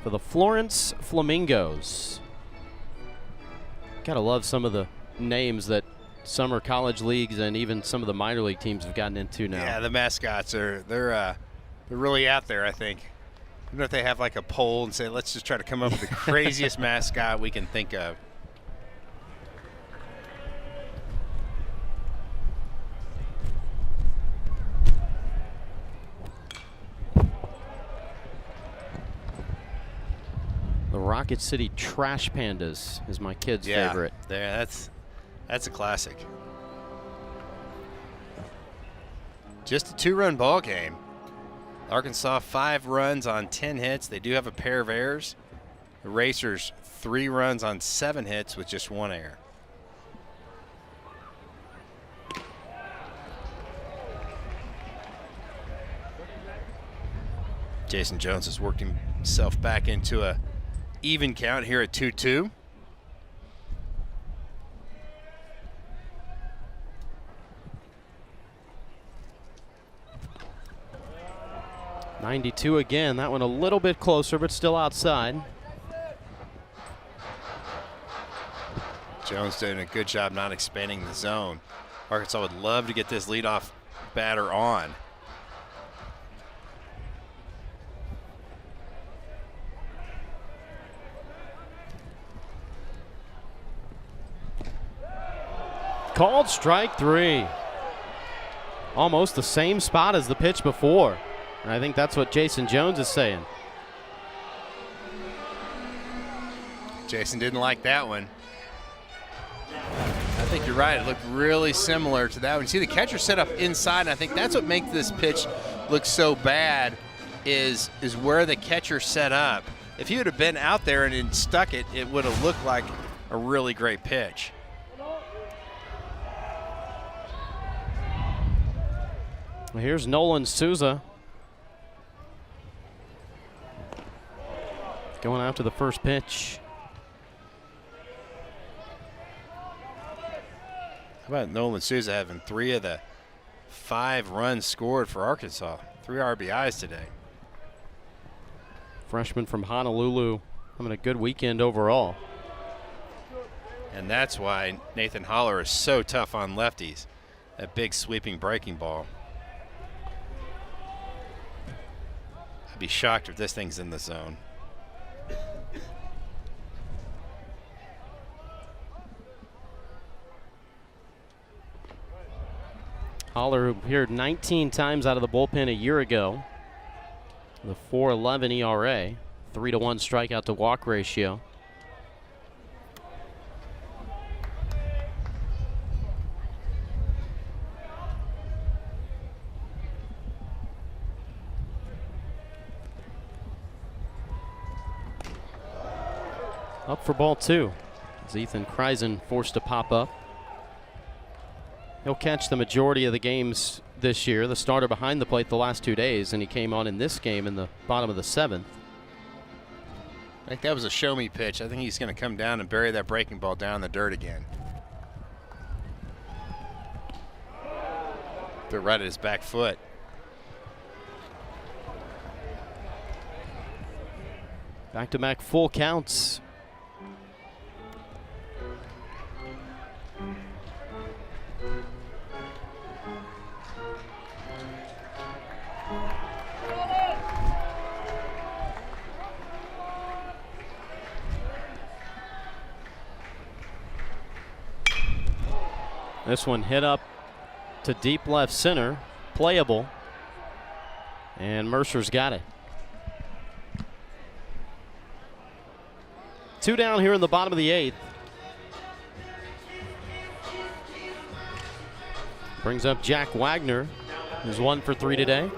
for the Florence Flamingos. Gotta love some of the names that summer college leagues and even some of the minor league teams have gotten into now. Yeah, the mascots they're really out there, I think. I wonder if they have like a poll and say, let's just try to come up with the craziest mascot we can think of. The Rocket City Trash Pandas is my kid's favorite. Yeah, that's a classic. Just a 2-run ball game. Arkansas 5 runs on 10 hits. They do have a pair of errors. The Racers 3 runs on 7 hits with just 1 error. Jason Jones has worked himself back into a even count here at 2-2. .92 again. That one a little bit closer, but still outside. Jones doing a good job not expanding the zone. Arkansas would love to get this leadoff batter on. Called strike 3. Almost the same spot as the pitch before. And I think that's what Jason Jones is saying. Jason didn't like that one. I think you're right. It looked really similar to that one. You see the catcher set up inside, and I think that's what makes this pitch look so bad is where the catcher set up. If he would have been out there and stuck it, it would have looked like a really great pitch. Well, here's Nolan Souza going after the first pitch. How about Nolan Souza having 3 of the 5 runs scored for Arkansas? 3 RBIs today. Freshman from Honolulu having a good weekend overall. And that's why Nathan Holler is so tough on lefties. That big sweeping breaking ball. I'd be shocked if this thing's in the zone. Holler, who appeared 19 times out of the bullpen a year ago, the .411 ERA, 3-1 strikeout to walk ratio. Up for ball 2. As Ethan Kreisen forced to pop up. He'll catch the majority of the games this year. The starter behind the plate the last 2 days, and he came on in this game in the bottom of the 7th. I think that was a show-me pitch. I think he's going to come down and bury that breaking ball down in the dirt again. They're right at his back foot. Back-to-back full counts. This one hit up to deep left center, playable, and Mercer's got it. 2 down here in the bottom of the 8th. Brings up Jack Wagner, who's 1 for 3 today.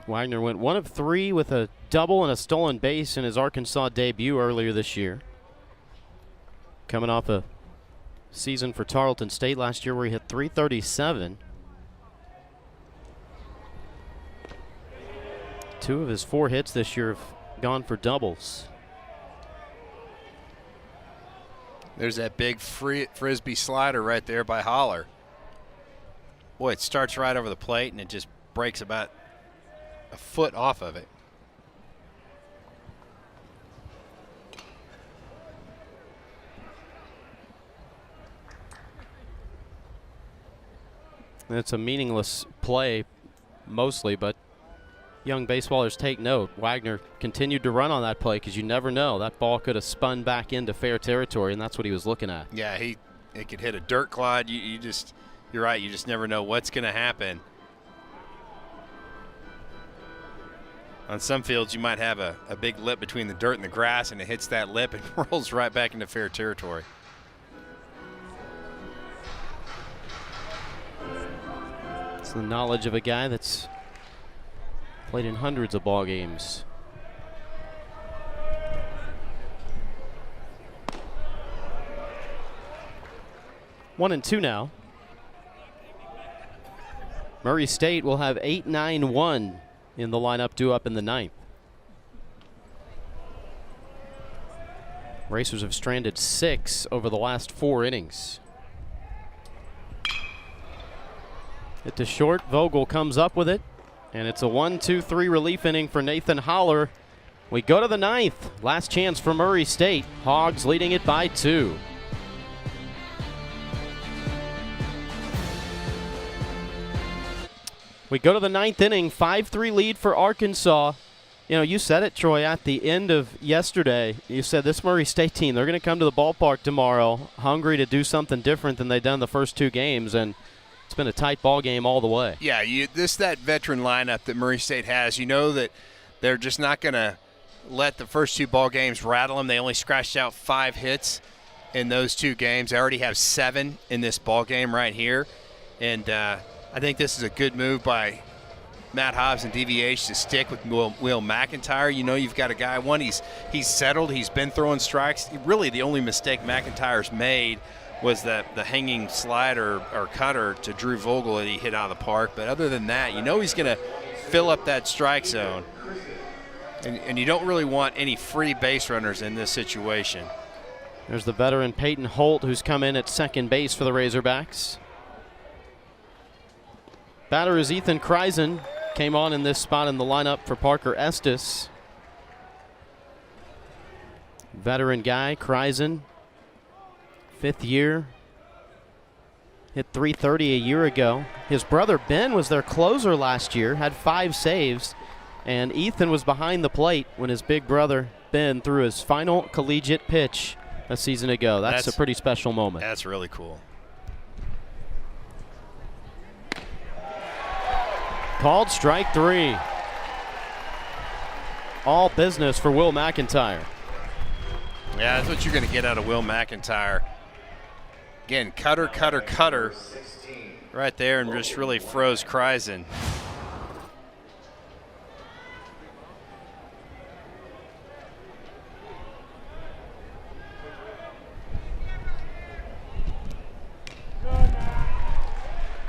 Wagner went 1 of 3 with a double and a stolen base in his Arkansas debut earlier this year. Coming off a season for Tarleton State last year where he hit .337. 2 of his 4 hits this year have gone for doubles. There's that big frisbee slider right there by Holler. Boy, it starts right over the plate and it just breaks about a foot off of it. It's a meaningless play mostly, but young baseballers take note. Wagner continued to run on that play because you never know. That ball could have spun back into fair territory, and that's what he was looking at. Yeah, it could hit a dirt clod. You're right, you just never know what's going to happen. On some fields, you might have a big lip between the dirt and the grass, and it hits that lip and rolls right back into fair territory. It's the knowledge of a guy that's played in hundreds of ball games. One and 2 now. Murray State will have 8-9-1 in the lineup due up in the 9th. Racers have stranded 6 over the last 4 innings. Hit to short. Vogel comes up with it, and it's a 1-2-3 relief inning for Nathan Holler. We go to the 9th. Last chance for Murray State. Hogs leading it by 2. We go to the 9th inning, 5-3 lead for Arkansas. You know, you said it, Troy, at the end of yesterday. You said this Murray State team, they're going to come to the ballpark tomorrow hungry to do something different than they've done the first 2 games, and it's been a tight ball game all the way. Yeah, that veteran lineup that Murray State has, you know that they're just not going to let the first 2 ball games rattle them. They only scratched out 5 hits in those 2 games. They already have 7 in this ball game right here, and I think this is a good move by Matt Hobbs and DVH to stick with Will McEntire. You know, you've got a guy, he's settled, he's been throwing strikes. Really the only mistake McEntire's made was the hanging slider or cutter to Drew Vogel that he hit out of the park. But other than that, you know he's going to fill up that strike zone. And you don't really want any free base runners in this situation. There's the veteran Peyton Holt, who's come in at second base for the Razorbacks. Batter is Ethan Kreisen. Came on in this spot in the lineup for Parker Estes. Veteran guy, Kreisen. 5th year. Hit .330 a year ago. His brother Ben was their closer last year, had 5 saves. And Ethan was behind the plate when his big brother Ben threw his final collegiate pitch a season ago. That's a pretty special moment. That's really cool. Called strike 3. All business for Will McEntire. Yeah, that's what you're going to get out of Will McEntire. Again, cutter right there, and just really froze Kreisen.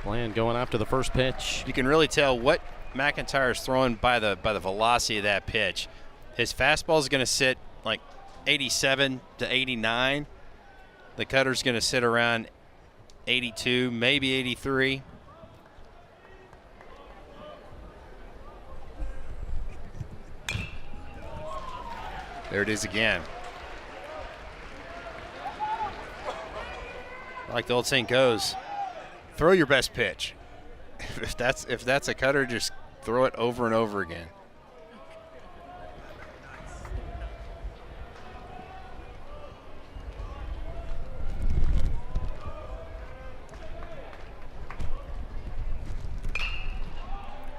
Bland going after the first pitch. You can really tell what McEntire is throwing by the velocity of that pitch. His fastball is going to sit like 87 to 89. The cutter's going to sit around 82, maybe 83. There it is again. Like the old saying goes, throw your best pitch. If that's a cutter, just throw it over and over again.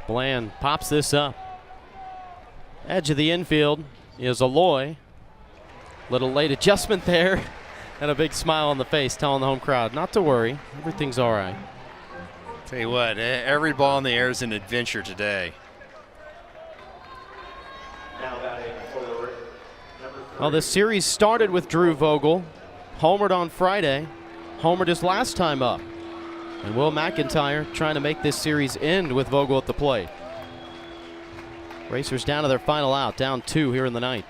Bland pops this up. Edge of the infield is Aloy. Little late adjustment there. And a big smile on the face telling the home crowd not to worry. Everything's all right. Tell you what, every ball in the air is an adventure today. Well, this series started with Drew Vogel. Homered on Friday. Homered his last time up. And Will McEntire trying to make this series end with Vogel at the plate. Racers down to their final out, down 2 here in the ninth.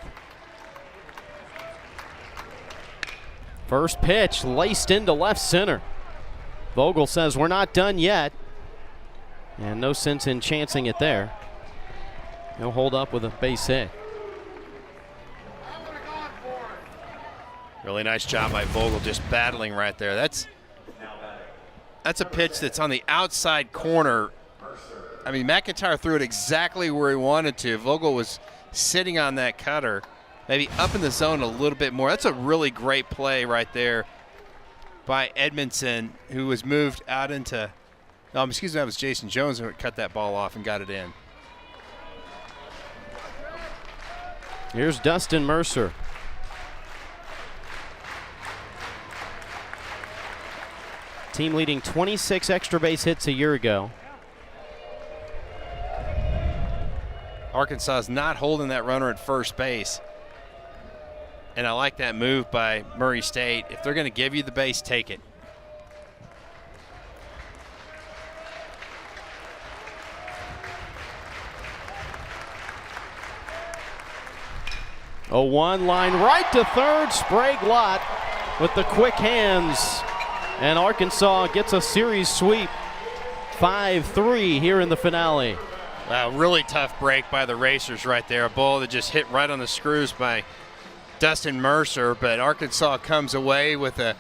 First pitch laced into left center. Vogel says we're not done yet. And no sense in chancing it there. He'll hold up with a base hit. Really nice job by Vogel just battling right there. That's a pitch that's on the outside corner. I mean, McEntire threw it exactly where he wanted to. Vogel was sitting on that cutter, maybe up in the zone a little bit more. That's a really great play right there by Edmondson, who was moved out into, excuse me, that was Jason Jones who cut that ball off and got it in. Here's Dustin Mercer. Team leading 26 extra base hits a year ago. Arkansas is not holding that runner at first base. And I like that move by Murray State. If they're going to give you the base, take it. A one line right to third. Sprague Lott with the quick hands. And Arkansas gets a series sweep. 5-3 here in the finale. Wow, really tough break by the Racers right there. A ball that just hit right on the screws by Dustin Mercer, but Arkansas comes away with a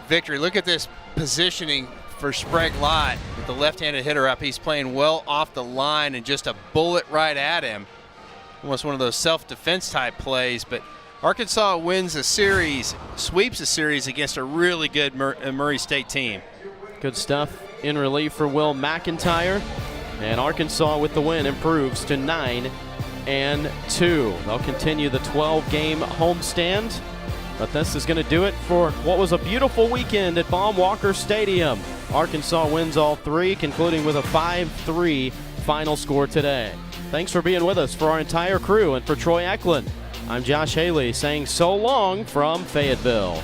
victory. Look at this positioning for Sprague Lott with the left-handed hitter up. He's playing well off the line and just a bullet right at him. Almost one of those self-defense type plays, but Arkansas wins a series, sweeps a series against a really good Murray State team. Good stuff in relief for Will McEntire. And Arkansas with the win improves to 9-2. They'll continue the 12-game homestand. But this is going to do it for what was a beautiful weekend at Baum-Walker Stadium. Arkansas wins all 3, concluding with a 5-3 final score today. Thanks for being with us for our entire crew and for Troy Eklund. I'm Josh Haley saying so long from Fayetteville.